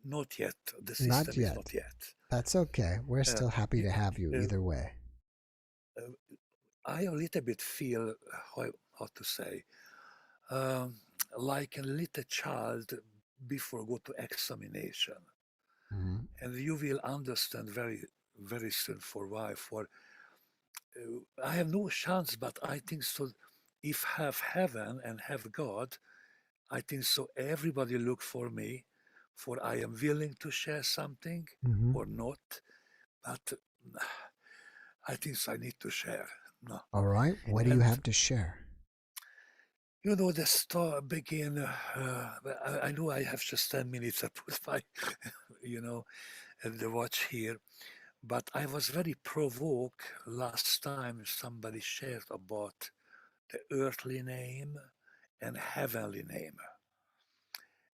Speaker 10: Not yet. The system
Speaker 1: Not
Speaker 10: is
Speaker 1: yet.
Speaker 10: not yet.
Speaker 1: That's okay. We're still happy to have you either way.
Speaker 10: I a little bit feel, how to say, like a little child before go to examination.
Speaker 1: Mm-hmm.
Speaker 10: And you will understand very, very soon for why. For I have no chance, but I think so. If have heaven and have God, I think so. Everybody look for me, for I am willing to share something
Speaker 1: Mm-hmm.
Speaker 10: or not. But I think I need to share. No.
Speaker 1: All right. What do you
Speaker 10: And
Speaker 1: have to share?
Speaker 10: you know, the story began. I know I have just 10 minutes. I put my, you know, the watch here. But I was very provoked last time somebody shared about the earthly name and heavenly name.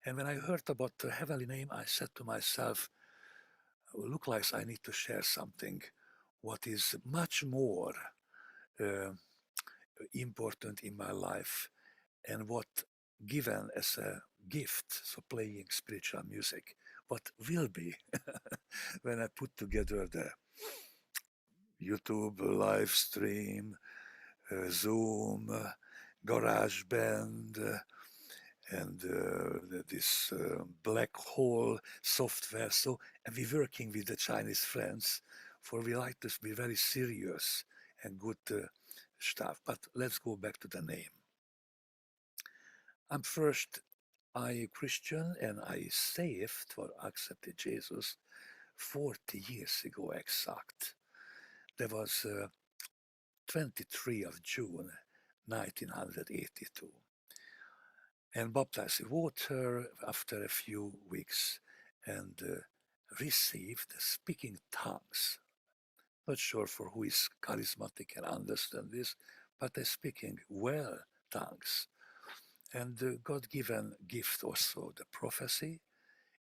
Speaker 10: And when I heard about the heavenly name, I said to myself, look like I need to share something what is much more uh, important in my life and what given as a gift, so playing spiritual music, what will be when I put together the YouTube live stream, Zoom, GarageBand, and this black hole software. So, and we're working with the Chinese friends, for we like to be very serious and good stuff. But let's go back to the name. I'm first, I Christian and I saved or accepted Jesus 40 years ago exact. There was 23 of June 1982. And baptized in water after a few weeks and received speaking tongues. Not sure for who is charismatic and understand this, but speaking well tongues. And the God-given gift also, the prophecy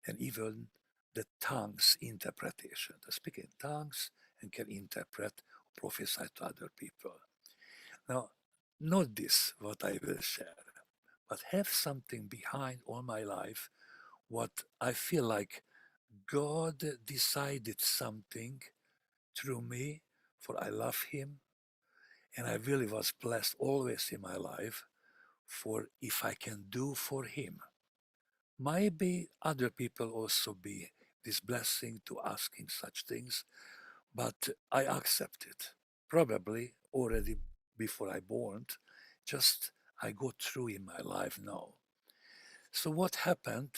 Speaker 10: and even the tongues interpretation. The speaking tongues and can interpret, prophesy to other people. Now, not this, what I will share, but have something behind all my life, what I feel like God decided something through me, for I love Him, and I really was blessed always in my life, for if I can do for Him. Maybe other people also be this blessing to asking such things, but I accept it. Probably already before I born, just I go through in my life now. So what happened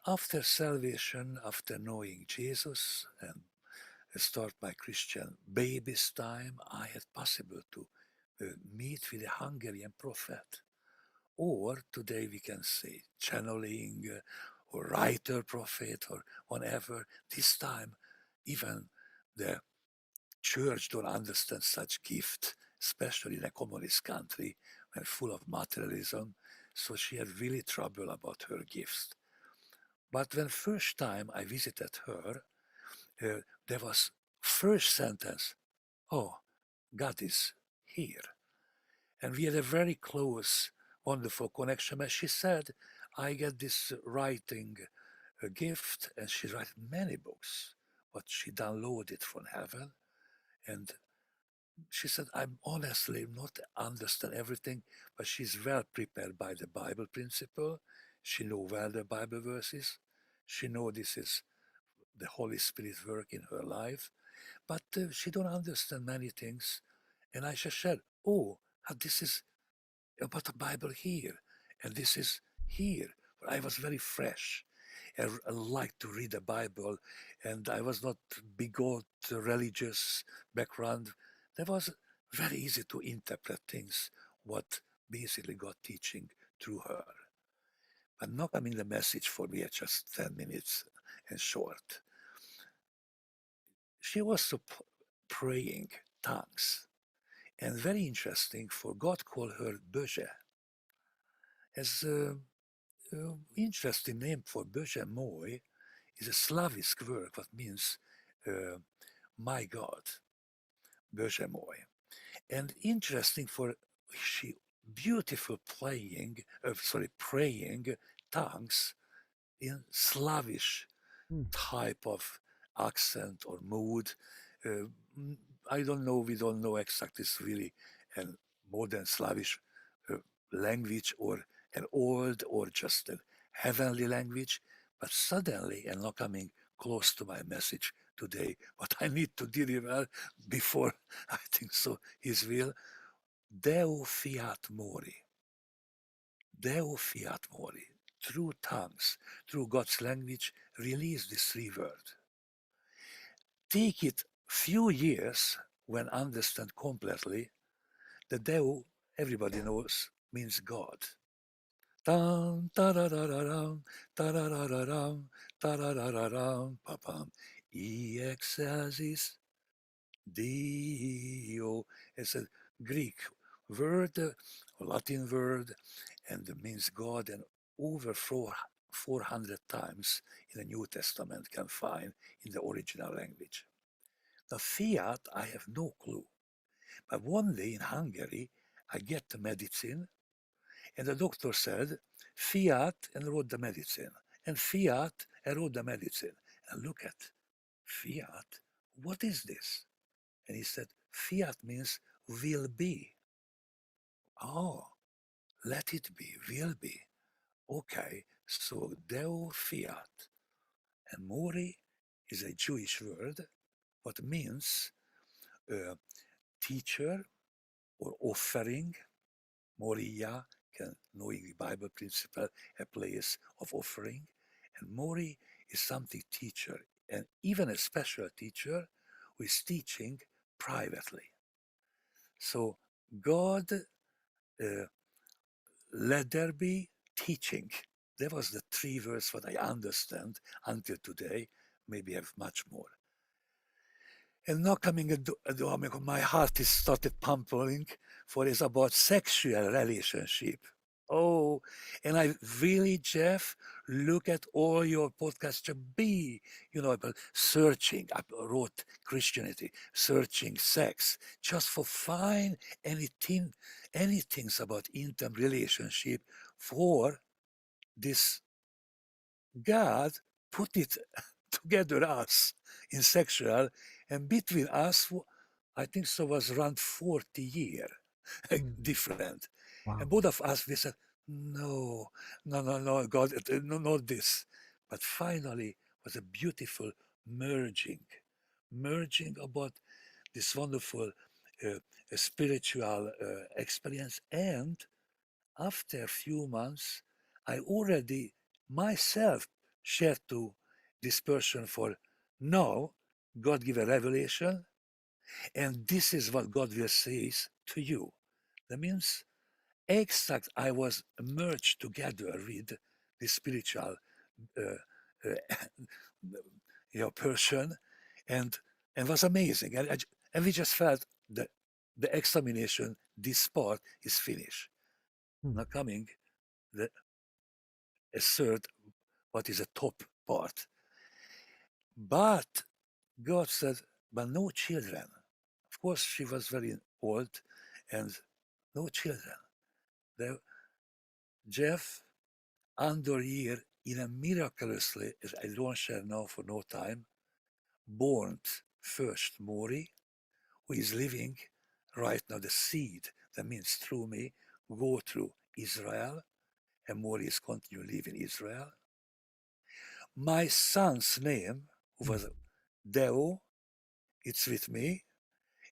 Speaker 10: after salvation, after knowing Jesus and start my Christian baby's time, I had possible to meet with a Hungarian prophet. Or today we can say channeling or writer prophet or whatever. This time even the church don't understand such gift, especially in a communist country when full of materialism. So she had really trouble about her gifts. But when first time I visited her, there was first sentence, oh, God is here. And we had a very close, wonderful connection. As she said, I get this writing gift, and she wrote many books, but she downloaded from heaven. And she said, I'm honestly not understand everything, but she's well prepared by the Bible principle. She know well the Bible verses. She know this is the Holy Spirit work in her life, but she don't understand many things. And I just said, oh, this is about the Bible here, and this is here. I was very fresh. I like to read the Bible, and I was not bigot religious background. That was very easy to interpret things, what basically God teaching through her. But not coming the message for me at just 10 minutes and short. She was praying tongues. And very interesting, for God called her Böje. As interesting name for Böje Moi is a Slavic word that means my God, Böje Moi. And interesting for she beautiful praying tongues in Slavish type of accent or mood. I don't know, we don't know exactly it's really a modern Slavish language or an old or just a heavenly language, but suddenly, and not coming close to my message today, what I need to deliver before I think so His will, Deo fiat mori. Deo fiat mori. Through tongues, through God's language, release this 3 words. Take it few years when understand completely, the Deo, everybody knows, means God. Dum, da da da da dum, da da da da dum, da da da da dum, pa pam. Excelsis Dio. It's a Greek word, Latin word, and it means God, and over 400 times in the New Testament can find in the original language. The fiat, I have no clue. But one day in Hungary, I get the medicine, and the doctor said, fiat, and wrote the medicine. And fiat, and wrote the medicine. And look at fiat, what is this? And he said, fiat means will be. Oh, let it be, will be. Okay, so Deo fiat. And Mori is a Jewish word, what means teacher or offering. Moria, can, knowing the Bible principle, a place of offering. And Mori is something teacher, and even a special teacher who is teaching privately. So God, let there be teaching. That was the three words what I understand until today. Maybe I have much more. And now coming at my heart is started pumping for is about sexual relationship. Oh, and I really, Jeff, look at all your podcasts to be, about searching. I wrote Christianity, searching sex, just for find anything about intimate relationship for this God put it together us in sexual, and between us, I think so was around 40 years different.
Speaker 1: Wow.
Speaker 10: And both of us, we said, no, God, no, not this. But finally was a beautiful merging about this wonderful spiritual experience. And after a few months, I already myself shared to this person for now, God give a revelation, and this is what God will say to you. That means exact I was merged together with the spiritual person, and was amazing. And we just felt that the examination, this part is finished. Now coming the a third, what is a top part. But God said, but no children. Of course, she was very old and no children. Jeff, under year, in a miraculously, as I don't share now for no time, born first Mori, who is living right now the seed, that means through me, go through Israel, and Mori is continue living in Israel. My son's name, who was Deo, it's with me,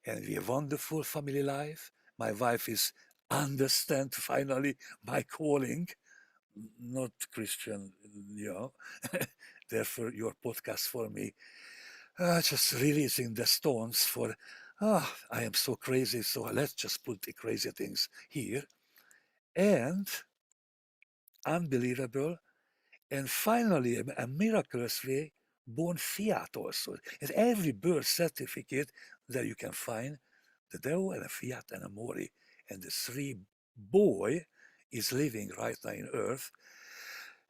Speaker 10: and we have wonderful family life. My wife is understand finally my calling, not Christian, therefore your podcast for me, just releasing the stones for, I am so crazy, so let's just put the crazy things here. And unbelievable, and finally a miraculous way, born fiat also. And every birth certificate that you can find, the Deo and a fiat and a Mori, and the three boy is living right now in earth,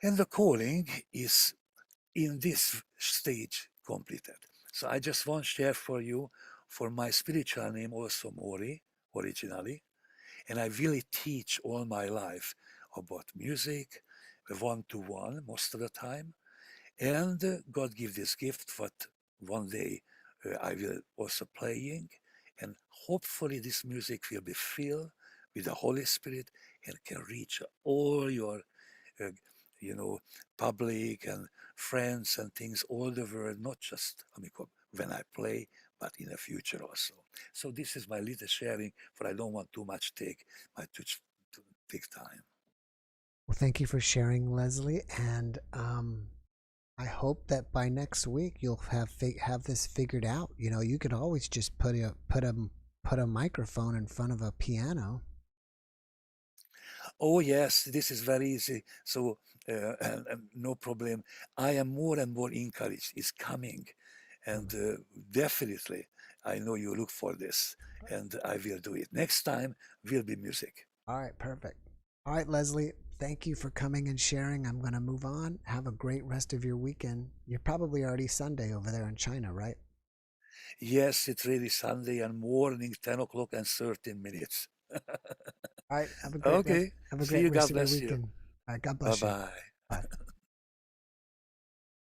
Speaker 10: and the calling is in this stage completed. So I just want to share for you, for my spiritual name also Mori, originally, and I really teach all my life about music, one-to-one most of the time, and God give this gift what one day I will also playing, and hopefully this music will be filled with the Holy Spirit and can reach all your public and friends and things all the world, not just when I play, but in the future also. So this is my little sharing, for I don't want too much to take time.
Speaker 1: Well, thank you for sharing, Leslie. And I hope that by next week you'll have this figured out. You know, you could always just put a microphone in front of a piano.
Speaker 10: Oh yes, this is very easy. So no problem. I am more and more encouraged. It's coming, and definitely I know you look for this, and I will do it. Next time will be music.
Speaker 1: All right, perfect. All right, Leslie, thank you for coming and sharing. I'm going to move on. Have a great rest of your weekend. You're probably already Sunday over there in China, right?
Speaker 10: Yes, it's really Sunday and morning, 10 o'clock and 13 minutes.
Speaker 1: All right, have a great rest.
Speaker 10: Okay.
Speaker 1: Have a
Speaker 10: See
Speaker 1: great
Speaker 10: you.
Speaker 1: rest
Speaker 10: God
Speaker 1: of your
Speaker 10: bless you.
Speaker 1: weekend. All right, God
Speaker 10: Bye
Speaker 1: bless you.
Speaker 10: bye.
Speaker 1: Bye.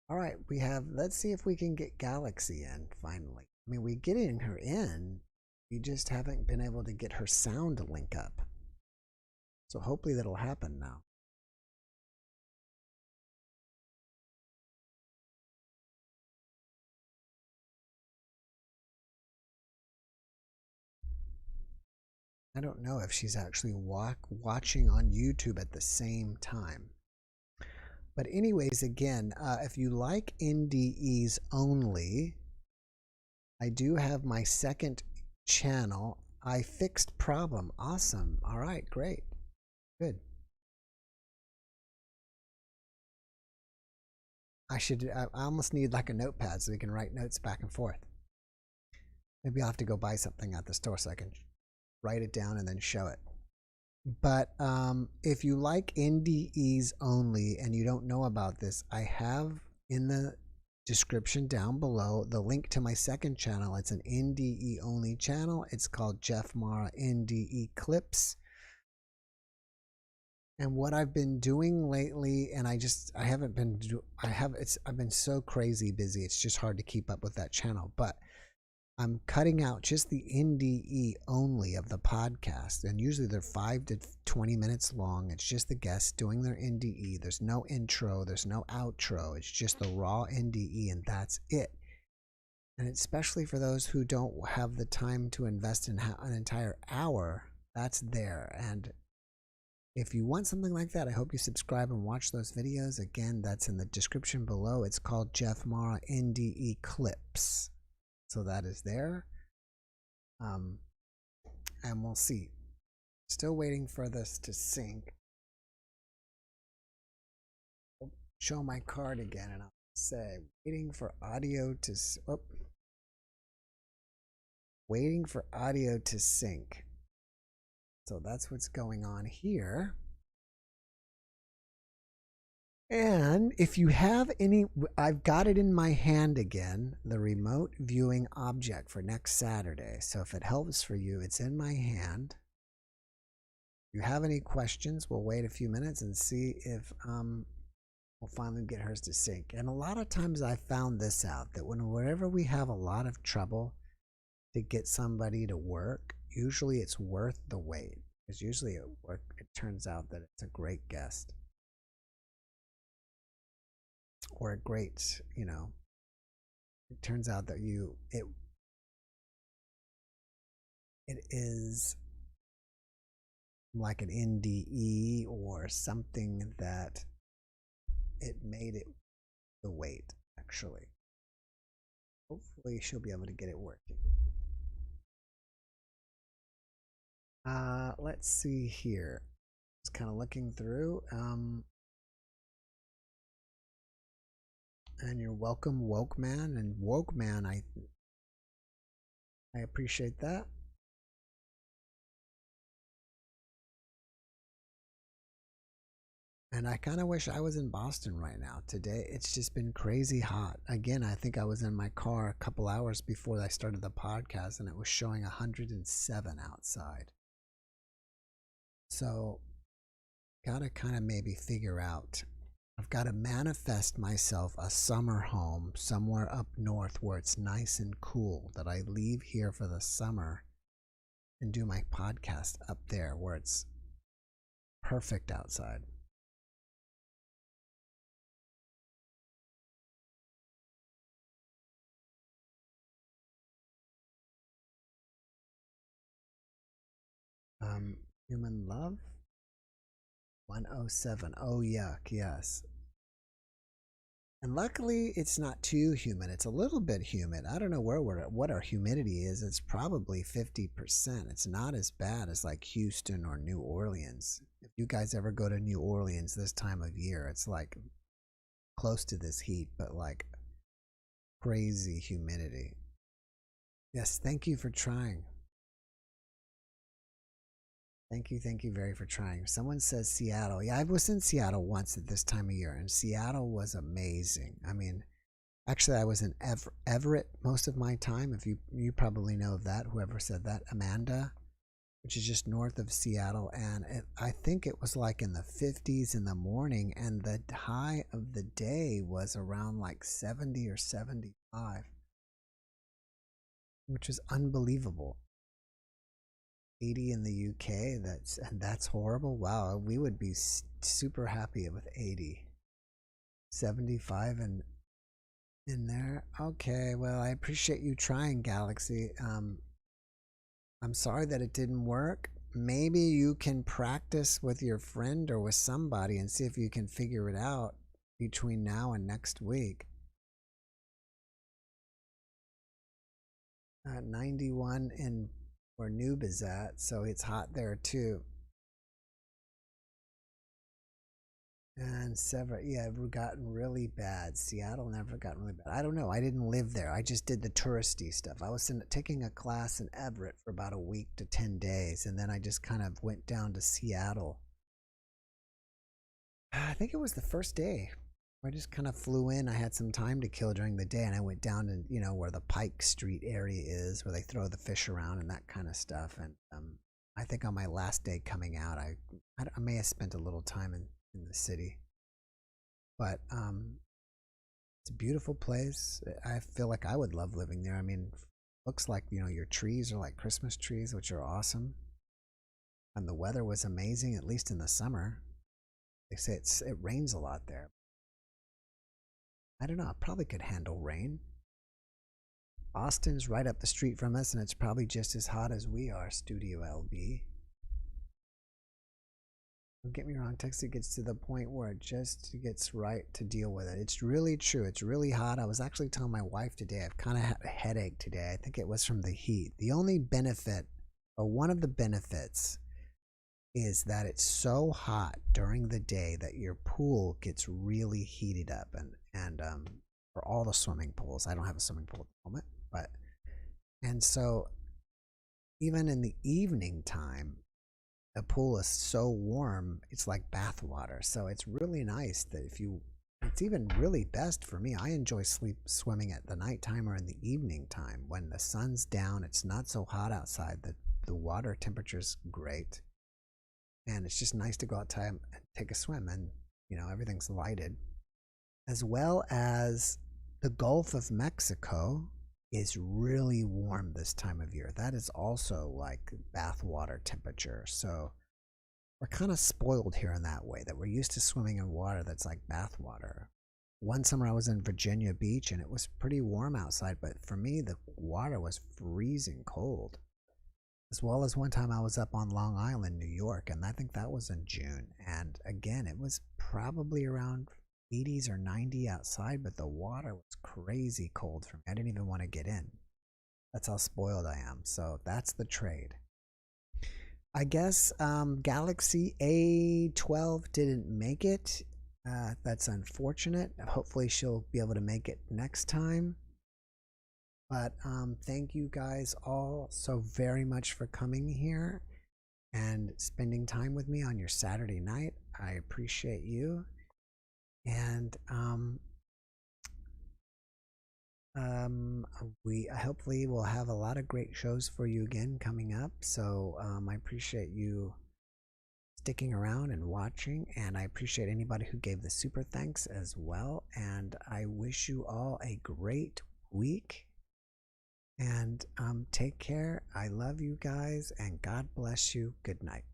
Speaker 1: All right, we have. Let's see if we can get Galaxy in finally. I mean, we getting her in. We just haven't been able to get her sound to link up. So hopefully that'll happen now. I don't know if she's actually watching on YouTube at the same time. But anyways, again, if you like NDEs only, I do have my second channel. I fixed problem. Awesome. All right, great. Good. I almost need like a notepad so we can write notes back and forth. Maybe I'll have to go buy something at the store so I can write it down and then show it. But if you like NDEs only and you don't know about this, I have in the description down below the link to my second channel. It's an NDE only channel. It's called JeffMara NDE Clips. And what I've been doing lately, and I've been so crazy busy. It's just hard to keep up with that channel. But I'm cutting out just the NDE only of the podcast, and usually they're 5 to 20 minutes long. It's just the guests doing their NDE. There's no intro, there's no outro. It's just the raw NDE, and that's it. And especially for those who don't have the time to invest in an entire hour, that's there. And if you want something like that, I hope you subscribe and watch those videos. Again, that's in the description below. It's called JeffMara NDE Clips. So that is there. And we'll see. Still waiting for this to sync. I'll show my card again and I'll say waiting for audio to waiting for audio to sync. So that's what's going on here. And if you have any, I've got it in my hand again, the remote viewing object for next Saturday. So if it helps for you, it's in my hand. If you have any questions, we'll wait a few minutes and see if we'll finally get hers to sync. And a lot of times I found this out, that whenever we have a lot of trouble to get somebody to work, usually it's worth the wait. Because usually it turns out that it's a great guest. Or a great, you know, it turns out that it is like an NDE or something that it made it the wait, actually. Hopefully she'll be able to get it working. Let's see here. Just kind of looking through. And you're welcome, Woke Man. And Woke Man, I appreciate that. And I kind of wish I was in Boston right now. Today, it's just been crazy hot. Again, I think I was in my car a couple hours before I started the podcast, and it was showing 107 outside. So, gotta kind of maybe figure out. I've got to manifest myself a summer home somewhere up north where it's nice and cool, that I leave here for the summer and do my podcast up there where it's perfect outside. Human Love 107. Oh yuck, yes. And luckily, it's not too humid. It's a little bit humid. I don't know what our humidity is. It's probably 50%. It's not as bad as like Houston or New Orleans. If you guys ever go to New Orleans this time of year, it's like close to this heat, but like crazy humidity. Yes, thank you for trying. Thank you very for trying. Someone says Seattle. Yeah, I was in Seattle once at this time of year, and Seattle was amazing. I mean, actually, I was in Everett most of my time. If you probably know of that, whoever said that, Amanda, which is just north of Seattle, and I think it was like in the 50s in the morning, and the high of the day was around like 70 or 75, which is unbelievable. 80 in the UK, that's horrible. Wow, we would be super happy with 80. 75 and in there. Okay, well, I appreciate you trying, Galaxy. I'm sorry that it didn't work. Maybe you can practice with your friend or with somebody and see if you can figure it out between now and next week. 91 in where Noob is at, so it's hot there too. And yeah, we've gotten really bad. Seattle never got really bad. I don't know. I didn't live there. I just did the touristy stuff. I was taking a class in Everett for about a week to 10 days, and then I just kind of went down to Seattle. I think it was the first day. I just kind of flew in. I had some time to kill during the day, and I went down to, where the Pike Street area is, where they throw the fish around and that kind of stuff. And I think on my last day coming out, I may have spent a little time in the city. But it's a beautiful place. I feel like I would love living there. I mean, looks like, your trees are like Christmas trees, which are awesome. And the weather was amazing, at least in the summer. They say it rains a lot there. I don't know. I probably could handle rain. Austin's right up the street from us, and it's probably just as hot as we are, Studio LB. Don't get me wrong, Texas gets to the point where it just gets right to deal with it. It's really true. It's really hot. I was actually telling my wife today, I've kind of had a headache today. I think it was from the heat. The only benefit, or one of the benefits, is that it's so hot during the day that your pool gets really heated up, and for all the swimming pools. I don't have a swimming pool at the moment, and so even in the evening time, the pool is so warm, it's like bath water. So it's really nice that it's even really best for me. I enjoy swimming at the nighttime or in the evening time when the sun's down. It's not so hot outside. The water temperature's great. And it's just nice to go outside and take a swim, and everything's lighted. As well as the Gulf of Mexico is really warm this time of year. That is also like bathwater temperature. So we're kind of spoiled here in that way, that we're used to swimming in water that's like bathwater. One summer I was in Virginia Beach, and it was pretty warm outside, but for me the water was freezing cold. As well as one time I was up on Long Island, New York, and I think that was in June. And again, it was probably around 80s or 90 outside, but the water was crazy cold for me. I didn't even want to get in. That's how spoiled I am. So that's the trade. I guess Galaxy A12 didn't make it. That's unfortunate. Hopefully she'll be able to make it next time. But thank you guys all so very much for coming here and spending time with me on your Saturday night. I appreciate you. And we hopefully will have a lot of great shows for you again coming up. So I appreciate you sticking around and watching, and I appreciate anybody who gave the super thanks as well. And I wish you all a great week. And take care. I love you guys, and God bless you. Good night.